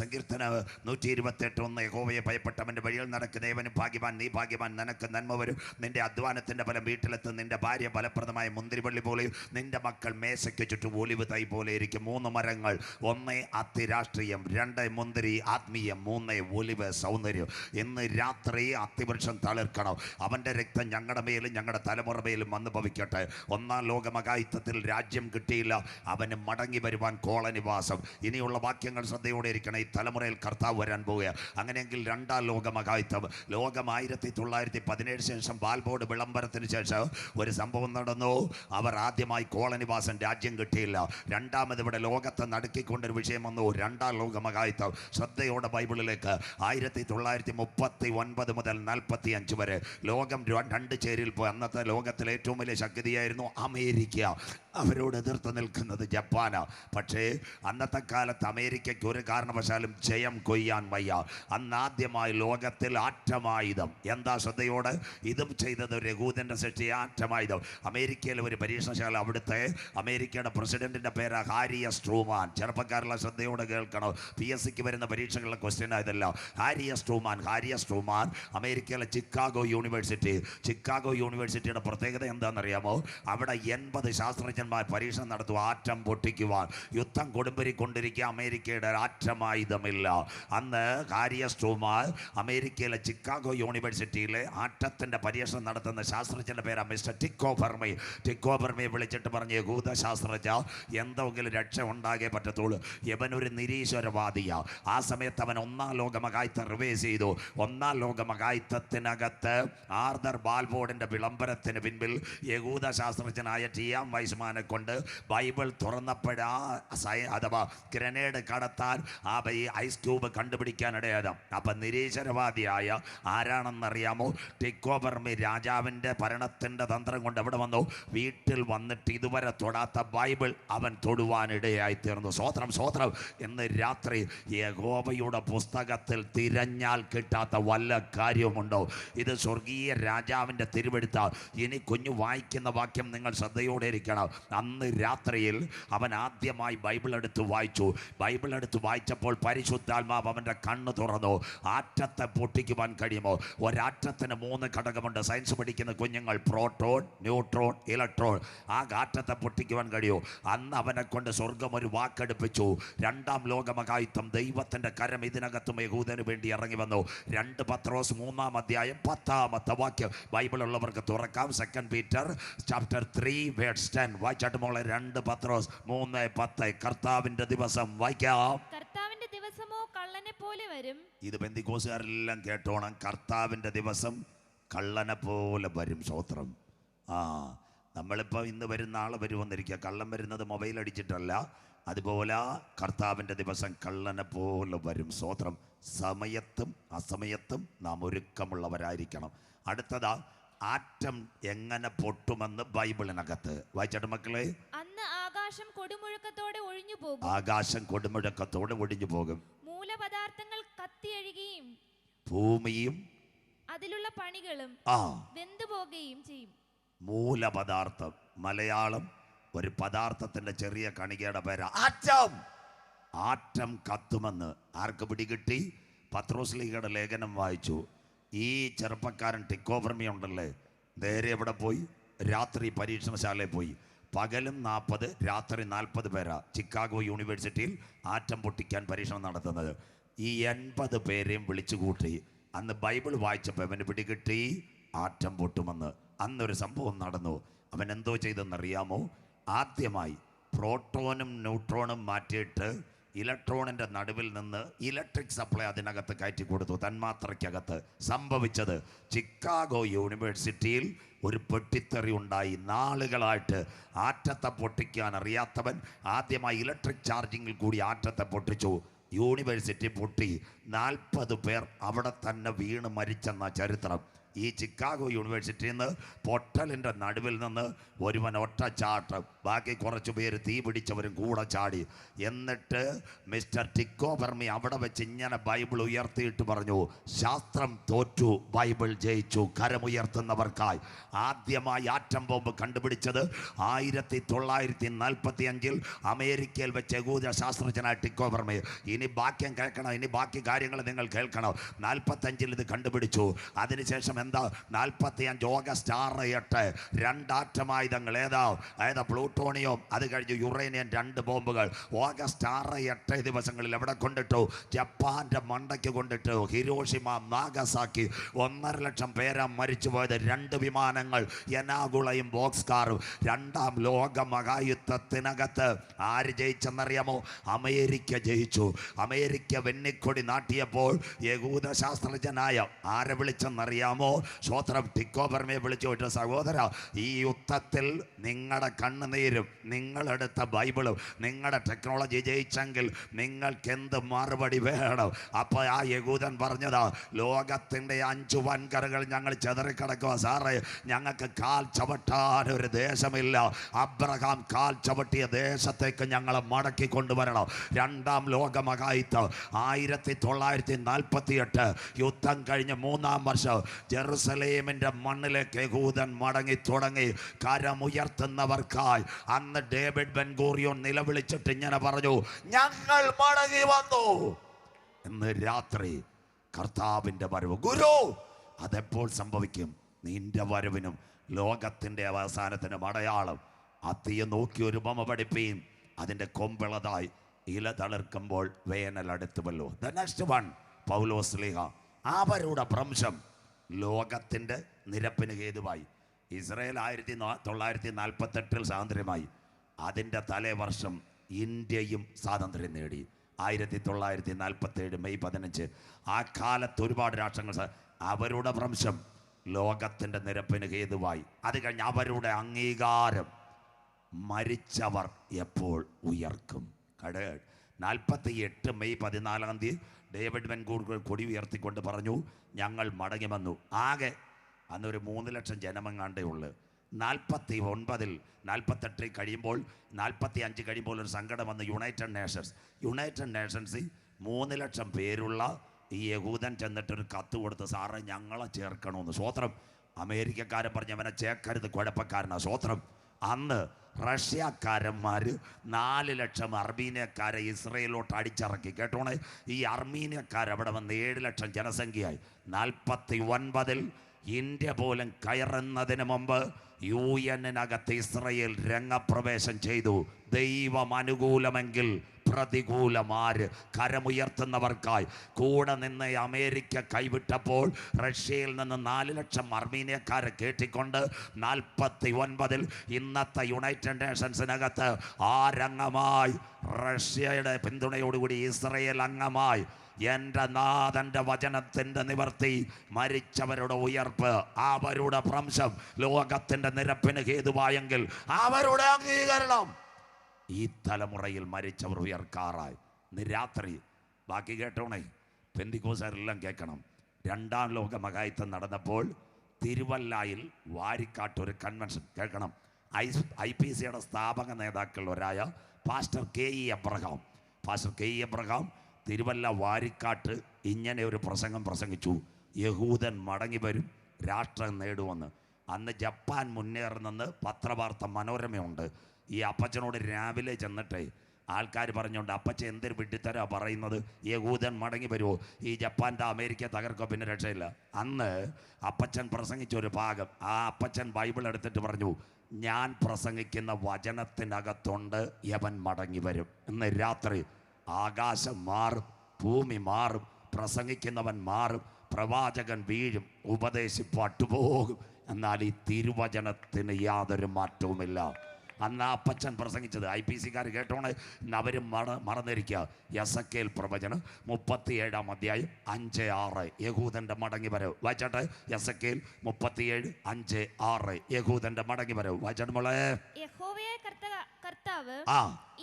സങ്കീർത്തന 128:1 യഹോവയെ ഭയപ്പെട്ടവൻ്റെ വഴിയിൽ നടക്കുന്ന ഏവനും ഭാഗ്യവാൻ. നീ ഭാഗ്യവാൻ, നിനക്ക് നന്മ വരും. നിന്റെ അധ്വാനത്തിൻ്റെ ഫലം വീട്ടിലെത്തും. നിന്റെ ഭാര്യ ഫലപ്രദമായ മുന്തിരിവള്ളി പോലെയും നിന്റെ മക്കൾ മേശയ്ക്ക് ചുറ്റും ഒലിവ് തൈ പോലെ ഇരിക്കും. 3 മരങ്ങൾ. 1 അത്തി രാഷ്ട്രീയം, 2 മുന്തിരി ആത്മീയം, 3 ഒലിവ് സൗന്ദര്യം. ഇന്ന് രാത്രി അത്തിവൃക്ഷം തളിർക്കണം. അവൻ്റെ രക്തം ഞങ്ങളുടെ മേലും ഞങ്ങളുടെ തലമുറ മേലും വന്നു ഭവിക്കട്ടെ. 1ാം ലോക മഹായുദ്ധത്തിൽ രാജ്യം കിട്ടിയില്ല, അവന് മടങ്ങി വരുവാൻ കോളനിവാസം. ഇനിയുള്ള വാക്യങ്ങൾ ശ്രദ്ധയോടെ ഇരിക്കണം. ഈ തലമുറയിൽ കർത്താവ് വരാൻ പോവുക. അങ്ങനെയെങ്കിൽ 2ാം ലോക മഹായുദ്ധം. ലോകം 1917 ശേഷം ബാൽബോർഡ് വിളംബരത്തിന് ശേഷം ഒരു സംഭവം നടന്നു. അവർ ആദ്യമായി കോളനിവാസം, രാജ്യം കിട്ടിയില്ല. 2ാമത് ഇവിടെ ലോകത്തെ നടുക്കിക്കൊണ്ടൊരു വിഷയം വന്നു, 2ാം ലോക മഹായുദ്ധം. ശ്രദ്ധയോടെ ബൈബിളിലേക്ക്. 1939 മുതൽ 45 വരെ ലോകം 2 ചേരിയിൽ പോയി. അന്നത്തെ ലോകത്തിലെ ഏറ്റവും വലിയ ശക്തിയായിരുന്നു അമേരിക്ക. അവരോട് എതിർത്ത് നിൽക്കുന്നത് ജപ്പാനാണ്. പക്ഷേ അന്നത്തെ കാലത്ത് അമേരിക്കയ്ക്ക് ഒരു കാരണവശാലും ജയം കൊയ്യാൻ വയ്യ. അന്നാദ്യമായി ലോകത്തിൽ ആറ്റമായുധം. എന്താ ശ്രദ്ധയോട്? ഇതും ചെയ്തത് ഒരു യഹൂദൻ്റെ സൃഷ്ടി, ആറ്റമായുധം. അമേരിക്കയിലെ ഒരു പരീക്ഷണശാല, അവിടുത്തെ അമേരിക്കയുടെ പ്രസിഡന്റിന്റെ പേരാ ഹാരി എസ് ട്രൂമാൻ. ചെറുപ്പക്കാരുള്ള ശ്രദ്ധയോടെ കേൾക്കണം. PSCക്ക് വരുന്ന പരീക്ഷകളിലെ ക്വസ്റ്റ്യൻ ആയതല്ല. ഹാരി എസ് ട്രൂമാൻ അമേരിക്കയിലെ ചിക്കാഗോ യൂണിവേഴ്സിറ്റിയുടെ പ്രത്യേകത എന്താണെന്നറിയാമോ? അവിടെ 80 ശാസ്ത്രജ്ഞന്മാർ പരീക്ഷണം നടത്തുക ആറ്റം പൊട്ടിക്കുവാൻ. യുദ്ധം കൊടുമ്പിരിക്കൊണ്ടിരിക്കുക, അമേരിക്കയുടെ ആറ്റമായുധമില്ല. അന്ന് ഹാരി എസ് ട്രൂമാൻ അമേരിക്കയിലെ ചിക്കാഗോ യൂണിവേഴ്സിറ്റിയിലെ ആറ്റത്തിൻ്റെ പരീക്ഷണം നടത്തുന്ന ശാസ്ത്രജ്ഞൻ്റെ പേരാണ് മിസ്റ്റർ ടിക്കോ ഫെർമി. വിളിച്ചിട്ട് പറഞ്ഞു, യഹൂദ ശാസ്ത്രജ്ഞ, എന്തെങ്കിലും രക്ഷ ഉണ്ടാകേ പറ്റത്തുള്ളൂ. യവനൊരു നിരീശ്വരവാദിയാ. ആ സമയത്ത് അവൻ 1-ാം ലോക മഹായുദ്ധം റിവൈസ് ചെയ്തു. 1-ാം ലോക മഹായുദ്ധത്തിനകത്ത് ആർതർ ബാൽബോർഡിൻ്റെ വിളംബരത്തിന് പിൻപിൽ യഹൂദ ശാസ്ത്രജ്ഞനായ ടി.എം. വൈസ്മാനെ കൊണ്ട് ബൈബിൾ തുറന്നപ്പോഴാ അഥവാ ഗ്രനേഡ് കടത്താൻ ഈ ഐസ് ക്യൂബ് കണ്ടുപിടിക്കാനിടയായത്. അപ്പം നിരീശ്വരവാദിയായ ആരാണെന്നറിയാമോ? ടിക്കോ ഫെർമി രാജാവിൻ്റെ ഭരണത്തിൻ്റെ തന്ത്രം കൊണ്ട് എവിടെ വന്നു? വീട്ടിൽ വന്നിട്ട് ഇതുവരെ തൊടാത്ത ബൈബിൾ അവൻ തൊടുവാനിടയായി തീർന്നു. സ്വോത്രം. എന്ന് രാത്രി യഹോവയുടെ പുസ്തകത്തിൽ തിരഞ്ഞാൽ കിട്ടാത്ത വല്ല കാര്യവുമുണ്ടോ? ഇത് സ്വർഗീയ രാജാവിൻ്റെ തിരുവെടുത്ത. ഇനി കുഞ്ഞു വായിക്കുന്ന വാക്യം നിങ്ങൾ ശ്രദ്ധയോടെ ഇരിക്കണം. അന്ന് രാത്രിയിൽ അവൻ ആദ്യമായി ബൈബിൾ എടുത്ത് വായിച്ചപ്പോൾ പരിശുദ്ധാത്മാവ് അവൻ്റെ കണ്ണ് തുറന്നു. ആറ്റത്തെ പൊട്ടിക്കുവാൻ കഴിയുമോ? ഒരാറ്റത്തിന് 3 ഘടകമുണ്ട്. സയൻസ് പഠിക്കുന്ന കുഞ്ഞുങ്ങൾ, പ്രോട്ടോൺ, ന്യൂട്രോൺ, ഇലക്ട്രോൺ. ആ ആറ്റത്തെ പൊട്ടിക്കുവാൻ കഴിയുമോ? അന്ന് അവനെ കൊണ്ട് സ്വർഗം ഒരു വാക്കെടുപ്പിച്ചു. 2-ാം ലോക മഹായുദ്ധം. ദൈവത്തിൻ്റെ കരം ഇതിനകത്തും യഹൂദന് വേണ്ടി ഇറങ്ങി വന്നു. 2 പത്രോസ് 3-ാം അധ്യായം 10-ാമത്തെ വാക്യം ബൈബിൾ ഉള്ളവർക്ക് തുറക്കാം. 2 പീറ്റർ ചാപ്റ്റർ 3 വേഴ്സ് 10 വായിച്ചാട്ട് മോളെ. 2 പത്രോസ് 3:10. കർത്താവിൻ്റെ ദിവസം വായിക്കാം. കർത്താവിന്റെ ദിവസമോ കള്ളനെ പോലെ വരും. ഇത് പെന്തിക്കോസുകാരെല്ലാം കേട്ടോണം. കർത്താവിൻ്റെ ദിവസം കള്ളനെ പോലെ വരും. സ്തോത്രം. നമ്മളിപ്പോൾ ഇന്ന് വരുന്ന ആൾ വരുമെന്നിരിക്കുക. കള്ളൻ വരുന്നത് മൊബൈൽ അടിച്ചിട്ടല്ല. അതുപോലെ കർത്താവിൻ്റെ ദിവസം കള്ളനെ പോലെ വരും. സ്തോത്രം. സമയത്തും അസമയത്തും നാം ഒരുക്കമുള്ളവരായിരിക്കണം. അടുത്തതാ, ആറ്റം എങ്ങനെ പൊട്ടുമെന്ന് ബൈബിളിനകത്ത് വായിച്ചാട്ട് മക്കളെ. അന്ന് ആകാശം കൊടുമുഴക്കത്തോടെ ഒഴിഞ്ഞു പോകും. മൂലപദാർത്ഥങ്ങൾ കത്തിയഴുകയും ഭൂമിയും അതിലുള്ള പണികളും വെന്തുപോകുകയും ചെയ്യും. മൂലപദാർത്ഥം, മലയാളം ഒരു പദാർത്ഥത്തിന്റെ ചെറിയ കണികയുടെ പേരാ ആറ്റം കത്തുമെന്ന് ആർക്ക് പിടികിട്ടി? പത്രോസ്ലീഹയുടെ ലേഖനം വായിച്ചു. ഈ ചെറുപ്പക്കാരൻ ടിക്കോ ഫെർമി ഉണ്ടല്ലേ, നേരെ എവിടെ പോയി? രാത്രി പരീക്ഷണശാലയിൽ പോയി. പകലും 40, രാത്രി 40 പേരാ ചിക്കാഗോ യൂണിവേഴ്സിറ്റിയിൽ ആറ്റം പൊട്ടിക്കാൻ പരീക്ഷണം നടത്തുന്നത്. ഈ 80 പേരെയും വിളിച്ചു കൂട്ടി. അന്ന് ബൈബിൾ വായിച്ചപ്പോൾ അവന് പിടികിട്ടി ആറ്റം പൊട്ടുമെന്ന്. അന്നൊരു സംഭവം നടന്നു. അവൻ എന്തോ ചെയ്തെന്നറിയാമോ? ആദ്യമായി പ്രോട്ടോണും ന്യൂട്രോണും മാറ്റിയിട്ട് ഇലക്ട്രോണിൻ്റെ നടുവിൽ നിന്ന് ഇലക്ട്രിക് സപ്ലൈ അതിനകത്ത് കയറ്റി കൊടുത്തു. തന്മാത്രയ്ക്കകത്ത് സംഭവിച്ചത്, ചിക്കാഗോ യൂണിവേഴ്സിറ്റിയിൽ ഒരു പൊട്ടിത്തെറി ഉണ്ടായി. നാളുകളായിട്ട് ആറ്റത്തെ പൊട്ടിക്കാൻ അറിയാത്തവൻ ആദ്യമായി ഇലക്ട്രിക് ചാർജിങ്ങിൽ കൂടി ആറ്റത്തെ പൊട്ടിച്ചു. യൂണിവേഴ്സിറ്റി പൊട്ടി. 40 പേർ അവിടെ തന്നെ വീണ് മരിച്ചെന്ന ചരിത്രം. ഈ ചിക്കാഗോ യൂണിവേഴ്സിറ്റിയിൽ നിന്ന് പൊട്ടലിൻ്റെ നടുവിൽ നിന്ന് ഒരുവൻ ഒറ്റച്ചാട്ടം, ബാക്കി കുറച്ച് പേര് തീ പിടിച്ചവരും കൂടെ ചാടി. എന്നിട്ട് മിസ്റ്റർ ടിക്കോ ഫെർമി അവിടെ വെച്ച് ഇങ്ങനെ ബൈബിൾ ഉയർത്തിയിട്ട് പറഞ്ഞു, ശാസ്ത്രം തോറ്റു, ബൈബിൾ ജയിച്ചു. കരമുയർത്തുന്നവർക്കായി. ആദ്യമായി ആറ്റം ബോംബ് കണ്ടുപിടിച്ചത് 1945 അമേരിക്കയിൽ വെച്ച് യഹൂദ ശാസ്ത്രജ്ഞനായ ടിക്കോ ഫെർമി. ഇനി ബാക്യം കേൾക്കണം, ഇനി ബാക്കി കാര്യങ്ങൾ നിങ്ങൾ കേൾക്കണം. 45 ഇത് കണ്ടുപിടിച്ചു. അതിനുശേഷം എന്താ? 45 ഓഗസ്റ്റ് 6-8 2 ഏതാ പ്ലൂട്ടോണിയം, അത് കഴിഞ്ഞ് യുറേനിയം 2 ബോംബുകൾ. ഓഗസ്റ്റ് 6-8 ദിവസങ്ങളിൽ എവിടെ കൊണ്ടിട്ടു? ജപ്പാന്റെ മണ്ടയ്ക്ക് കൊണ്ടിട്ടു. Hiroshima, Nagasaki. 1.5 ലക്ഷം പേരാ മരിച്ചു പോയത്. 2 വിമാനങ്ങൾ, എനാഗുളയും ബോക്സ് കാറും. 2-ാം ലോക മഹായുദ്ധത്തിനകത്ത് ആര് ജയിച്ചെന്നറിയാമോ? അമേരിക്ക ജയിച്ചു. അമേരിക്ക വെന്നിക്കൊടി നാട്ടിയപ്പോൾ യഹൂദ ശാസ്ത്രജ്ഞനായ ആരെ വിളിച്ചെന്നറിയാമോ? സ്വോത്രം ടിക്കോബർമയെ വിളിച്ചു വിട്ട സഹോദര, ഈ യുദ്ധത്തിൽ നിങ്ങളുടെ കണ്ണുനീരും നിങ്ങളെടുത്ത ബൈബിളും നിങ്ങളുടെ ടെക്നോളജി ജയിച്ചെങ്കിൽ നിങ്ങൾക്ക് എന്ത് മറുപടി വേണം? അപ്പോൾ ആ യഹൂദൻ പറഞ്ഞതാ, ലോകത്തിൻ്റെ 5 വൻകരകൾ ഞങ്ങൾ ചെതറിക്കിടക്കുക സാറേ, ഞങ്ങൾക്ക് കാൽ ചവിട്ടാൻ ഒരു ദേശമില്ല. അബ്രഹാം കാൽ ചവിട്ടിയ ദേശത്തേക്ക് ഞങ്ങളെ മടക്കി കൊണ്ടുവരണം. 2ാം ലോകമഹായുദ്ധം 1948 യുദ്ധം കഴിഞ്ഞ് 3-ാം വർഷം ജെറുസലേമിൻ്റെ മണ്ണിലേക്ക് യഹൂദൻ മടങ്ങി തുടങ്ങി. കരമുയർത്തുന്നവർക്കായി അന്ന് ഡേവിഡ് ബെൻ ഗൂറിയോൻ നിലവിളിച്ചിട്ട് ഇങ്ങനെ പറഞ്ഞു, ഞങ്ങൾ മടങ്ങി വന്നു. ഇന്ന് രാത്രി കർത്താവിൻ്റെ വരവ്. ഗുരു, അതെപ്പോൾ സംഭവിക്കും? നിന്റെ വരവിനും ലോകത്തിൻ്റെ അവസാനത്തിനും അടയാളം. അത്തിയെ നോക്കി ഒരു ഉപമ പഠിപ്പീൻ, അതിൻ്റെ കൊമ്പിളതായി ഇല തളിർക്കുമ്പോൾ വേനൽ അടുത്തുവല്ലോ. ദ നെക്സ്റ്റ് വൺ, പൗലോസ് ശ്ലീഹ. അവരുടെ ഭ്രംശം ലോകത്തിൻ്റെ നിരപ്പിന് ഹേതുവായി. ഇസ്രായേൽ 1948 സ്വാതന്ത്ര്യമായി. അതിൻ്റെ തലേ വർഷം ഇന്ത്യയും സ്വാതന്ത്ര്യം നേടി. 1947 മെയ് 15. ആ കാലത്ത് ഒരുപാട് രാഷ്ട്രങ്ങൾ അവരുടെ ഭ്രംശം ലോകത്തിൻ്റെ നിരപ്പിന് ഹേതുവായി. അത് കഴിഞ്ഞ് അവരുടെ അംഗീകാരം മരിച്ചവർ എപ്പോൾ ഉയർക്കും? 48 മെയ് 14 ഡേവിഡ് ബെൻ ഗൂറിയോൻ കൊടി ഉയർത്തിക്കൊണ്ട് പറഞ്ഞു, ഞങ്ങൾ മടങ്ങി വന്നു. ആകെ അന്നൊരു 3 ലക്ഷം ജനമെങ്ങാണ്ടേ ഉള്ളു. 48 കഴിയുമ്പോൾ 45 കഴിയുമ്പോൾ ഒരു സംഘടന വന്ന് യുണൈറ്റഡ് നേഷൻസിൽ 3 ലക്ഷം പേരുള്ള ഈ യഹൂദൻ ചെന്നിട്ടൊരു കത്ത് കൊടുത്ത്, സാറേ ഞങ്ങളെ ചേർക്കണമെന്ന്. സ്വോത്രം. അമേരിക്കക്കാരൻ പറഞ്ഞ് അവനെ ചേർക്കരുത്, കുഴപ്പക്കാരനാ. സ്വോത്രം. അന്ന് റഷ്യക്കാരന്മാർ 4 ലക്ഷം അർമീനിയക്കാരെ ഇസ്രയേലോട്ട് അടിച്ചിറക്കി. കേട്ടോണേ, ഈ അർമീനിയക്കാരവിടെ വന്ന് 7 ലക്ഷം ജനസംഖ്യയായി. 49 ഇന്ത്യ പോലും കയറുന്നതിന് മുമ്പ് UN-നകത്ത് ഇസ്രയേൽ രംഗപ്രവേശം ചെയ്തു. ദൈവം അനുകൂലമെങ്കിൽ പ്രതികൂലമാര്? കരമുയർത്തുന്നവർക്കായി കൂടെ നിന്ന് അമേരിക്ക കൈവിട്ടപ്പോൾ റഷ്യയിൽ നിന്ന് 4 ലക്ഷം അർമീനിയക്കാരെ കേട്ടിക്കൊണ്ട് 49 ഇന്നത്തെ യുണൈറ്റഡ് നേഷൻസിനകത്ത് ആരംഗമായി റഷ്യയുടെ പിന്തുണയോടുകൂടി ഇസ്രയേൽ അംഗമായി. എൻ്റെ നാഥൻ്റെ വചനത്തിൻ്റെ നിവർത്തി, മരിച്ചവരുടെ ഉയർപ്പ്, അവരുടെ ഭ്രംശം ലോകത്തിൻ്റെ നിരപ്പിന് ഹേതുവായെങ്കിൽ അവരുടെ അംഗീകരണം ഈ തലമുറയിൽ മരിച്ചവർ ഉയർക്കാറായി. ഇന്ന് രാത്രി ബാക്കി കേട്ടോണേ, പെന്തിക്കോസുകാരെല്ലാം കേൾക്കണം. 2ാം ലോക മഹായുദ്ധം നടന്നപ്പോൾ തിരുവല്ലായിൽ വാരിക്കാട്ടൊരു കൺവെൻഷൻ കേൾക്കണം. IPCയുടെ സ്ഥാപക നേതാക്കളിലൊരായ pastor KE Abraham Thiruvalla Varikkattu ഇങ്ങനെ ഒരു പ്രസംഗം പ്രസംഗിച്ചു. യഹൂദൻ മടങ്ങി വരും, രാഷ്ട്രം നേടുമെന്ന്. അന്ന് ജപ്പാൻ മുന്നേറുന്നെന്ന് പത്രവാർത്ത മനോരമയുണ്ട്. ഈ അപ്പച്ചനോട് രാവിലെ ചെന്നിട്ടേ ആൾക്കാർ പറഞ്ഞുകൊണ്ട്, അപ്പച്ചൻ എന്തൊരു വിഡ്ഢിത്തരാ പറയുന്നത്, യഹൂദൻ മടങ്ങി വരുമോ, ഈ ജപ്പാൻ്റെ അമേരിക്ക തകർക്കോ, പിന്നെ രക്ഷയില്ല. അന്ന് അപ്പച്ചൻ പ്രസംഗിച്ച ഒരു ഭാഗം, ആ അപ്പച്ചൻ ബൈബിൾ എടുത്തിട്ട് പറഞ്ഞു, ഞാൻ പ്രസംഗിക്കുന്ന വചനത്തിനകത്തുണ്ട് യവൻ മടങ്ങി വരും. ഇന്ന് രാത്രി ആകാശം മാറും, ഭൂമി മാറും, പ്രസംഗിക്കുന്നവൻ മാറും, പ്രവാചകൻ വീഴും, ഉപദേശിപ്പാട്ടുപോകും. എന്നാൽ ഈ തിരുവചനത്തിന് യാതൊരു മാറ്റവുമില്ല. അന്ന് ആ അപ്പച്ചൻ പ്രസംഗിച്ചത് IPCക്കാർ കേട്ടോണേ, അവർ മറന്നിരിക്കുക. യെസക്കേൽ പ്രവചനം 37-ാം അധ്യായം 5-6 യഹൂദൻ്റെ മടങ്ങി വരവ്. വായിച്ചാട്ടെ, യെസക്കേൽ 37:5-6 യഹൂദൻ്റെ മടങ്ങി വരവ്. വായിച്ചാട്ട് മോളെ. യഹോവയായ കർത്താവ്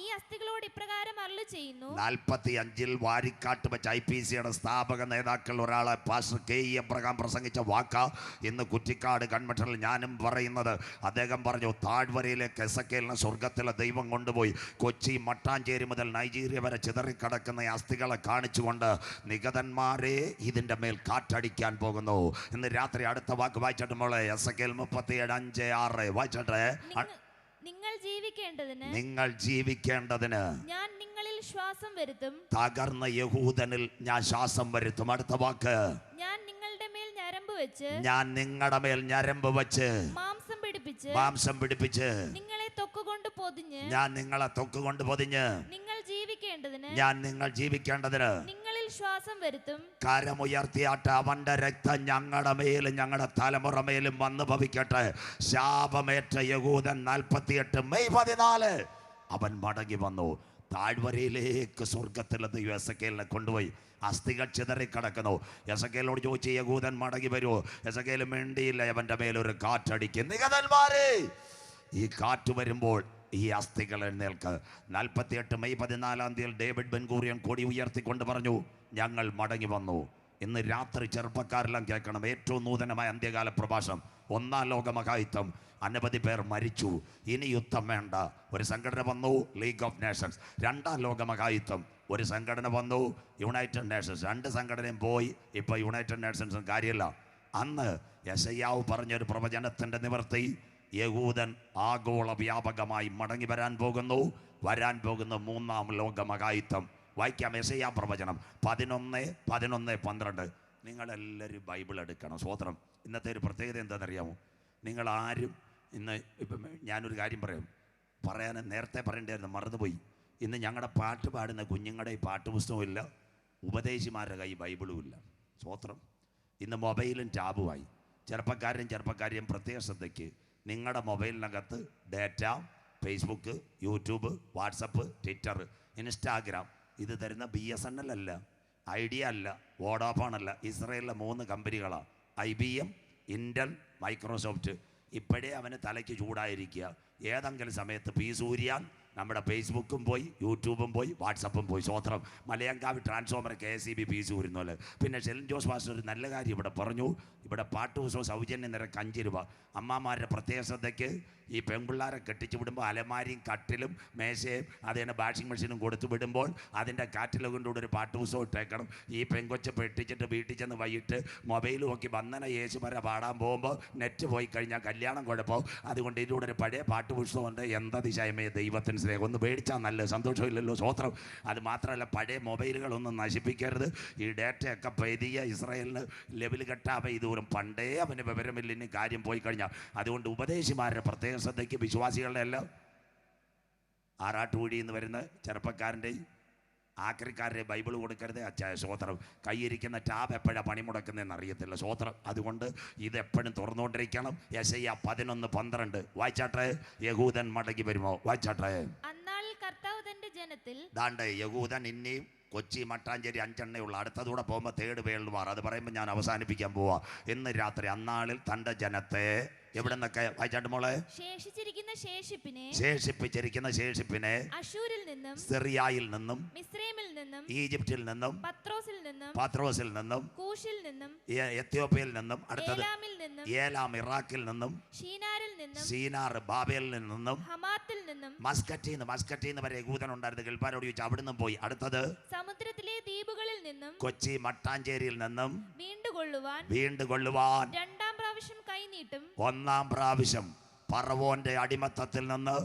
ഈ അസ്ഥികളോട് ഇപ്രകാരം അരുളിച്ചെയ്യുന്നു. 45 വാരിക്കാട്ട് വെച്ച് IPCയുടെ സ്ഥാപക നേതാക്കൾ ഒരാളെ പാസ്റ്റർ KE എബ്രഹാം പ്രസംഗിച്ച വാക്കാ ഇന്ന് കുറ്റിക്കാട് കൺവെൻഷനിൽ ഞാനും പറയുന്നത്. അദ്ദേഹം പറഞ്ഞു, താഴ്വരയിലേക്ക് എസക്കേലിനെ സ്വർഗത്തിലെ ദൈവം കൊണ്ടുപോയി കൊച്ചി മട്ടാഞ്ചേരി മുതൽ നൈജീരിയ വരെ ചിതറിക്കിടക്കുന്ന അസ്ഥികളെ കാണിച്ചുകൊണ്ട്, നിഗതന്മാരെ ഇതിൻ്റെ മേൽ കാറ്റടിക്കാൻ പോകുന്നു. ഇന്ന് രാത്രി അടുത്ത വാക്ക് വായിച്ചിട്ട് മോളെ, എസക്കേൽ 37:5-6 വായിച്ചട്ടെ. നിങ്ങൾ ജീവിക്കേണ്ടതിന് ഞാൻ നിങ്ങളിൽ ശ്വാസം വരുത്തും. തകർന്ന യഹൂദനിൽ ഞാൻ ശ്വാസം വരുത്തും. അടുത്ത വാക്ക്, ഞാൻ നിങ്ങളുടെ മേൽ ഞരമ്പ് വെച്ച് മാംസം പിടിപ്പിച്ച് നിങ്ങളെ തൊക്കുകൊണ്ട് പൊതിഞ്ഞ് ഞാൻ നിങ്ങൾ ജീവിക്കേണ്ടതിന് നിങ്ങളിൽ ശ്വാസം വരുത്തും. കരമുയർത്തിയാട്ടെ, അവന്റെ രക്തം ഞങ്ങളുടെ മേലും ഞങ്ങളുടെ തലമുറ മേലും വന്നു ഭവിക്കട്ടെ. ശാപമേറ്റ യഹൂദൻ 48 മെയ് 14 അവൻ മടങ്ങി വന്നു. താഴ്വരയിലേക്ക് സ്വർഗത്തിൽ ദൈവം എസെക്കേലിനെ കൊണ്ടുപോയി. അസ്ഥികൾ ചിതറിക്കിടക്കുന്നു. എസെക്കേലിനോട് ചോദിച്ചു, യഹൂദൻ മടങ്ങി വരുമോ? എസെക്കേൽ മിണ്ടിയില്ല. അവൻ്റെ മേലൊരു കാറ്റടിക്കും. നിഗതന്മാരെ, ഈ കാറ്റ് വരുമ്പോൾ ഈ അസ്ഥികൾ എഴുന്നേൽക്ക്. 48 മെയ് 14 ഡേവിഡ് ബെൻഗൂറിയൻ കൊടി ഉയർത്തിക്കൊണ്ട് പറഞ്ഞു, ഞങ്ങൾ മടങ്ങി വന്നു. ഇന്ന് രാത്രി ചെറുപ്പക്കാരെല്ലാം കേൾക്കണം. ഏറ്റവും നൂതനമായ അന്ത്യകാല പ്രഭാഷണം. 1-ാം ലോകമഹായുദ്ധം, അനവധി പേർ മരിച്ചു. ഇനി യുദ്ധം വേണ്ട. ഒരു സംഘടന വന്നു, ലീഗ് ഓഫ് നേഷൻസ്. 2-ാം ലോകമഹായുദ്ധം, ഒരു സംഘടന വന്നു, യുണൈറ്റഡ് നേഷൻസ്. 2 സംഘടനയും പോയി. ഇപ്പോൾ യുണൈറ്റഡ് നേഷൻസും കാര്യമില്ല. അന്ന് യെശയ്യാവ് പറഞ്ഞൊരു പ്രവചനത്തിൻ്റെ നിവർത്തി, യഹൂദൻ ആഗോള വ്യാപകമായി മടങ്ങി വരാൻ പോകുന്നു. വരാൻ പോകുന്ന 3-ാം ലോകമഹായുദ്ധം. വായിക്കാം യെശയ്യാ പ്രവചനം 11:12. നിങ്ങളെല്ലാവരും ബൈബിൾ എടുക്കണം. സ്വോത്രം. ഇന്നത്തെ ഒരു പ്രത്യേകത എന്താണെന്നറിയാമോ? നിങ്ങളാരും ഇന്ന് ഇപ്പം ഞാനൊരു കാര്യം പറയാൻ നേരത്തെ പറയേണ്ടായിരുന്നു, മറന്നുപോയി. ഇന്ന് ഞങ്ങളുടെ പാട്ട് പാടുന്ന കുഞ്ഞുങ്ങളുടെ ഈ പാട്ടുപുസ്തകവും ഇല്ല, ഉപദേശിമാരുടെ കൈ ബൈബിളും ഇല്ല. സ്വോത്രം. ഇന്ന് മൊബൈലും ടാബുമായി. ചെറുപ്പക്കാരെയും പ്രത്യേക ശ്രദ്ധയ്ക്ക്, നിങ്ങളുടെ മൊബൈലിനകത്ത് data, Facebook, YouTube, WhatsApp, Twitter, Instagram ഇത് തരുന്ന BSNL അല്ല, ഐഡിയ അല്ല, വോഡാഫോൺ അല്ല, ഇസ്രയേലിലെ 3 കമ്പനികളാണ്. IBM, Intel, Microsoft. ഇപ്പോഴേ അവന് തലയ്ക്ക് ചൂടായിരിക്കുക. ഏതെങ്കിലും സമയത്ത് പീസൂരിയാൽ നമ്മുടെ ഫേസ്ബുക്കും പോയി, യൂട്യൂബും പോയി, വാട്സപ്പും പോയി. സ്വോത്രം. മലയങ്കാവ് ട്രാൻസ്ഫോമർ KSEB പീസ് ഊരുന്നല്ലേ. പിന്നെ ഷെലിൻ ജോസ് മാസ്റ്റർ ഒരു നല്ല കാര്യം ഇവിടെ പറഞ്ഞു. ഇവിടെ പാട്ടുപുസ്തകം സൗജന്യ നിരക്ക് 5 രൂപ. അമ്മമാരുടെ പ്രത്യേക ശ്രദ്ധയ്ക്ക്, ഈ പെൺപിള്ളാരെ കെട്ടിച്ചു വിടുമ്പോൾ അലമാരിയും കട്ടിലും മേശയും അതേനെ വാഷിംഗ് മെഷീനും കൊടുത്തു വിടുമ്പോൾ അതിൻ്റെ കാറ്റലോഗിൻ്റെ ഒരു പാട്ടുപുസ്തകം ഇട്ടേക്കണം. ഈ പെങ്കൊച്ച് പെട്ടിച്ചിട്ട് വീട്ടിൽ ചെന്ന് വൈകിട്ട് മൊബൈൽ നോക്കി വന്ദന യേശു വരെ പാടാൻ പോകുമ്പോൾ നെറ്റ് പോയി കഴിഞ്ഞാൽ കല്യാണം കുഴപ്പവും. അതുകൊണ്ട് ഇതിലൂടെ ഒരു പഴയ പാട്ടുപുസ്തകമുണ്ട്, എന്താ ദിശായമേ ദൈവത്തിന് സ്നേഹം. ഒന്ന് മേടിച്ചാൽ നല്ല സന്തോഷമില്ലല്ലോ. സ്വോത്രം. അത് മാത്രമല്ല, പഴയ മൊബൈലുകളൊന്നും നശിപ്പിക്കരുത്. ഈ ഡേറ്റയൊക്കെ പതിയെ ഇസ്രായേലിന് ലെവൽ കെട്ടാതെ ഇതൂരം പണ്ടേ അവന് വിവരമില്ല. ഇനി കാര്യം പോയി കഴിഞ്ഞാൽ. അതുകൊണ്ട് ഉപദേശിമാരുടെ പ്രത്യേക ശ്രദ്ധയ്ക്ക്, വിശ്വാസികളുടെ എല്ലാം ആറാട്ടുകുഴിയിൽ നിന്ന് വരുന്ന ചെറുപ്പക്കാരൻ്റെയും ആക്രിക്കാരുടെ ബൈബിൾ കൊടുക്കരുത്. സ്വോത്രം. കൈയിരിക്കുന്ന ടാബ് എപ്പോഴാണ് പണി മുടക്കുന്നതെന്ന് അറിയത്തില്ല. സ്വോത്രം. അതുകൊണ്ട് ഇതെപ്പോഴും തുറന്നുകൊണ്ടിരിക്കണം. യെശയ്യാ 11:12 വായിച്ചാട്ടെ. യഹൂദൻ മടങ്ങി വരുമോ? വായിച്ചാട്ടെ. അന്നാളിൽ കർത്താവ് തന്റെ ജനത്തിൽ, ദാണ്ട് യഹൂദൻ ഇനിയും കൊച്ചി, മട്ടാഞ്ചേരി 5 എണ്ണയുള്ള. അടുത്തതൂടെ പോകുമ്പോൾ 3rd വേൾഡ് വാർ. അത് പറയുമ്പോൾ ഞാൻ അവസാനിപ്പിക്കാൻ പോവാ. ഇന്ന് രാത്രി അന്നാളിൽ തൻ്റെ ജനത്തെ എവിടെ നിന്നൊക്കെ വായിച്ചാട്ട് മോളെ? ശേഷിപ്പിച്ചിരിക്കുന്ന ശേഷിപ്പിനെ അശൂരിൽ നിന്നും, സിറിയയിൽ നിന്നും, മിസ്രൈമിൽ നിന്നും, ഈജിപ്തിൽ നിന്നും, പത്രോസിൽ നിന്നും, കൂശിൽ നിന്നും, എത്യോപ്യയിൽ നിന്നും, അടുത്തത് ഏലാമിൽ നിന്നും, ഏലാം ഇറാഖിൽ നിന്നും, ഷീനാരിൽ നിന്നും, സീനാർ ബാബേലിൽ നിന്നും, ഹമാത്തിൽ നിന്നും, മസ്കറ്റിന്ന് വരെ യഹൂദൻ ഉണ്ടായിരുന്നു. ഗിൽബാരോട് ചോദിച്ചു, അവിടുന്ന് പോയി. അടുത്തത് സമുദ്രത്തിലെ ദ്വീപുകളിൽ നിന്നും, കൊച്ചി, മട്ടാഞ്ചേരിയിൽ നിന്നും വീണ്ടുകൊള്ളുവാൻ 2-ാം പ്രാവശ്യം കൈനീട്ടും. 1-ാം പ്രാവശ്യം ഫറവോന്റെ അടിമത്തത്തിൽ നിന്ന്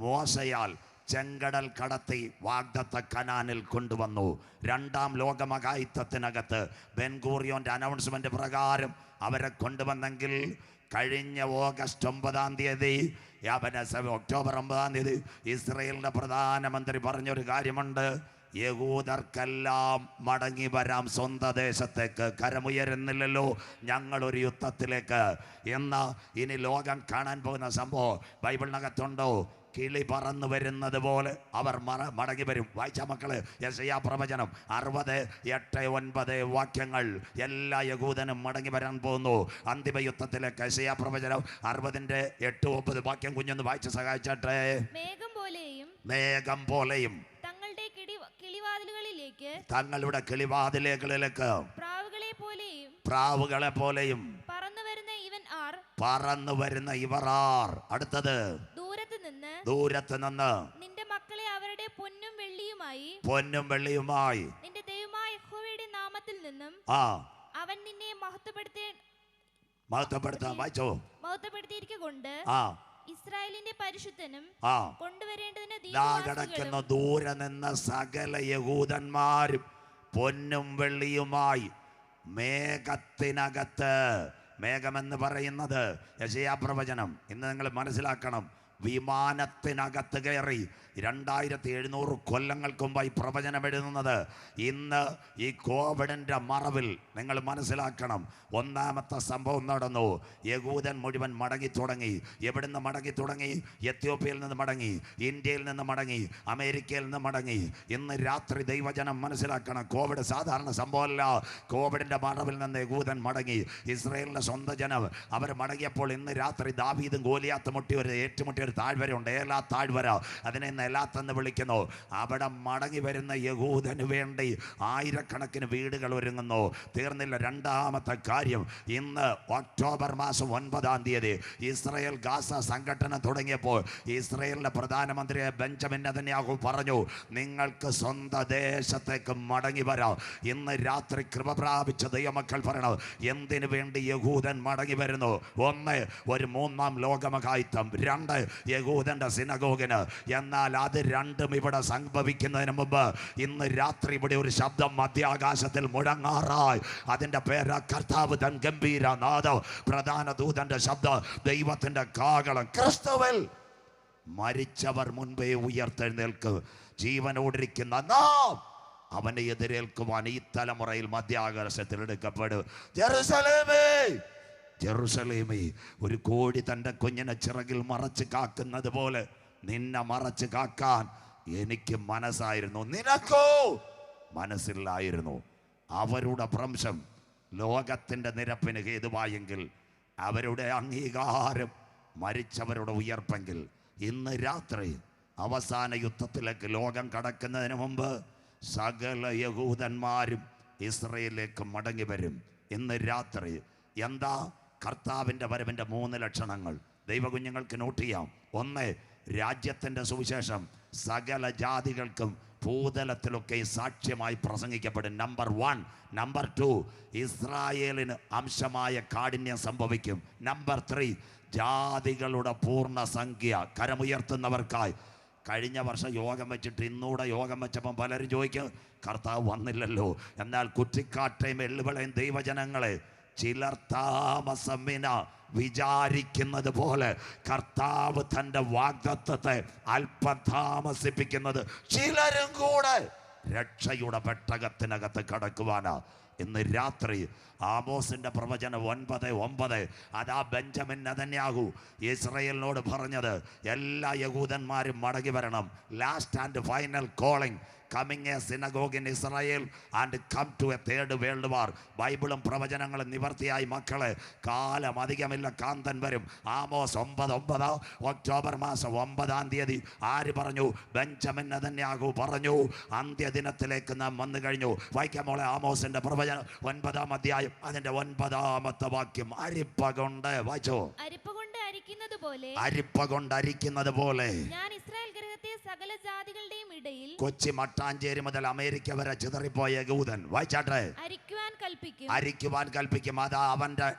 മോശയാൽ ചെങ്കടൽ കടത്തി വാഗ്ദത്ത കനാനിൽ കൊണ്ടുവന്നു. 2-ാം ലോകമഹായുദ്ധത്തിനകത്ത് ബെൻഗൂറിയോന്റെ അനൗൺസ്മെന്റ് പ്രകാരം അവരെ കൊണ്ടുവന്നെങ്കിൽ കഴിഞ്ഞ ഓഗസ്റ്റ് 9-ാം തീയതി, ഒക്ടോബർ 9-ാം തീയതി ഇസ്രയേലിന്റെ പ്രധാനമന്ത്രി പറഞ്ഞൊരു കാര്യമുണ്ട്. യഹൂദർക്കെല്ലാം മടങ്ങി വരാം സ്വന്തം ദേശത്തേക്ക്. കരമുയരുന്നില്ലല്ലോ ഞങ്ങളൊരു യുദ്ധത്തിലേക്ക്. എന്നാ ഇനി ലോകം കാണാൻ പോകുന്ന സംഭവം ബൈബിളിനകത്തുണ്ടോ? കിളി പറന്നു വരുന്നത് പോലെ അവർ മടങ്ങി വരും. വായിച്ച മക്കള് യെശയ്യാ പ്രവചനം 60:8-9 വാക്യങ്ങൾ. എല്ലാ യഹൂദനും മടങ്ങി വരാൻ പോകുന്നു അന്തിമ യുദ്ധത്തിലേക്ക്. യെശയ്യാ പ്രവചനം 60:8-9 വാക്യം കുഞ്ഞൊന്ന് വായിച്ച് സഹായിച്ചാട്ടെ. മേഘം പോലെയും തങ്ങളുടെ കിളിവാതിലുകളിലേക്ക് പ്രാവുകളെ പോലെയും പറന്നു വരുന്ന ഇവർ ആർ? അടുത്തത് ദൂരത്ത് നിന്ന് നിന്റെ മക്കളെ അവരുടെ പൊന്നും വെള്ളിയുമായി നിന്റെ ദൈവമായ യഹോവയുടെ നാമത്തിൽ നിന്നും അവൻ നിന്നെ മഹത്വപ്പെടുത്തിയിരിക്കൊണ്ട് ഇസ്രായേലിന്റെ പരിശുദ്ധനും കൊണ്ടുവരേണ്ടതിന് ദൂരെ നിന്ന സകല യഹൂദന്മാരും പൊന്നും വെള്ളിയുമായി മേഘത്തിനകത്ത്. മേഘമെന്ന് പറയുന്നത് യെശയ്യാ പ്രവചനം. ഇന്ന് നിങ്ങൾ മനസ്സിലാക്കണം, വിമാനത്തിനകത്ത് കയറി 2700 കൊല്ലങ്ങൾക്ക് മുമ്പായി പ്രവചനം എഴുതുന്നത്. ഇന്ന് ഈ കോവിഡിൻ്റെ മറവിൽ നിങ്ങൾ മനസ്സിലാക്കണം, ഒന്നാമത്തെ സംഭവം നടന്നു. യഹൂദൻ മുഴുവൻ മടങ്ങി തുടങ്ങി. എവിടുന്ന് മടങ്ങി തുടങ്ങി? എത്യോപ്യയിൽ നിന്ന് മടങ്ങി, ഇന്ത്യയിൽ നിന്ന് മടങ്ങി, അമേരിക്കയിൽ നിന്ന് മടങ്ങി. ഇന്ന് രാത്രി ദൈവജനം മനസ്സിലാക്കണം, കോവിഡ് സാധാരണ സംഭവമല്ല. കോവിഡിൻ്റെ മറവിൽ നിന്ന് യഹൂദൻ മടങ്ങി. ഇസ്രായേലിൻ്റെ സ്വന്തം ജനം അവർ മടങ്ങിയപ്പോൾ ഇന്ന് രാത്രി ദാവീദും ഗോലിയാത്തും ഏറ്റുമുട്ടിയ ഒരു താഴ്വരയുണ്ട്, ഏലാ താഴ്വര. അതിനെ നെലാത്തെന്ന് വിളിക്കുന്നു. അവിടെ മടങ്ങി വരുന്ന യഹൂദന് വേണ്ടി ആയിരക്കണക്കിന് വീടുകൾ ഒരുങ്ങുന്നു. തീർന്നില്ല. രണ്ടാമത്തെ കാര്യം, ഇന്ന് ഒക്ടോബർ മാസം 9-ാം തീയതി ഇസ്രായേൽ ഗാസ സംഘടന തുടങ്ങിയപ്പോൾ ഇസ്രായേലിന്റെ പ്രധാനമന്ത്രി ബെഞ്ചമിൻ നെതന്യാഹു പറഞ്ഞു, നിങ്ങൾക്ക് സ്വന്തം ദേശത്തേക്ക് മടങ്ങി വരാം. ഇന്ന് രാത്രി കൃപ പ്രാപിച്ച ദൈവമക്കൾ പറയണം, എന്തിനു വേണ്ടി യഹൂദൻ മടങ്ങി വരുന്നു? ഒന്ന്, ഒരു 3-ാം ലോകമഹായുദ്ധം. 2, യഹൂദന്റെ സിനഗോഗിന്. എന്നാൽ അത് രണ്ടും ഇവിടെ സംഭവിക്കുന്നതിന് മുമ്പ് ഇന്ന് രാത്രി ഇവിടെ ഒരു ശബ്ദം മധ്യാകാശത്തിൽ മുഴങ്ങാറായി. അതിൻ്റെ പേര് കർത്താവ് തൻ ഗംഭീര നാദം, പ്രധാന ദൂതന്റെ ശബ്ദം, ദൈവത്തിന്റെ കാഹളം. ക്രിസ്തുവിൽ മരിച്ചവർ മുൻപേ ഉയർത്തെഴുന്നേൽക്കും. ജീവനോടിരിക്കുന്ന നാം അവനെ എതിരേൽക്കുവാൻ ഈ തലമുറയിൽ മധ്യാകാശത്തിൽ എടുക്കപ്പെടും. ജെറുസലേമേ, ജെറുസലേമേ, ഒരു കോഴി തൻ്റെ കുഞ്ഞിനെ ചിറകിൽ മറച്ച് കാക്കുന്നത് പോലെ നിന്നെ മറച്ച് കാക്കാൻ എനിക്ക് മനസ്സായിരുന്നു, നിനക്കോ മനസ്സില്ലായിരുന്നു. അവരുടെ ഭ്രംശം ലോകത്തിൻ്റെ നിരപ്പിന് ഹേതുവായെങ്കിൽ, അവരുടെ അംഗീകാരം മരിച്ചവരുടെ ഉയർപ്പെങ്കിൽ, ഇന്ന് രാത്രി അവസാന യുദ്ധത്തിലേക്ക് ലോകം കടക്കുന്നതിന് മുമ്പ് സകല യഹൂദന്മാരും ഇസ്രയേലിലേക്ക് മടങ്ങി വരും. ഇന്ന് രാത്രി എന്താ കർത്താവിൻ്റെ വരവിൻ്റെ 3 ലക്ഷണങ്ങൾ ദൈവകുഞ്ഞുങ്ങൾക്ക് നോട്ട് ചെയ്യാം. 1, രാജ്യത്തിൻ്റെ സുവിശേഷം സകല ജാതികൾക്കും ഭൂതലത്തിലൊക്കെ സാക്ഷ്യമായി പ്രസംഗിക്കപ്പെടും. നമ്പർ 1. നമ്പർ 2, ഇസ്രായേലിന് അംശമായ കാഠിന്യം സംഭവിക്കും. നമ്പർ 3, ജാതികളുടെ പൂർണ്ണ സംഖ്യ. കരമുയർത്തുന്നവർക്കായി കഴിഞ്ഞ വർഷം യോഗം വെച്ചിട്ട് ഇന്നൂടെ യോഗം വെച്ചപ്പം പലരും ചോദിക്കും, കർത്താവ് വന്നില്ലല്ലോ. എന്നാൽ കുറ്റിക്കാട്ടയും എള്ളുവിളയും ദൈവജനങ്ങളെ ചിലർ താമസമിന വിചാരിക്കുന്നത് പോലെ കർത്താവ് തൻ്റെ വാഗ്ദത്തത്തെ അല്പം താമസിപ്പിക്കുന്നത് ചിലരും കൂടെ രക്ഷയുടെ പെട്ടകത്തിനകത്ത് കടക്കുവാനാ. ഇന്ന് രാത്രി ആമോസിന്റെ പ്രവചനം 9:9 അതാ ബെഞ്ചമിൻ നെതന്യാഹു ഇസ്രായേലിനോട് പറഞ്ഞത്, എല്ലാ യഹൂദന്മാരും മടങ്ങി വരണം. Last and final calling, coming a synagogue in Israel and come to a third world war. ബൈബിളും പ്രവചനങ്ങളും നിവർത്തിയായി മക്കളെ. കാലം അധികമില്ല, കാന്തൻ വരും. ആമോസ് 9:9 ഒക്ടോബർ മാസം 9-ാം തീയതി ആര് പറഞ്ഞു? ബെഞ്ചമിൻ നെതന്യാഹു പറഞ്ഞു, അന്ത്യദിനത്തിലേക്ക് നാം വന്നു കഴിഞ്ഞു. വായിക്കാം മോളെ, ആമോസിന്റെ പ്രവചനം 9-ാം അധ്യായം അതിന്റെ 9-ാമത്തെ വാക്യം. അരിപ്പ കൊണ്ട് വായിച്ചോ. അരിപ്പ കൊണ്ട് അരിക്കുന്നത് പോലെ ഞാൻ ഇസ്രായേൽ ഗൃഹത്തെ സകല ജാതികളുടെയും ഇടയിൽ, കൊച്ചി മട്ടാഞ്ചേരി മുതൽ അമേരിക്ക വരെ ചിതറിപ്പോയ യഹൂദൻ, വായിച്ചാട്ടെ, അരിക്കുവാൻ കൽപ്പിക്കും. അതാ അവന്റെ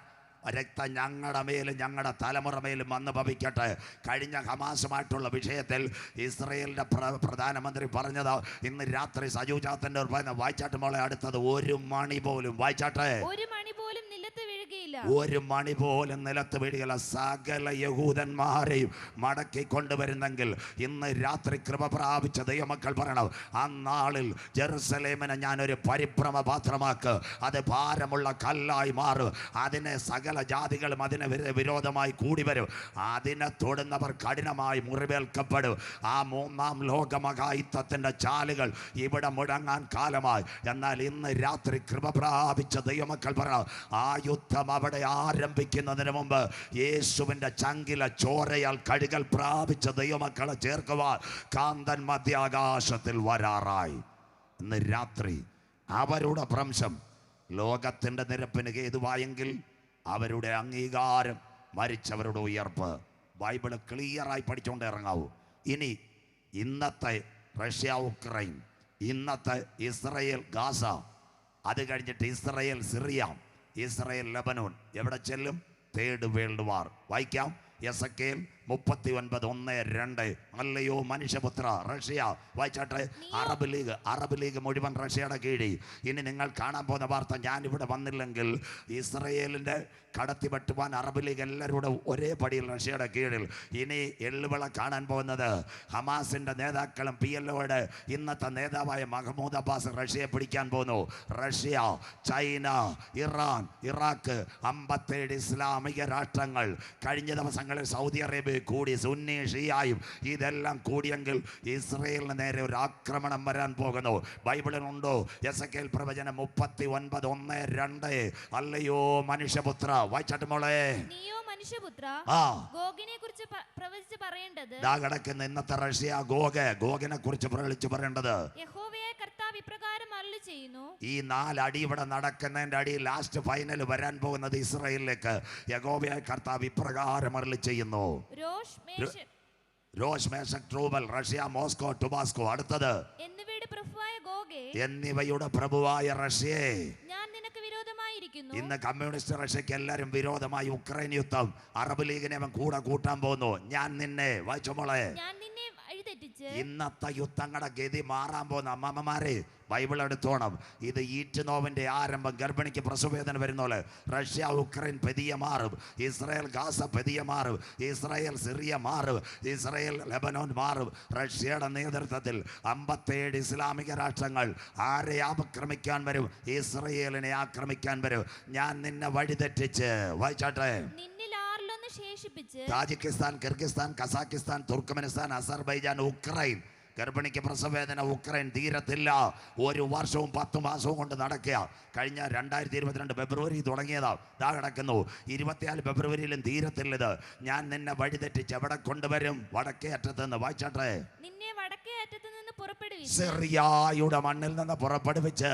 രക്തം ഞങ്ങളുടെ മേലും ഞങ്ങളുടെ തലമുറ മേലും വന്ന് ഭവിക്കട്ടെ. കഴിഞ്ഞ ഹമാസുമായിട്ടുള്ള വിഷയത്തിൽ ഇസ്രയേലിന്റെ പ്രധാനമന്ത്രി പറഞ്ഞത് ഇന്ന് രാത്രി സജൂജാത്തിന്റെ വായിച്ചാട്ട് മോളെ. അടുത്തത് 1 മണി പോലും, വായിച്ചാട്ടെ, 1 മണി പോലും നിലത്ത് വീഴുകയില്ല. 1 മണി പോലും നിലത്ത് വീഴുകയില്ല. സകല യഹൂദന്മാരെയും മടക്കി കൊണ്ടുവരുന്നെങ്കിൽ ഇന്ന് രാത്രി കൃപ പ്രാപിച്ച ദൈവമക്കൾ പറയണം, ആ നാളിൽ ജെറുസലേമിനെ ഞാനൊരു പരിഭ്രമ പാത്രമാക്ക്, അത് ഭാരമുള്ള കല്ലായി മാറും. അതിനെ സകല ജാതികളും അതിന് വിരോധമായി കൂടി വരും. അതിനെ തൊടുന്നവർ കഠിനമായി മുറിവേൽക്കപ്പെടും. ആ 3-ാം ലോകമഹായുദ്ധത്തിന്റെ ചാലുകൾ ഇവിടെ മുഴങ്ങാൻ കാലമായി. എന്നാൽ ഇന്ന് രാത്രി കൃപ പ്രാപിച്ച ദൈവമക്കൾ പറയണം, ആ യുദ്ധം അവിടെ ആരംഭിക്കുന്നതിന് മുമ്പ് യേശുവിന്റെ ചങ്കില ചോരയാൽ കഴുകൽ പ്രാപിച്ച ദൈവമക്കളെ ചേർക്കുവാൻ കാന്തൻ മധ്യാകാശത്തിൽ വരാറായി. ഇന്ന് രാത്രി അവരുടെ ഭ്രംശം ലോകത്തിന്റെ നിരപ്പിന് ഹേതുവായെങ്കിൽ, അവരുടെ അംഗീകാരം മരിച്ചവരുടെ ഉയർപ്പ്. ബൈബിള് ക്ലിയറായി പഠിച്ചുകൊണ്ട് ഇറങ്ങാവൂ. ഇനി ഇന്നത്തെ റഷ്യ ഉക്രൈൻ, ഇന്നത്തെ ഇസ്രയേൽ ഗാസ, അത് കഴിഞ്ഞിട്ട് ഇസ്രയേൽ സിറിയ, ഇസ്രയേൽ ലെബനോൻ, എവിടെ ചെല്ലും? Third world war. വായിക്കാം. എസെക്കിയേൽ 39:1-2. അല്ലയോ മനുഷ്യപുത്ര, റഷ്യ വായിച്ചാട്ടെ. അറബ് ലീഗ് മുഴുവൻ റഷ്യയുടെ കീഴിൽ. ഇനി നിങ്ങൾ കാണാൻ പോകുന്ന വാർത്ത, ഞാൻ ഇവിടെ വന്നില്ലെങ്കിൽ ഇസ്രയേലിൻ്റെ കടത്തിവെട്ടുവാൻ അറബ് ലീഗ് എല്ലാവരും ഒരേ പടിയിൽ റഷ്യയുടെ കീഴിൽ. ഇനി എള്ളുവിള കാണാൻ പോകുന്നത് ഹമാസിൻ്റെ നേതാക്കളും PLOയുടെ ഇന്നത്തെ നേതാവായ മഹ്മൂദ് അബ്ബാസ് റഷ്യയെ പിടിക്കാൻ പോകുന്നു. റഷ്യ, ചൈന, ഇറാൻ, ഇറാഖ്, 57 ഇസ്ലാമിക രാഷ്ട്രങ്ങൾ. കഴിഞ്ഞ ദിവസങ്ങളിൽ സൗദി അറേബ്യ കൂടി, സുന്നി ഷിയായും ഇതെല്ലാം കൂടിയെങ്കിൽ ഇസ്രയേലിന് നേരെ ഒരു ആക്രമണം വരാൻ പോകുന്നു. ബൈബിളിലുണ്ടോ? എസെക്കിയേൽ പ്രവചനം 39:1-2. അല്ലയോ മനുഷ്യപുത്ര, വായിച്ചാട്ട് മോളെ. നീയോ മനുഷ്യപുത്ര, ഗോഗിനെ കുറിച്ച് പ്രവചിച്ച് പറയേണ്ടത്. ദാ കിടക്കുന്ന ഇന്നത്തെ റഷ്യ ഗോഗിനെ കുറിച്ച് പ്രവചിച്ച് പറയേണ്ടത്. യഹോവയായ കർത്താവ് ഇപ്രകാരം അരുളി ചെയ്യുന്നു. ഈ 4 അടി ഇവിടെ നടക്കുന്നതിന്റെ അടി ലാസ്റ്റ് ഫൈനൽ വരാൻ പോകുന്നത് ഇസ്രായേലിലേക്ക്. യഹോവയായ കർത്താവ് ഇപ്രകാരം അരുളി ചെയ്യുന്നു. രോഷ്, മേശക്, ട്രൂബൽ, റഷ്യ, മോസ്കോ, ടുബാസ്കോ. അടുത്തത് എന്നിവയുടെ പ്രഭുവായ റഷ്യയെ, ഞാൻ നിനക്ക് വിരോധമായിരിക്കുന്നു. ഇന്ന് കമ്മ്യൂണിസ്റ്റ് റഷ്യക്ക് എല്ലാരും വിരോധമായി ഉക്രൈൻ യുദ്ധം. അറബ് ലീഗിനെ അവൻ കൂടെ കൂട്ടാൻ പോകുന്നു. ഞാൻ നിന്നെ, വായിച്ചോ മോളെ, ഇന്നത്തെ യുദ്ധങ്ങളുടെ ഗതി മാറാൻ പോകുന്ന അമ്മമാരെ ബൈബിൾ എടുത്തോണം. ഇത് ഈറ്റുനോവിന്റെ ആരംഭം. ഗർഭിണിക്ക് പ്രസവവേദന വരുന്നോളെ. റഷ്യ ഉക്രൈൻ പെതിയെ മാറും. ഇസ്രായേൽ ഗാസ പെതിയെ മാറും. ഇസ്രായേൽ സിറിയ മാറും. ഇസ്രായേൽ ലെബനോൻ മാറും. റഷ്യയുടെ നേതൃത്വത്തിൽ 57 ഇസ്ലാമിക രാഷ്ട്രങ്ങൾ ആരെ ആക്രമിക്കാൻ വരും? ഇസ്രായേലിനെ ആക്രമിക്കാൻ വരും. ഞാൻ നിന്നെ വഴിതെറ്റിച്ച്, വായിച്ചാട്ടെ, Tajikistan, Kyrgyzstan, Kazakhstan, Turkmenistan, Azerbaijan, Ukraine. ഗർഭിണിക്ക് പ്രസവവേദന. ഉക്രൈൻ തീരത്തില്ല. 1 വർഷവും 10 മാസവും കൊണ്ട് നടക്കുക. കഴിഞ്ഞ 2022 ഫെബ്രുവരി തുടങ്ങിയതാ. ദാ കിടക്കുന്നു 24 ഫെബ്രുവരിയിലും തീരത്തില്ലത്. ഞാൻ നിന്നെ വഴിതെറ്റിച്ച് എവിടെ കൊണ്ടുവരും? വടക്കേ അറ്റത്ത് നിന്ന്, വായിച്ചാട്ടെ, സിറിയയുടെ മണ്ണിൽ നിന്ന് പുറപ്പെടുവിച്ച്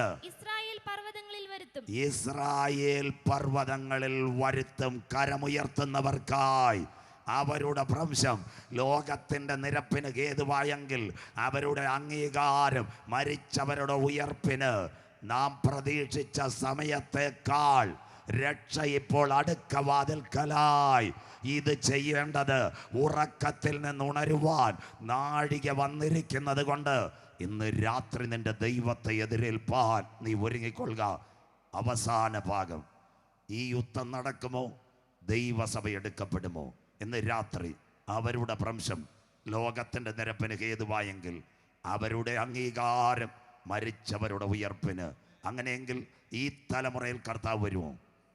ഇസ്രായേൽ പർവ്വതങ്ങളിൽ വരുത്തും. കരമുയർത്തുന്നവർക്കായി അവരുടെ ഭ്രംശം ലോകത്തിൻ്റെ നിരപ്പിന് ഹേതുവായെങ്കിൽ അവരുടെ അംഗീകാരം മരിച്ചവരുടെ ഉയർപ്പിന് നാം പ്രതീക്ഷിച്ച സമയത്തേക്കാൾ രക്ഷ ഇപ്പോൾ അടുക്ക വാതിൽക്കലായി. ഇത് ചെയ്യേണ്ടത് ഉറക്കത്തിൽ നിന്ന് ഉണരുവാൻ നാഴിക വന്നിരിക്കുന്നത് കൊണ്ട് ഇന്ന് രാത്രി നിന്റെ ദൈവത്തെ എതിരേൽപ്പാൻ നീ ഒരുങ്ങിക്കൊള്ളുക. അവസാന ഭാഗം. ഈ യുദ്ധം നടക്കുമോ? ദൈവസഭ എടുക്കപ്പെടുമോ? ഇന്ന് രാത്രി അവരുടെ ഭ്രംശം ലോകത്തിൻ്റെ നിരപ്പിന് ഹേതുവായെങ്കിൽ അവരുടെ അംഗീകാരം മരിച്ചവരുടെ ഉയർപ്പിന്. അങ്ങനെയെങ്കിൽ ഈ തലമുറയിൽ കർത്താവ് വരുമോ?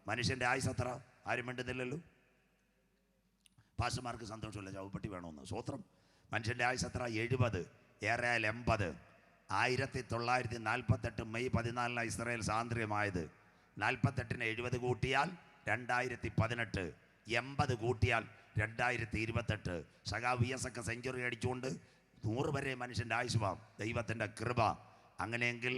മനുഷ്യൻ്റെ ആയുസ് എത്ര? ആരും വേണ്ടുന്നില്ലല്ലോ. പാസ്റ്റർമാർക്ക് സന്തോഷമില്ല, ചവപ്പെട്ടി വേണമെന്ന്. സ്വോത്രം. മനുഷ്യൻ്റെ ആയുസ് എത്ര? 70, ഏറെയാൽ 80. 1948 മെയ് 14 ഇസ്രായേൽ സ്വാതന്ത്ര്യമായത്. 48-ന് 70 കൂട്ടിയാൽ 2018, 80 കൂട്ടിയാൽ 2028. സഖാ VS ഒക്കെ സെഞ്ചുറി അടിച്ചുകൊണ്ട് 100 വരെ മനുഷ്യൻ്റെ ആയുഷ്മാം. ദൈവത്തിൻ്റെ കൃപ. അങ്ങനെയെങ്കിൽ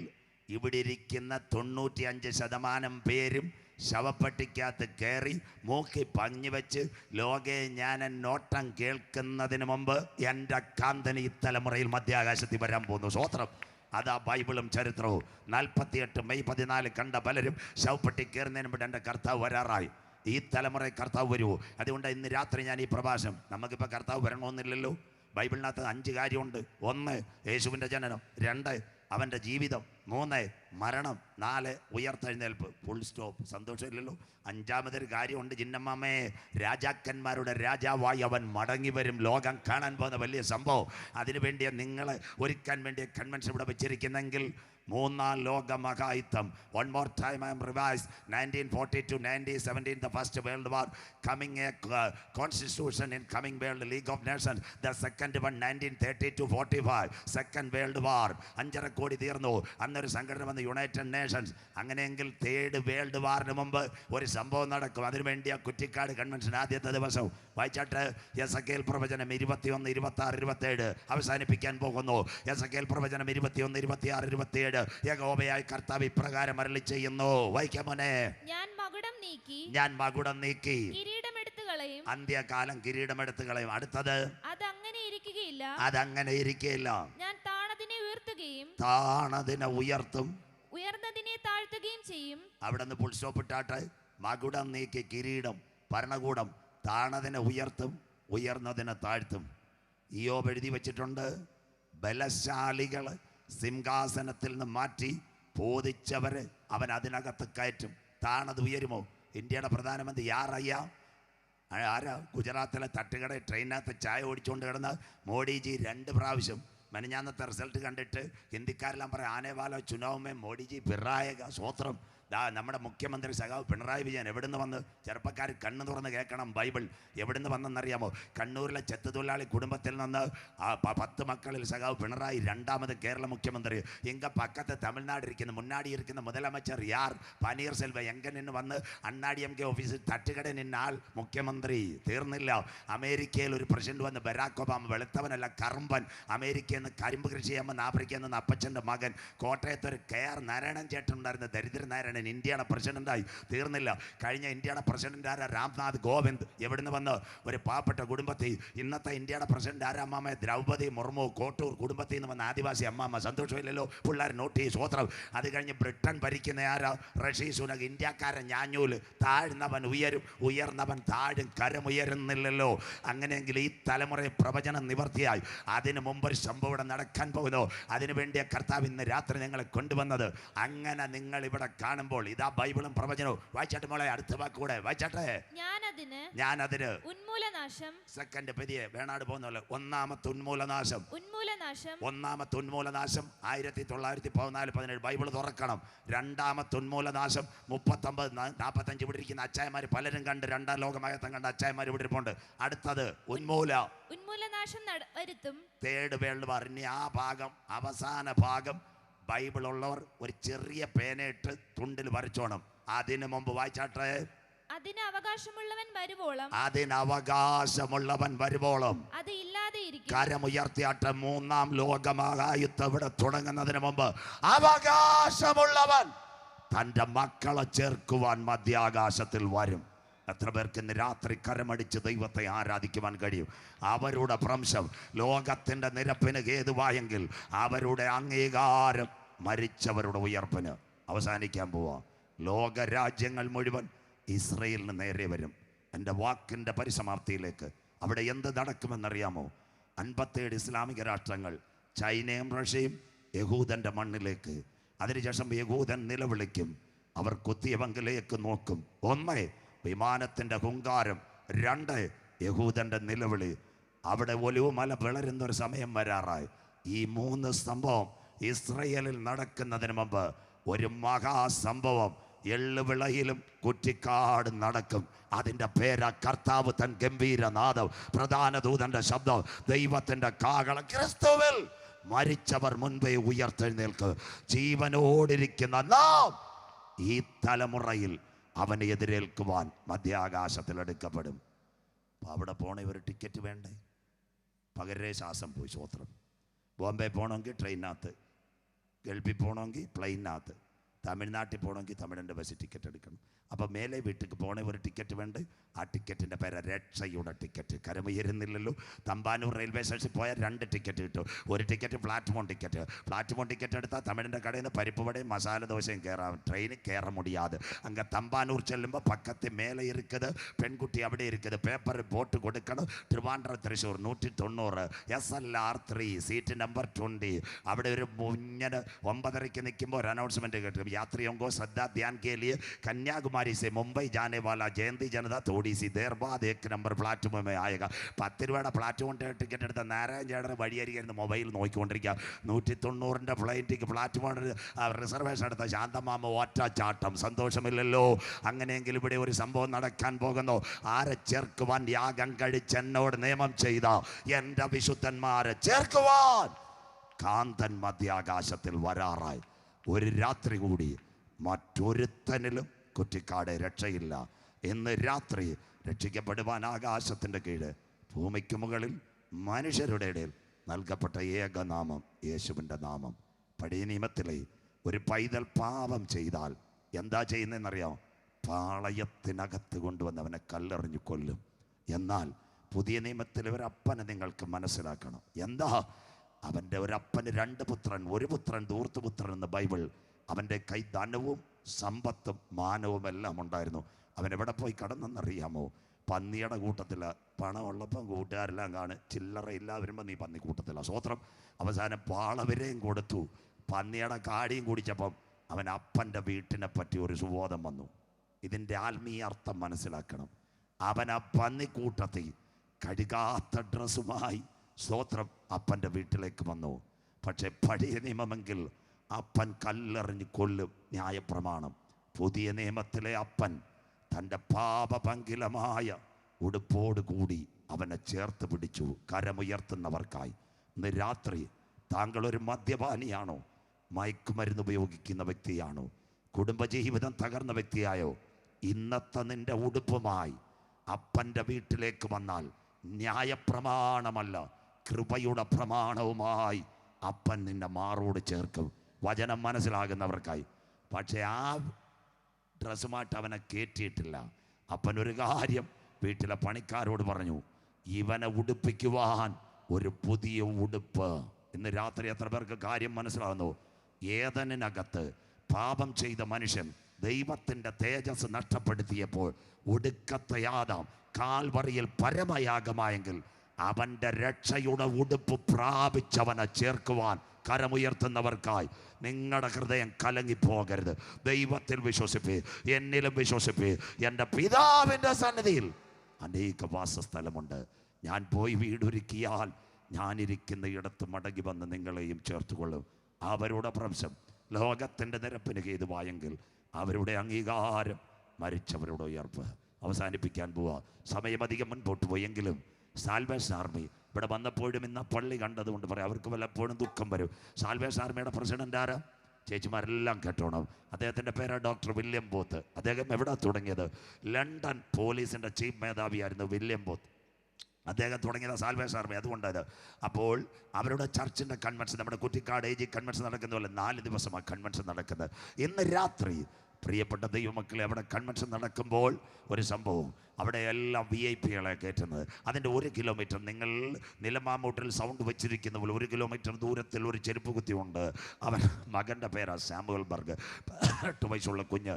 ഇവിടെ ഇരിക്കുന്ന 95% പേരും ശവപ്പെട്ടിക്കകത്ത് കയറി മൂക്കി പഞ്ഞു വെച്ച് ലോകെ ഞാൻ നോട്ടം കേൾക്കുന്നതിന് മുമ്പ് എൻ്റെ കാന്തന് ഈ തലമുറയിൽ മധ്യാകാശത്തിൽ വരാൻ പോകുന്നു. സ്വോത്രം. അതാ ബൈബിളും ചരിത്രവും. 48 മെയ് 14 കണ്ട പലരും ശവപ്പെട്ടി കയറുന്നതിന് മുമ്പ് എൻ്റെ കർത്താവ് വരാറായി. ഈ തലമുറയിൽ കർത്താവ് വരുമോ? അതുകൊണ്ട് ഇന്ന് രാത്രി ഞാൻ ഈ പ്രഭാഷണം, നമുക്കിപ്പോൾ കർത്താവ് വരണമെന്നില്ലല്ലോ. ബൈബിളിനകത്ത് 5 കാര്യമുണ്ട്. 1 യേശുവിൻ്റെ ജനനം, 2 അവൻ്റെ ജീവിതം, 3 മരണം, 4 ഉയർത്തെഴുന്നേൽപ്പ്. Full stop. സന്തോഷമില്ലല്ലോ. 5-മതൊരു കാര്യമുണ്ട്. ചിന്നമ്മേ, രാജാക്കന്മാരുടെ രാജാവായി അവൻ മടങ്ങി വരും. ലോകം കാണാൻ പോകുന്ന വലിയ സംഭവം. അതിനുവേണ്ടിയ നിങ്ങളെ ഒരുക്കാൻ വേണ്ടിയ കൺവെൻഷൻ ഇവിടെ വെച്ചിരിക്കുന്നെങ്കിൽ 3-ാം ലോക മഹായുദ്ധം. One more time I am revised. 1942, 1917, the first world war, coming a constitution in coming world League of Nations. The second one 1932-45, second world war. 5.5 കോടി തീർന്നു. അന്നൊരു സംഘടന വന്ന് യുണൈറ്റഡ് നേഷൻസ്. അങ്ങനെയെങ്കിൽ തേർഡ് വേൾഡ് വാറിന് മുമ്പ് ഒരു സംഭവം നടക്കും. അതിനുവേണ്ടി ആ കുറ്റിക്കാട് കൺവെൻഷൻ ആദ്യത്തെ ദിവസം വായിച്ചാട്ട്. എസെക്കിയേൽ പ്രവചനം 21, 26, 27 അവസാനിപ്പിക്കാൻ പോകുന്നു. എസെക്കിയേൽ പ്രവചനം 21, 26, 27. യഹോവയായ കർത്താവ് ഇപ്രകാരം അരുളി ചെയ്യുന്നു. വായിക്കാമോനെ. ഞാൻ മകുടം നീക്കി അന്ത്യകാലം കിരീടമെടുത്ത് കളയും. അടുത്തത് അതങ്ങനെ ഇരിക്കുകയില്ല. ഞാൻ താണതിനെ ഉയർത്തും, ഉയർന്നതിനെ താഴ്ത്തുകയും ചെയ്യും. അവിടെ നിന്ന് ഫുൾ സ്റ്റോപ്പ് ഇട്ടാട്ടെ. മകുടം നീക്കി കിരീടം, ഭരണകൂടം. താണതിനെ ഉയർത്തും, ഉയർന്നതിനെ താഴ്ത്തും. ഇയ്യോബ് എഴുതി വച്ചിട്ടുണ്ട്, ബലശാലികൾ സിംഹാസനത്തിൽ നിന്ന് മാറ്റി ബോധിച്ചവര് അവൻ അതിനകത്ത് കയറ്റും. താണത് ഉയരുമോ? ഇന്ത്യയുടെ പ്രധാനമന്ത്രി ആരാ? ഗുജറാത്തിലെ തട്ടുകട ട്രെയിനകത്ത് ചായ ഓടിച്ചുകൊണ്ട് കിടന്ന് മോഡിജി 2 പ്രാവശ്യം മെനഞ്ഞാന്നത്തെ റിസൾട്ട് കണ്ടിട്ട് ഹിന്ദിക്കാരെല്ലാം പറയാം, ആനേവാലോ ചുനാവുമേ മോഡിജി പിറായക സ്വോത്രം. നമ്മുടെ മുഖ്യമന്ത്രി സഖാവ് പിണറായി വിജയൻ എവിടുന്ന് വന്ന്, ചെറുപ്പക്കാർ കണ്ണ് തുറന്ന് കേൾക്കണം ബൈബിൾ, എവിടുന്ന് വന്നെന്നറിയാമോ? കണ്ണൂരിലെ ചെത്ത് തൊഴിലാളി കുടുംബത്തിൽ നിന്ന് 10 മക്കളിൽ സഖാവ് പിണറായി 2ാമത് കേരള മുഖ്യമന്ത്രി. എങ്ക പക്കത്ത് തമിഴ്നാട് ഇരിക്കുന്ന മുന്നാടി ഇരിക്കുന്ന മുതലമച്ചർ യാർ പനീർ സെൽവ എങ്ക നിന്ന് വന്ന് അണ്ണാടി എം കെ ഓഫീസിൽ തട്ടുകട നിന്നാൽ മുഖ്യമന്ത്രി. തീർന്നില്ല. അമേരിക്കയിൽ ഒരു പ്രസിഡന്റ് വന്ന് ബരാക് ഒബാമ, വെളുത്തവനല്ല കറുമ്പൻ, അമേരിക്കയിൽ നിന്ന് കരിമ്പ് കൃഷി ചെയ്യുമ്പോൾ ആഫ്രിക്കയിൽ നിന്ന് അപ്പച്ചൻ്റെ മകൻ. കോട്ടയത്ത് ഒരു KR നാരായണൻ ചേട്ടൻ ഉണ്ടായിരുന്ന, ദരിദ്ര നാരായണൻ, ഇന്ത്യയുടെ പ്രസിഡന്റായി. തീർന്നില്ല. കഴിഞ്ഞ ഇന്ത്യയുടെ പ്രസിഡന്റ് ആരാ? രാംനാഥ് കോവിന്ദ്. എവിടുന്ന് വന്ന്? ഒരു പാവപ്പെട്ട കുടുംബത്തിൽ. ഇന്നത്തെ ഇന്ത്യയുടെ പ്രസിഡന്റ് ആരാ? അമ്മാമ ദ്രൗപദി മുർമു, കോട്ടൂർ കുടുംബത്തിൽ നിന്ന് വന്ന ആദിവാസി അമ്മാമ. സന്തോഷമില്ലല്ലോ? പിള്ളേർ നോട്ട് സ്വോത്രം. അത് കഴിഞ്ഞ് ബ്രിട്ടൻ ഭരിക്കുന്ന ആരാ? ഋഷി സുനക്. ഇന്ത്യക്കാരൻ ഞാഞ്ഞൂല്. താഴ്ന്നവൻ ഉയരും, ഉയർന്നവൻ താഴും. കരമുയരുന്നില്ലല്ലോ. അങ്ങനെയെങ്കിൽ ഈ തലമുറയെ പ്രവചനം നിവർത്തിയായി. അതിന് മുമ്പ് ഒരു സംഭവം ഇവിടെ നടക്കാൻ പോകുന്നു. അതിനു വേണ്ടിയ കർത്താവ് ഇന്ന് രാത്രി നിങ്ങളെ കൊണ്ടുവന്നത്. അങ്ങനെ നിങ്ങൾ ഇവിടെ കാണുമ്പോൾ ഇതാ ബൈബിളും പ്രവചനവും. വായിച്ചാട്ടെ മോളെ, അടുത്ത വാക്കൂടെ വായിച്ചാട്ടെ. ഞാനതിന് ഉന്മൂലനാശം. സെക്കൻഡ് പതിയെ വേണാട് പോകുന്നല്ലോ. ഒന്നാമത്തെ ഉന്മൂലനാശം 1914-17 ബൈബിൾ തുറക്കണം. 2ാമത്തെ ഉന്മൂലനാശം 39-45 ഇവിടെ ഇരിക്കുന്ന അച്ചായമാർ പലരും കണ്ട്, 2ാം ലോകമയത്തം കണ്ട അച്ചായമാർ ഇവിടെ ഇരിപ്പുണ്ട്. അടുത്തത് ഉന്മൂലനാശം വരുത്തും. Third world war. ഇനി ആ ഭാഗം, അവസാന ഭാഗം ബൈബിൾ ഉള്ളവർ ഒരു ചെറിയ പേനയിട്ട് തുണ്ടിൽ വരച്ചോണം. അതിനു മുമ്പ് വായിച്ചാട്ടെ. അതിന് അവകാശമുള്ളവൻ വരുവോളം അത് ഇല്ലാതെ ഇരിക്കും. കരമുയർത്തിയാട്ടെ. 3ാം ലോകമഹായുദ്ധം ഇവിടെ തുടങ്ങുന്നതിന് മുമ്പ് അവകാശമുള്ളവൻ തൻ്റെ മക്കളെ ചേർക്കുവാൻ മധ്യാകാശത്തിൽ വരും. എത്ര പേർക്ക് ഇന്ന് രാത്രി കരമടിച്ച് ദൈവത്തെ ആരാധിക്കുവാൻ കഴിയും? അവരുടെ ഭ്രംശം ലോകത്തിൻ്റെ നിരപ്പിന് ഹേതുവായെങ്കിൽ അവരുടെ അംഗീകാരം മരിച്ചവരുടെ ഉയർപ്പിന് അവസാനിക്കാൻ പോവാ. ലോകരാജ്യങ്ങൾ മുഴുവൻ ഇസ്രയേലിന് നേരെ വരും. എൻ്റെ വാക്കിൻ്റെ പരിസമാപ്തിയിലേക്ക്. അവിടെ എന്ത് നടക്കുമെന്നറിയാമോ? 57 ഇസ്ലാമിക രാഷ്ട്രങ്ങൾ, ചൈനയും റഷ്യയും യഹൂദൻ്റെ മണ്ണിലേക്ക്. അതിനുശേഷം യഹൂദൻ നിലവിളിക്കും. അവർ കുത്തിയവങ്കിലേക്ക് നോക്കും. 1 വിമാനത്തിൻ്റെ ഹുങ്കാരം, 2 യഹൂദൻ്റെ നിലവിളി. അവിടെ ഒലിവുമല വിളരുന്നൊരു സമയം വരാറായി. ഈ 3 സംഭവം ഇസ്രയേലിൽ നടക്കുന്നതിന് മുമ്പ് ഒരു മഹാസംഭവം എള്ളുവിളയിലും കുറ്റിക്കാട് നടക്കും. അതിൻ്റെ പേരാ കർത്താവ് തൻ ഗംഭീരനാദം, പ്രധാന ദൂതന്റെ ശബ്ദം, ദൈവത്തിൻ്റെ കാഹളം. ക്രിസ്തുവിൽ മരിച്ചവർ മുൻപേ ഉയർത്തെഴുന്നേൽക്ക്. ജീവനോടിരിക്കുന്ന നാം ഈ തലമുറയിൽ അവനെ എതിരേൽക്കുവാൻ മധ്യാകാശത്തിലെടുക്കപ്പെടും. അവിടെ പോണേ ഒരു ടിക്കറ്റ് വേണ്ടേ? പകരേ ശ്വാസം പോയി. സ്വോത്രം. ബോംബെ പോകണമെങ്കിൽ ട്രെയിനകത്ത്, ഗൾഫിൽ പോകണമെങ്കിൽ പ്ലെയിനകത്ത്, തമിഴ്നാട്ടിൽ പോകണമെങ്കിൽ തമിഴിൻ്റെ ബസ് ടിക്കറ്റ് എടുക്കണം. അപ്പം മേലെ വീട്ടിലേക്ക് പോകണേ ഒരു ടിക്കറ്റ് വേണ്ട. ആ ടിക്കറ്റിൻ്റെ പേര് രക്ഷയുടെ ടിക്കറ്റ്. കരമുയരുന്നില്ലല്ലോ. തമ്പാനൂർ റെയിൽവേ സ്റ്റേഷനിൽ പോയാൽ 2 ടിക്കറ്റ് കിട്ടും. ഒരു ticket platform ticket. Platform ticket എടുത്താൽ തമിഴിൻ്റെ കടയിൽ നിന്ന് പരിപ്പ് വടയും മസാല ദോശയും കയറാം. ട്രെയിനിൽ കയറ മുടിയാതെ. അങ്ങ് തമ്പാനൂർ ചെല്ലുമ്പോൾ പക്കത്ത് മേലെ ഇരിക്കുന്നത് പെൺകുട്ടി, അവിടെ ഇരിക്കുന്നത് പേപ്പർ ബോട്ട് കൊടുക്കണം. Trivandrum Thrissur 190 SLR 3 seat number 20. അവിടെ ഒരു മുഞ്ഞന് 9:30 നിൽക്കുമ്പോൾ ഒരു അനൗൺസ്മെൻറ്റ് കേട്ടു. यात्रियों को श्रद्धा ध्यान के लिए कन्याकुमारी से मुंबई जाने वाला जयंती जनता थोड़ी सी देर बाद 1 नंबर प्लाറ്റ്ഫോം में आएगा. 10 രൂപയുടെ പ്ലാറ്റ്ഫോം ടിക്കറ്റ് എടുത്ത നാരായണ ചേട്ടൻ വഴിയരികയായിരുന്നു മൊബൈൽ നോക്കിക്കൊണ്ടിരിക്കുക. 190 ഫ്ലൈറ്റിക്ക് പ്ലാറ്റ്ഫോം റിസർവേഷൻ എടുത്ത ശാന്തമാമ ഒറ്റ ചാട്ടം. സന്തോഷമില്ലല്ലോ. അങ്ങനെയെങ്കിൽ ഇവിടെ ഒരു സംഭവം നടക്കാൻ പോകുന്നു. ആരെ ചേർക്കുവാൻ യാഗം കഴിച്ച് എന്നോട് നിയമം ചെയ്ത എൻ്റെ വിശുദ്ധന്മാരെ ചേർക്കുവാൻ കാന്തൻ മധ്യാകാശത്തിൽ വരാറായി. ഒരു രാത്രി കൂടി മറ്റൊരുത്തനിലും കുറ്റിക്കാട് രക്ഷയില്ല. ഇന്ന് രാത്രി രക്ഷിക്കപ്പെടുവാൻ ആകാശത്തിൻ്റെ കീഴ് ഭൂമിക്ക് മുകളിൽ മനുഷ്യരുടെ ഇടയിൽ നൽകപ്പെട്ട ഏകനാമം യേശുവിൻ്റെ നാമം. പഴയ നിയമത്തിലെ ഒരു പൈതൽ പാപം ചെയ്താൽ എന്താ ചെയ്യുന്നതെന്നറിയാം? പാളയത്തിനകത്ത് കൊണ്ടുവന്ന് അവനെ കല്ലെറിഞ്ഞു കൊല്ലും. എന്നാൽ പുതിയ നിയമത്തിലെ ഒരപ്പനെ നിങ്ങൾക്ക് മനസ്സിലാക്കണം. എന്താ? അവൻ്റെ ഒരപ്പന് 2 പുത്രൻ, ഒരു പുത്രൻ ധൂർത്തുപുത്രൻ എന്ന് ബൈബിൾ. അവൻ്റെ കൈ ധനവും സമ്പത്തും മാനവും എല്ലാം ഉണ്ടായിരുന്നു. അവൻ എവിടെ പോയി കടന്നെന്നറിയാമോ? പന്നിയുടെ കൂട്ടത്തിൽ പണമുള്ളപ്പം കൂട്ടുകാരെല്ലാം കാണും, ചില്ലറ ഇല്ല വരുമ്പോൾ നീ പന്നി കൂട്ടത്തില്ല. സ്വോത്രം. അവസാനം പാളവരെയും കൊടുത്തു, പന്നിയുടെ കാടിയും കുടിച്ചപ്പം അവൻ അപ്പൻ്റെ വീട്ടിനെ പറ്റി ഒരു സുബോധം വന്നു. ഇതിൻ്റെ ആത്മീയ അർത്ഥം മനസ്സിലാക്കണം. അവൻ ആ പന്നിക്കൂട്ടത്തിൽ കഴുകാത്ത ഡ്രസ്സുമായി സ്വോത്രം അപ്പൻ്റെ വീട്ടിലേക്ക് വന്നു. പക്ഷെ പഴയ നിയമമെങ്കിൽ അപ്പൻ കല്ലെറിഞ്ഞ് കൊല്ലും, ന്യായപ്രമാണം. പുതിയ നിയമത്തിലെ അപ്പൻ തൻ്റെ പാപപങ്കിലമായ ഉടുപ്പോട് കൂടി അവനെ ചേർത്ത് പിടിച്ചു. കരമുയർത്തുന്നവർക്കായി ഇന്ന് രാത്രി താങ്കളൊരു മദ്യപാനിയാണോ? മയക്കുമരുന്ന് ഉപയോഗിക്കുന്ന വ്യക്തിയാണോ? കുടുംബജീവിതം തകർന്ന വ്യക്തിയായോ? ഇന്നത്തെ നിന്റെ ഉടുപ്പുമായി അപ്പൻ്റെ വീട്ടിലേക്ക് വന്നാൽ ന്യായപ്രമാണമല്ല, കൃപയുടെ പ്രമാണവുമായി അപ്പൻ നിന്നെ മാറോട് ചേർക്കും. വചനം മനസ്സിലാകുന്നവർക്കായി. പക്ഷെ ആ ഡ്രസ്സുമായിട്ട് അവനെ കയറ്റിയിട്ടില്ല. അപ്പനൊരു കാര്യം വീട്ടിലെ പണിക്കാരോട് പറഞ്ഞു, ഇവനെ ഉടുപ്പിക്കുവാൻ ഒരു പുതിയ ഉടുപ്പ്. ഇന്ന് രാത്രി എത്ര പേർക്ക് കാര്യം മനസ്സിലാകുന്നു? ഏദനിനകത്ത് പാപം ചെയ്ത മനുഷ്യൻ ദൈവത്തിൻ്റെ തേജസ് നഷ്ടപ്പെടുത്തിയപ്പോൾ ഒടുക്കത്തെ ആദാം കാൽവറിയിൽ പരമയാഗമായെങ്കിൽ അവൻ്റെ രക്ഷയുടെ ഉടുപ്പ് പ്രാപിച്ചവനെ ചേർക്കുവാൻ കരമുയർത്തുന്നവർക്കായി നിങ്ങളുടെ ഹൃദയം കലങ്ങിപ്പോകരുത്. ദൈവത്തിൽ വിശ്വസിപ്പേ, എന്നിലും വിശ്വസിപ്പേ. എൻ്റെ പിതാവിൻ്റെ സന്നിധിയിൽ അനേക വാസസ്ഥലമുണ്ട്. ഞാൻ പോയി വീടൊരുക്കിയാൽ ഞാനിരിക്കുന്ന ഇടത്ത് മടങ്ങി വന്ന് നിങ്ങളെയും ചേർത്തുകൊള്ളും. അവരുടെ പ്രംശം ലോകത്തിൻ്റെ നിരപ്പിന് ഹേതുവായെങ്കിൽ അവരുടെ അംഗീകാരം മരിച്ചവരുടെ ഉയർപ്പ്. അവസാനിപ്പിക്കാൻ പോവാ, സമയമധികം മുൻപോട്ട് പോയെങ്കിലും സാൽവേഷൻ ആർമി ഇവിടെ വന്നപ്പോഴും ഇന്ന് പള്ളി കണ്ടതുകൊണ്ട് പറയാം, അവർക്ക് വല്ലപ്പോഴും ദുഃഖം വരും. സാൽവേഷൻ ആർമിയുടെ പ്രസിഡന്റ് ആരാ? ചേച്ചിമാരെല്ലാം കേട്ടോണം. അദ്ദേഹത്തിൻ്റെ പേര് ഡോക്ടർ വില്യം ബൂത്ത്. അദ്ദേഹം എവിടെ തുടങ്ങിയത്? ലണ്ടൻ പോലീസിൻ്റെ ചീഫ് മേധാവിയായിരുന്നു വില്യം ബൂത്ത്. അദ്ദേഹം തുടങ്ങിയത് സാൽവേഷൻ ആർമി. അതുകൊണ്ടത് അപ്പോൾ അവരുടെ ചർച്ചിൻ്റെ കൺവെൻഷൻ, നമ്മുടെ കുറ്റിക്കാട് AG കൺവെൻഷൻ നടക്കുന്ന പോലെ 4 ദിവസമാണ് കൺവെൻഷൻ നടക്കുന്നത്. ഇന്ന് രാത്രി പ്രിയപ്പെട്ട ദൈവമക്കളെ, അവിടെ കൺവെൻഷൻ നടക്കുമ്പോൾ ഒരു സംഭവം, അവിടെ എല്ലാം VIP-കളെ കയറ്റുന്നത്. അതിൻ്റെ 1 കിലോമീറ്റർ നിങ്ങൾ നിലമാമൂട്ടിൽ സൗണ്ട് വെച്ചിരിക്കുന്ന പോലെ 1 കിലോമീറ്റർ ദൂരത്തിൽ ഒരു ചെരുപ്പ് കുത്തി ഉണ്ട്. അവൻ മകൻ്റെ പേരാ സാമുവൽ ബർഗ്, 8 വയസ്സുള്ള കുഞ്ഞ്.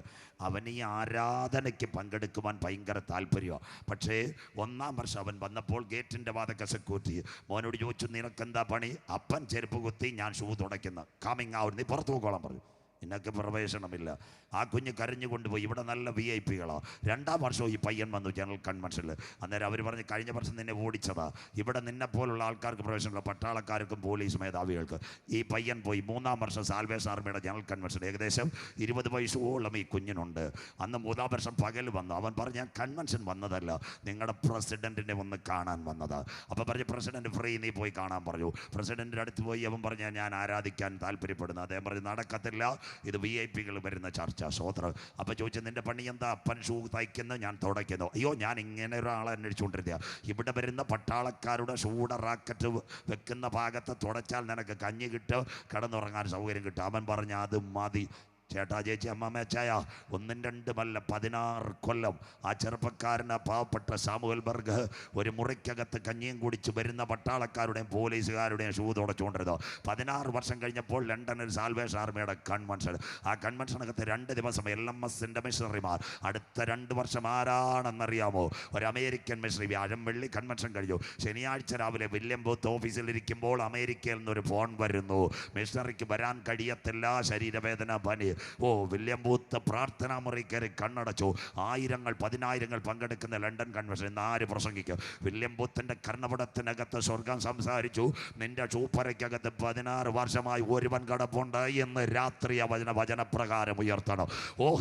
അവൻ ഈ ആരാധനയ്ക്ക് പങ്കെടുക്കുവാൻ ഭയങ്കര താല്പര്യമാണ്. പക്ഷേ 1-ാം വർഷം അവൻ വന്നപ്പോൾ ഗേറ്റിൻ്റെ വാതക സെക്യൂരിറ്റി മോനോട് ചോദിച്ചു, നിനക്കെന്താ പണി? അപ്പൻ ചെരുപ്പ് കുത്തി, ഞാൻ ഷൂ തുടയ്ക്കുന്ന, കമ്മിങ് ഔട്ട്, നീ പുറത്തു പോകോളാൻ പറഞ്ഞു. നിനക്ക് പ്രവേശനമില്ല. ആ കുഞ്ഞ് കരഞ്ഞു കൊണ്ടുപോയി. ഇവിടെ നല്ല VIP-കളാണ്. 2-ാം വർഷവും ഈ പയ്യൻ വന്നു ജനറൽ കൺവെൻഷനിൽ. അന്നേരം അവർ പറഞ്ഞ്, കഴിഞ്ഞ വർഷം നിന്നെ ഓടിച്ചതാ, ഇവിടെ നിന്നെപ്പോലുള്ള ആൾക്കാർക്ക് പ്രവേശനമില്ല, പട്ടാളക്കാർക്കും പോലീസ് മേധാവികൾക്ക്. ഈ പയ്യൻ പോയി. 3-ാം വർഷം സാൽവേഷൻ ആർമിയുടെ ജനറൽ കൺവെൻഷൻ. ഏകദേശം 20 വയസ്സോളം ഈ കുഞ്ഞിനുണ്ട്. അന്ന് 3-ാം വർഷം പകൽ വന്നു. അവൻ പറഞ്ഞു, ഞാൻ കൺവെൻഷൻ വന്നതല്ല, നിങ്ങളുടെ പ്രസിഡന്റിനെ ഒന്ന് കാണാൻ വന്നതാ. അപ്പോൾ പറഞ്ഞു, പ്രസിഡന്റ് ഫ്രീ, നീ പോയി കാണാൻ പറഞ്ഞു. പ്രസിഡന്റിൻ്റെ അടുത്ത് പോയി അവൻ പറഞ്ഞു, ഞാൻ ആരാധിക്കാൻ താല്പര്യപ്പെടുന്നു. അദ്ദേഹം പറഞ്ഞു, നടക്കത്തില്ല, ഇത് VIP-കൾ വരുന്ന ചർച്ച. സ്വോത്രം. അപ്പോൾ ചോദിച്ചു, നിന്റെ പണി എന്താ? അപ്പൻ ഷൂ തയ്ക്കുന്നു, ഞാൻ തുടയ്ക്കുന്നു. അയ്യോ, ഞാൻ ഇങ്ങനെ ഒരാളെ അന്വേഷിച്ചുകൊണ്ടിരുന്ന, ഇവിടെ വരുന്ന പട്ടാളക്കാരുടെ ഷൂടെ റാക്കറ്റ് വെക്കുന്ന ഭാഗത്ത് തുടച്ചാൽ നിനക്ക് കഞ്ഞി കിട്ടും, കിടന്നുറങ്ങാൻ സൗകര്യം കിട്ടും. അവൻ പറഞ്ഞു, അത് മതി. ചേട്ടാ, ചേച്ചി, അമ്മമ്മ, അച്ചായ, 1, 2 16 കൊല്ലം ആ ചെറുപ്പക്കാരന് പാവപ്പെട്ട സാമുവൽ ബർഗ് ഒരു മുറിക്കകത്ത് കഞ്ഞിയും കുടിച്ച് വരുന്ന പട്ടാളക്കാരുടെയും പോലീസുകാരുടെയും ഷൂ തുടച്ചുകൊണ്ടിരുന്നു. 16 വർഷം കഴിഞ്ഞപ്പോൾ ലണ്ടനിൽ സാൽവേഷൻ ആർമിയുടെ കൺവെൻഷൻ. ആ കൺവെൻഷനകത്ത് 2 ദിവസം LMS-ൻ്റെ മിഷണറിമാർ. അടുത്ത 2 വർഷം ആരാണെന്നറിയാമോ? ഒരു അമേരിക്കൻ മിഷണറി. വ്യാഴം വെള്ളി കൺവെൻഷൻ കഴിഞ്ഞു. ശനിയാഴ്ച രാവിലെ വില്യം ബൂത്ത് ഓഫീസിലിരിക്കുമ്പോൾ അമേരിക്കയിൽ നിന്നൊരു ഫോൺ വരുന്നു. മിഷണറിക്ക് വരാൻ കഴിയത്തില്ല, ശരീരവേദന, പനി. വില്യം ബൂത്ത് പ്രാർത്ഥനാ മുറി കയറി കണ്ണടച്ചു. 1000-ങ്ങൾ 10,000-ങ്ങൾ പങ്കെടുക്കുന്ന ലണ്ടൻ കൺവെൻഷൻ. ഇന്ന് ആര് പ്രസംഗിക്കും? വില്യം ബൂത്തിൻ്റെ കർണപടത്തിനകത്ത് സ്വർഗം സംസാരിച്ചു, നിന്റെ ചൂപ്പരയ്ക്കകത്ത് 16 വർഷമായി ഒരുവൻ കിടപ്പുണ്ട് എന്ന് രാത്രി വചനപ്രകാരം ഉയർത്തണം.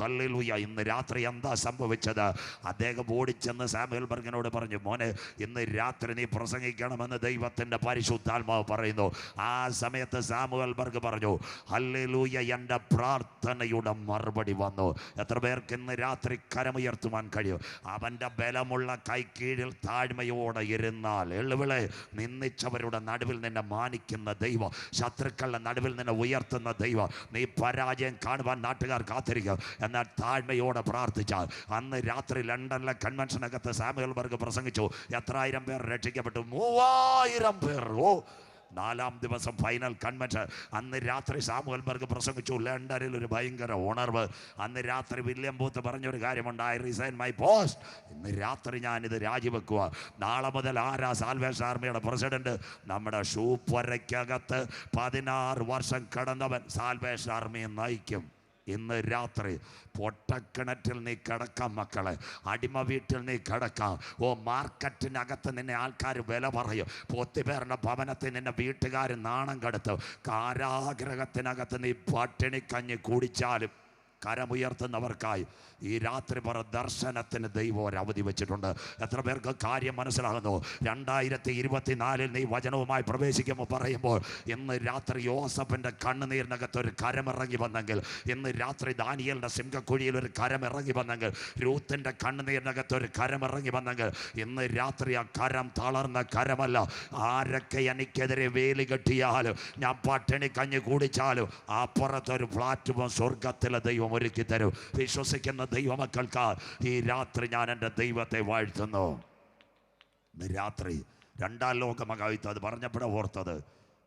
ഹല്ലേലൂയ. ഇന്ന് രാത്രി എന്താ സംഭവിച്ചത്? അദ്ദേഹം ഓടിച്ചെന്ന് സാമുവൽ ബർഗിനോട് പറഞ്ഞു, മോനെ, ഇന്ന് രാത്രി നീ പ്രസംഗിക്കണമെന്ന് ദൈവത്തിൻ്റെ പരിശുദ്ധാത്മാവ് പറയുന്നു. ആ സമയത്ത് സാമുവൽ ബർഗ് പറഞ്ഞു, ഹല്ലേലൂയ, എൻ്റെ പ്രാർത്ഥനയുടെ മറുപടി വന്നു. എത്ര പേർക്ക് ഇന്ന് രാത്രി കരമുയർത്തുവാൻ കഴിയും? അവൻ്റെ ബലമുള്ള കൈക്കീഴിൽ താഴ്മയോടെ ഇരുന്നാൽ, എള്ളുവിളെ, നിന്ദിച്ചവരുടെ നടുവിൽ നിന്നെ മാനിക്കുന്ന ദൈവം, ശത്രുക്കളുടെ നടുവിൽ നിന്നെ ഉയർത്തുന്ന ദൈവം. നീ പരാജയം കാണുവാൻ നാട്ടുകാർ കാത്തിരിക്കും, എന്നാൽ താഴ്മയോടെ പ്രാർത്ഥിച്ചാൽ. അന്ന് രാത്രി ലണ്ടനിലെ കൺവെൻഷനകത്ത് സാമുവൽ ബർഗ് പ്രസംഗിച്ചു. എത്രായിരം പേർ രക്ഷിക്കപ്പെട്ടു? 3000 പേർ. 4-ാം ദിവസം ഫൈനൽ കൺവെൻഷൻ. അന്ന് രാത്രി സാമുവൽബർഗ് പ്രസംഗിച്ചു. ലണ്ടനിൽ ഒരു ഭയങ്കര ഉണർവ്. അന്ന് രാത്രി വില്യം ബൂത്ത് പറഞ്ഞൊരു കാര്യമുണ്ട്, ഐ റിസൈൻ മൈ പോസ്റ്റ്. ഇന്ന് രാത്രി ഞാനിത് രാജിവെക്കുക. നാളെ മുതൽ ആരാ സാൽവേഷൻ ആർമിയുടെ പ്രസിഡന്റ്? നമ്മുടെ ഷൂപ്പരയ്ക്കകത്ത് 16 വർഷം കടന്നവൻ സാൽവേഷൻ ആർമിയെ നയിക്കും. ഇന്ന് രാത്രി പൊട്ടക്കിണറ്റിൽ നീ കിടക്കാം മക്കളെ, അടിമ വീട്ടിൽ നീ കിടക്കാം. ഓ, മാർക്കറ്റിനകത്ത് നിന്നെ ആൾക്കാർ വില പറയും. പൊത്തിപ്പേറിൻ്റെ ഭവനത്തിൽ നിന്നെ വീട്ടുകാർ നാണം കെടുത്തും. കാരാഗ്രഹത്തിനകത്ത് നീ പട്ടിണിക്കഞ്ഞ് കുടിച്ചാലും കരമുയർത്തുന്നവർക്കായി ഈ രാത്രി പറ ദർശനത്തിന് ദൈവം ഒരു അവധി വെച്ചിട്ടുണ്ട്. എത്ര പേർക്ക് കാര്യം മനസ്സിലാകുന്നു? 2024 നീ വചനവുമായി പ്രവേശിക്കുമ്പോൾ പറയുമ്പോൾ ഇന്ന് രാത്രി യോസഫിൻ്റെ കണ്ണുനീരിനകത്ത് ഒരു കരമിറങ്ങി വന്നെങ്കിൽ, ഇന്ന് രാത്രി ദാനിയേലിൻ്റെ സിംഹക്കുഴിയിൽ ഒരു കരമിറങ്ങി വന്നെങ്കിൽ, രൂത്തിൻ്റെ കണ്ണുനീരിനകത്ത് ഒരു കരമിറങ്ങി വന്നെങ്കിൽ, ഇന്ന് രാത്രി ആ കരം തളർന്ന കരമല്ല. ആരൊക്കെ എനിക്കെതിരെ വേലി കെട്ടിയാലും, ഞാൻ പട്ടിണി കഞ്ഞി കുടിച്ചാലും, അപ്പുറത്തൊരു പ്ലാറ്റ്ഫോം സ്വർഗത്തിലെ ദൈവം ഒരുക്കി തരും. വിശ്വസിക്കുന്ന ദൈവമക്കൾക്ക് ഈ രാത്രി ഞാൻ എൻ്റെ ദൈവത്തെ വാഴ്ത്തുന്നു. ഇന്ന് രാത്രി 2-ാം ലോക മഹായുദ്ധം അത് പറഞ്ഞപ്പോഴാണ് ഓർത്തത്.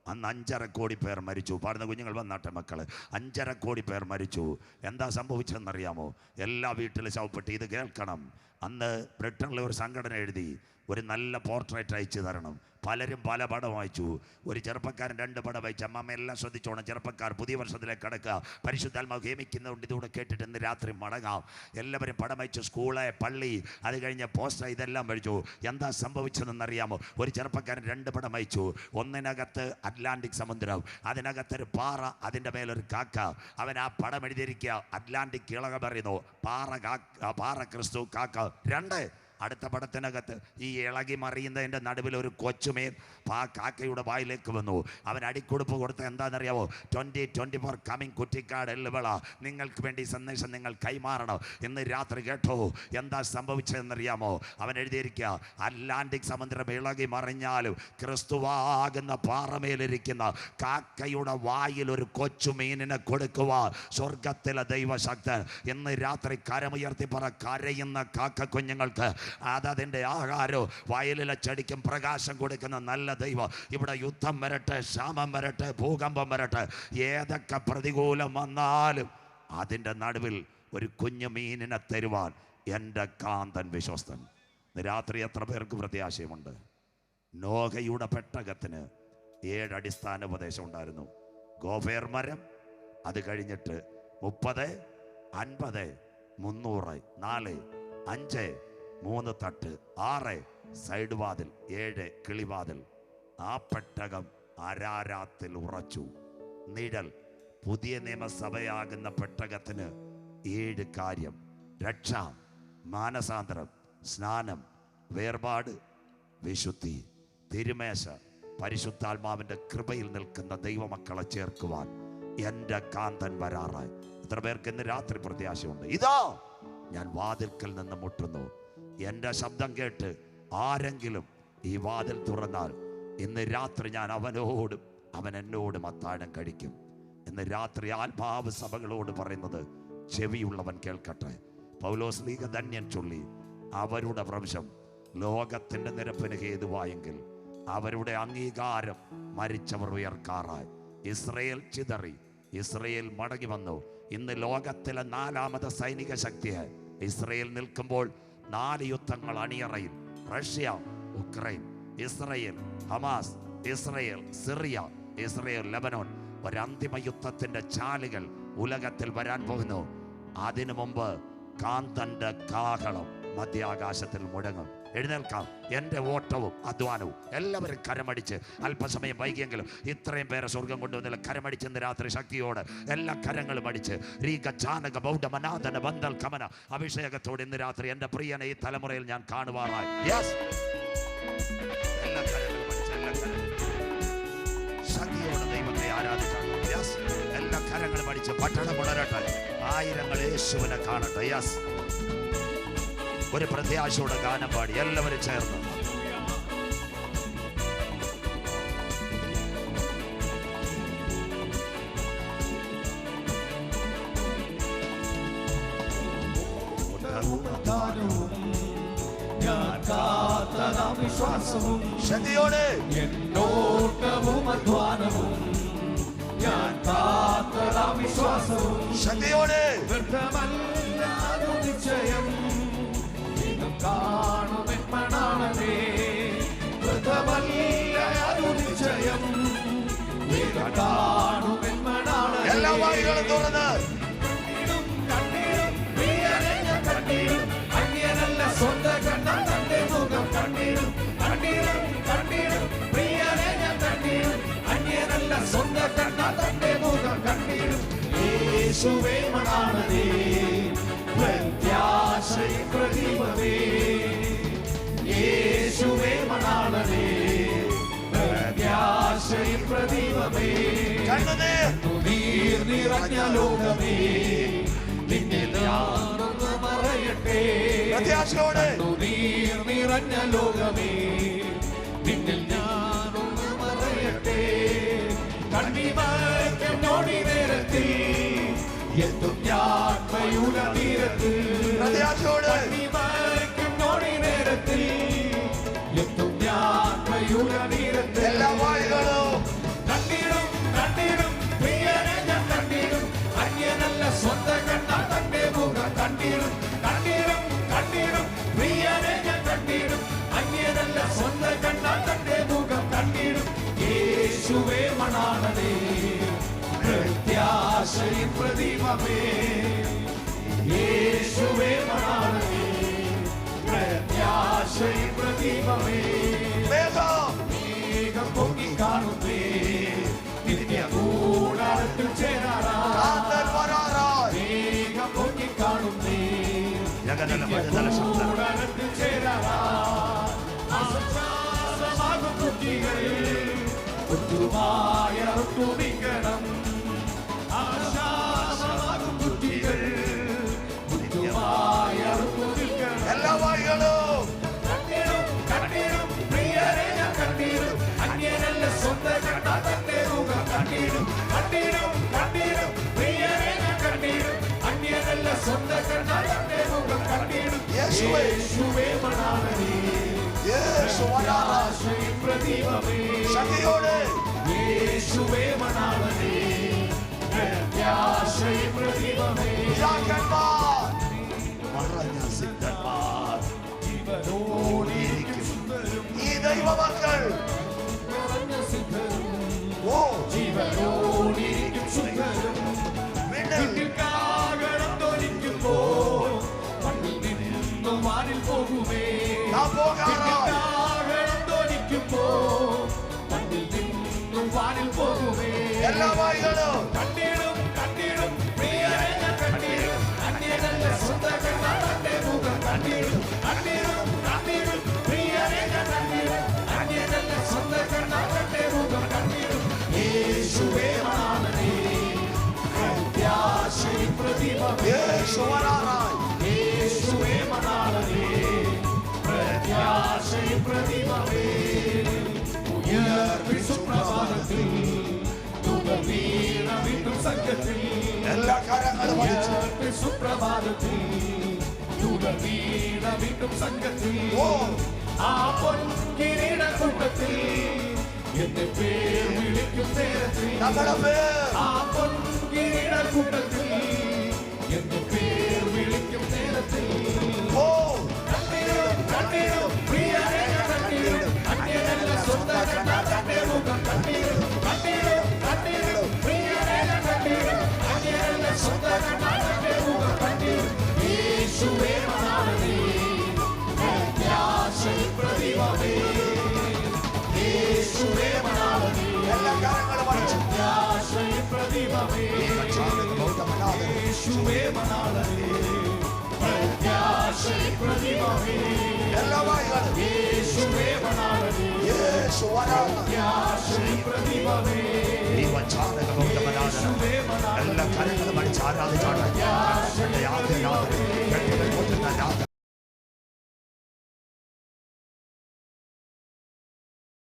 അന്ന് 5.5 കോടി പേർ മരിച്ചു. പാടുന്ന കുഞ്ഞുങ്ങൾ വന്നാട്ടെ മക്കളെ. 5.5 കോടി പേർ മരിച്ചു. എന്താ സംഭവിച്ചതെന്നറിയാമോ? എല്ലാ വീട്ടിലും ശവപ്പെട്ടി. ഇത് കേൾക്കണം. അന്ന് ബ്രിട്ടനിലെ ഒരു സംഘടന എഴുതി, ഒരു നല്ല പോർട്രേറ്റ് അയച്ചു തരണം. പലരും പല പടം വായിച്ചു. ഒരു ചെറുപ്പക്കാരൻ 2 പടം വായിച്ചു. അമ്മമ്മ എല്ലാം ശ്രദ്ധിച്ചോണം. ചെറുപ്പക്കാർ പുതിയ വർഷത്തിലേക്ക് കടക്കുക. പരിശുദ്ധാത്മാവ് ഹേമിക്കുന്നതുകൊണ്ട് ഇതുകൂടെ കേട്ടിട്ട് ഇന്ന് രാത്രി മടങ്ങാം. എല്ലാവരും പടം വായിച്ചു. സ്കൂള്, പള്ളി, അത് കഴിഞ്ഞ് പോസ്റ്റർ, ഇതെല്ലാം വായിച്ചു. എന്താ സംഭവിച്ചതെന്നറിയാമോ? ഒരു ചെറുപ്പക്കാരൻ 2 പടം വായിച്ചു. ഒന്നിനകത്ത് അറ്റ്ലാന്റിക് സമുദ്രം, അതിനകത്തൊരു പാറ, അതിൻ്റെ മേലൊരു കാക്ക. അവൻ ആ പടം എഴുതിയിരിക്കുക, അറ്റ്ലാന്റിക് ഇളക പറയുന്നു, പാറ ക്രിസ്തു, കാക്ക. 2 അടുത്ത പടത്തിനകത്ത് ഈ ഇളകി മറിയുന്നതിൻ്റെ നടുവിൽ ഒരു കൊച്ചുമേൻ ആ കാക്കയുടെ വായിലേക്ക് വന്നു. അവൻ അടിക്കൊടുപ്പ് കൊടുത്ത എന്താണെന്നറിയാവോ? 2024 കമ്മിങ് കുറ്റിക്കാട് എല്ലുവിള. നിങ്ങൾക്ക് വേണ്ടി സന്ദേശം നിങ്ങൾ കൈമാറണം. ഇന്ന് രാത്രി കേട്ടോ എന്താ സംഭവിച്ചതെന്നറിയാമോ? അവൻ എഴുതിയിരിക്കുക, അറ്റ്ലാന്റിക് സമുദ്രം ഇളകി മറിഞ്ഞാലും ക്രിസ്തുവാകുന്ന പാറമേലിരിക്കുന്ന കാക്കയുടെ വായിൽ ഒരു കൊച്ചുമീനിനെ കൊടുക്കുവാൻ സ്വർഗത്തിലെ ദൈവശക്തൻ. ഇന്ന് രാത്രി കരമുയർത്തി പറ, കരയുന്ന കാക്ക കുഞ്ഞുങ്ങൾക്ക് അതതിൻ്റെ ആഹാരവും വയലിലെ ചെടിക്കും പ്രകാശം കൊടുക്കുന്ന നല്ല ദൈവം. ഇവിടെ യുദ്ധം വരട്ടെ, ക്ഷാമം വരട്ടെ, ഭൂകമ്പം വരട്ടെ, ഏതൊക്കെ പ്രതികൂലം വന്നാലും അതിൻ്റെ നടുവിൽ ഒരു കുഞ്ഞു മീനിനെ തരുവാൻ എൻ്റെ കാന്തൻ വിശ്വസ്തൻ. രാത്രി എത്ര പേർക്ക് പ്രത്യാശയമുണ്ട്? നോഹയുടെ പെട്ടകത്തിന് 7 അടിസ്ഥാന ഉപദേശം ഉണ്ടായിരുന്നു. ഗോഫേർ മരം, അത് കഴിഞ്ഞിട്ട് 30, 50, 300, 4, 5, 3 തട്ട്, 6 സൈഡ് വാതിൽ, 7 കിളിവാതിൽ. ആ പെട്ടകം അരാരാത്തിൽ ഉറച്ചു. നിഴൽ. പുതിയ നിയമസഭയാകുന്ന പെട്ടകത്തിന് 7 കാര്യം: രക്ഷ, മാനസാന്തരം, സ്നാനം, വേർപാട്, വിശുദ്ധി, തിരുമേശ. പരിശുദ്ധാത്മാവിൻ്റെ കൃപയിൽ നിൽക്കുന്ന ദൈവമക്കളെ ചേർക്കുവാൻ എൻ്റെ കാന്തൻ വരാറായി. എത്ര പേർക്ക് ഇന്ന് രാത്രി പ്രത്യാശയുണ്ട്? ഇതാ ഞാൻ വാതിൽക്കൽ നിന്ന് മുട്ടുന്നു. എൻ്റെ ശബ്ദം കേട്ട് ആരെങ്കിലും ഈ വാതിൽ തുറന്നാൽ ഇന്ന് രാത്രി ഞാൻ അവനോടും അവൻ എന്നോടും അത്താഴം കഴിക്കും. ഇന്ന് രാത്രി ആത്മാവ് സഭകളോട് പറയുന്നത് ചെവിയുള്ളവൻ കേൾക്കട്ടെ. പൗലോസ് ലീഗ ധന്യൻ ചൊല്ലി, അവരുടെ വംശം ലോകത്തിൻ്റെ നിരപ്പിന് ഹേതുവായെങ്കിൽ അവരുടെ അംഗീകാരം മരിച്ചവർ ഉയർക്കാറായി. ഇസ്രയേൽ ചിതറി, ഇസ്രയേൽ മടങ്ങി വന്നു. ഇന്ന് ലോകത്തിലെ 4ാമത്തെ സൈനിക ശക്തിയെ ഇസ്രയേൽ നിൽക്കുമ്പോൾ 4 യുദ്ധങ്ങൾ അണിയറയിൽ. Russia, Ukraine, Israel, Hamas, Israel, Syria, Israel, Lebanon. ഒരന്തിമ യുദ്ധത്തിൻ്റെ ചാലുകൾ ഉലകത്തിൽ വരാൻ പോകുന്നു. അതിനു മുമ്പ് കാന്തന്റെ കാഹളം മധ്യാകാശത്തിൽ മുഴങ്ങും. എഴുന്നേൽക്കാം. എൻ്റെ ഓട്ടവും അധ്വാനവും എല്ലാവരും കരമടിച്ച്, അല്പസമയം വൈകിയെങ്കിലും ഇത്രയും പേരെ സ്വർഗം കൊണ്ടുവന്നില്ല. കരമടിച്ചെന്ന് രാത്രി ശക്തിയോട് എല്ലാ കരങ്ങളും അടിച്ച് ബന്ധൽ കമന അഭിഷേകത്തോടെ ഇന്ന് രാത്രി എൻ്റെ പ്രിയനെ ഈ തലമുറയിൽ ഞാൻ കാണുവാറായി. എല്ലാ കരങ്ങളും അടിച്ച്, എല്ലാ ശക്തിയോടെ ദൈവത്തെ ആരാധിക്കാം. എല്ലാ കരങ്ങളും അടിച്ച് പട്ടണം ഉണരട്ടെ. ആയിരങ്ങൾ യേശുവിനെ കാണട്ടെ. ഒരു പ്രത്യാശയുടെ ഗാനം പാടി എല്ലാവരും ചേർന്ന്. ഞാൻ കാത്തതാം വിശ്വാസവും ശക്തിയോടെ എന്നോട്ടവും അധ്വാനവും ഞാൻ കാത്തതാ വിശ്വാസവും ശക്തിയോടെ വ്യർത്ഥമല്ല അതു നിശ്ചയം ഇതും കാണുമെന്മണാണതേ വ്യർത്ഥമല്ല അതു നിശ്ചയം ഇതും കാണുമെന്മണാണതേ എല്ലാ വായികളും തുറന്ന് കണ്ണീരും പ്രിയനെ ഞാൻ കണ്ണീരും അന്യനല്ല സ്വന്തം കണ്ണ തന്റെ മുഖം കണ്ണീരും കണ്ണീരും കണ്ണീരും പ്രിയനെ ഞാൻ കണ്ണീരും അന്യനല്ല സ്വന്തം കണ്ണ തന്റെ മുഖം കണ്ണീരും യേശുവേ മണാണതേ പ്രത്യാശയും പ്രദീപമേ യേശുവേ മണാണതേ പ്രത്യാശയും പ്രദീപമേ കണ്ണുനീർ നീർ നിറഞ്ഞ ലോകമേ നിന്നെ ഞാനൊന്ന് മറയട്ടെ പ്രത്യാശയോടെ നീർ നിറഞ്ഞ ലോകമേ നിന്നിൽ ഞാനൊന്ന് മറയട്ടെ കണ്ണിമയ്ക്കും നോടി നേരത്തിൽ എത്തും ഞാൻ മയൂര തീരത്ത് പ്രത്യാശയോടെ കണ്ണിമയ്ക്കും നോടി നേരത്തിൽ എത്തും ഞാൻ മയൂര തീരത്ത് എല്ലാ വായികളും കണ്ണീരും കണ്ണീരും പ്രിയനെ ഞാൻ കണ്ണീരും അന്യനല്ല സ്വന്തം കണ്ണ തന്റെ മുഖം കണ്ണീരും കണ്ണീരും കണ്ണീരും പ്രിയനെ ഞാൻ കണ്ണീരും അന്യനല്ല സ്വന്തം കണ്ണ തന്റെ മുഖം കണ്ണീരും യേശുവേ മണാണതേ പ്രത്യാശയും പ്രദീപമേ യേശുവേ മണാണതേ പ്രത്യാശയും പ്രദീപമേ വേഗം മേഘം പൊങ്ങി കാണുന്നേ നിത്യ കൂടാരത്തിൽ ചേരാറാ കാന്തൻ വരാറായി മേഘം പൊങ്ങി കാണുന്നേ ജഗതല മജതല ശബ്ദം കൂടാരത്തിൽ ചേരാറാ ആശ്വാസമാകും കുട്ടികൾ ഒത്തുമായ ഒത്തുനിക്കണം ആശ്വാസമാകും കുട്ടികൾ ഒത്തുമായ ഒത്തുനിക്കണം എല്ലാ വായികളും കണ്ണീരും കണ്ണീരും പ്രിയരെ ഞാൻ കണ്ണീരും അന്യനല്ല സ്വന്തം കണ്ണ തന്റെ മുഖം കണ്ണീരും കണ്ണീരും കണ്ണീരും പ്രിയരെ ഞാൻ കണ്ണീരും അന്യനല്ല സ്വന്തം കണ്ണ തന്റെ മുഖം കണ്ണീരും യേശുവേ. യേശുവേ മണാളനേ യേശു വരാറായി പ്രത്യാശയും പ്രദീപമേ ശക്തിയോടെ യേശുവേ മണാളനേ പ്രത്യാശയും പ്രദീപമേ പിതാക്കന്മാർ മറഞ്ഞ സിദ്ധന്മാർ ജീവനോടിരിക്കും സുന്ദരം ഈ ദൈവമക്കൾ നിറഞ്ഞ സിദ്ധരും ഓ ജീവനോടിരിക്കും സുന്ദരം വീട്ടിൽ വീട്ടിൽ കാകണം തൊലിക്കുമ്പോ മണ്ണിൽ നിന്നും വാനിൽ പോകുമേ നാം പോകാറായി കാകണം തൊലിക്കുമ്പോ മണ്ണിൽ നിന്നും വാനിൽ പോകുമേ എല്ലാ വായികളും കണ്ണീരും കണ്ണീരും പ്രിയരെ ഞാൻ കണ്ണീരും അന്യനല്ല സ്വന്തം കണ്ണ തന്റെ മുഖം കണ്ണീരും കണ്ണീരും കണ്ണീരും പ്രിയരെ ഞാൻ കണ്ണീരും അന്യനല്ല സ്വന്തം കണ്ണ തന്റെ മുഖം കണ്ണീരും യേശുവേ മണാളനേ പ്രത്യാശയും പ്രദീപമേ യേശു വരാറായി യേശുവേ മണാളനേ പ്രത്യാശയും പ്രദീപമേ ഉയർപ്പിൻ സുപ്രഭാതത്തിൽ ദൂതവീണ വീണ്ടും സംഘത്തിൽ എല്ലാ കരങ്ങളും അടിച്ച് ഉയർപ്പിൻ സുപ്രഭാതത്തിൽ ദൂതവീണ വീണ്ടും സംഘത്തിൽ ഓ ആ പൊൻകിരീട കൂട്ടത്തിൽ എന്റെ പേർ വിളിക്കും നേരത്തിൽ നമ്മുടെ പേർ ആ പൊൻകിരീട കൂട്ടത്തിൽ എന്റെ പേർ വിളിക്കും നേരത്തിൽ ഓ കണ്ണീരും കണ്ണീരും പ്രിയരെ ഞാൻ കണ്ണീരും അന്യനല്ല സ്വന്തം കണ്ണ തന്റെ മുഖം കണ്ണീരും കണ്ണീരും കണ്ണീരും പ്രിയരെ ഞാൻ കണ്ണീരും അന്യനല്ല സ്വന്തം കണ്ണ തന്റെ മുഖം കണ്ണീരും യേശുവേ മണാളനേ പ്രത്യാശയും പ്രദീപമേ യേശുവേ മണാളനേ എല്ലാ കരങ്ങളും അടിച്ച് പ്രത്യാശയും പ്രദീപമേ യേശുവേ മണാളനേ പ്രത്യാശയും പ്രദീപമേ എല്ലാ വായികളും യേശുവേ മണാളനേ യേശു വരാറായി പ്രത്യാശയും പ്രദീപമേ ഈ വചാനക ബൗദ്ധമനാഥന യേശുവേ മണാളനേ എല്ലാ കരങ്ങളും അടിച്ച് ആരാധിച്ചാണ്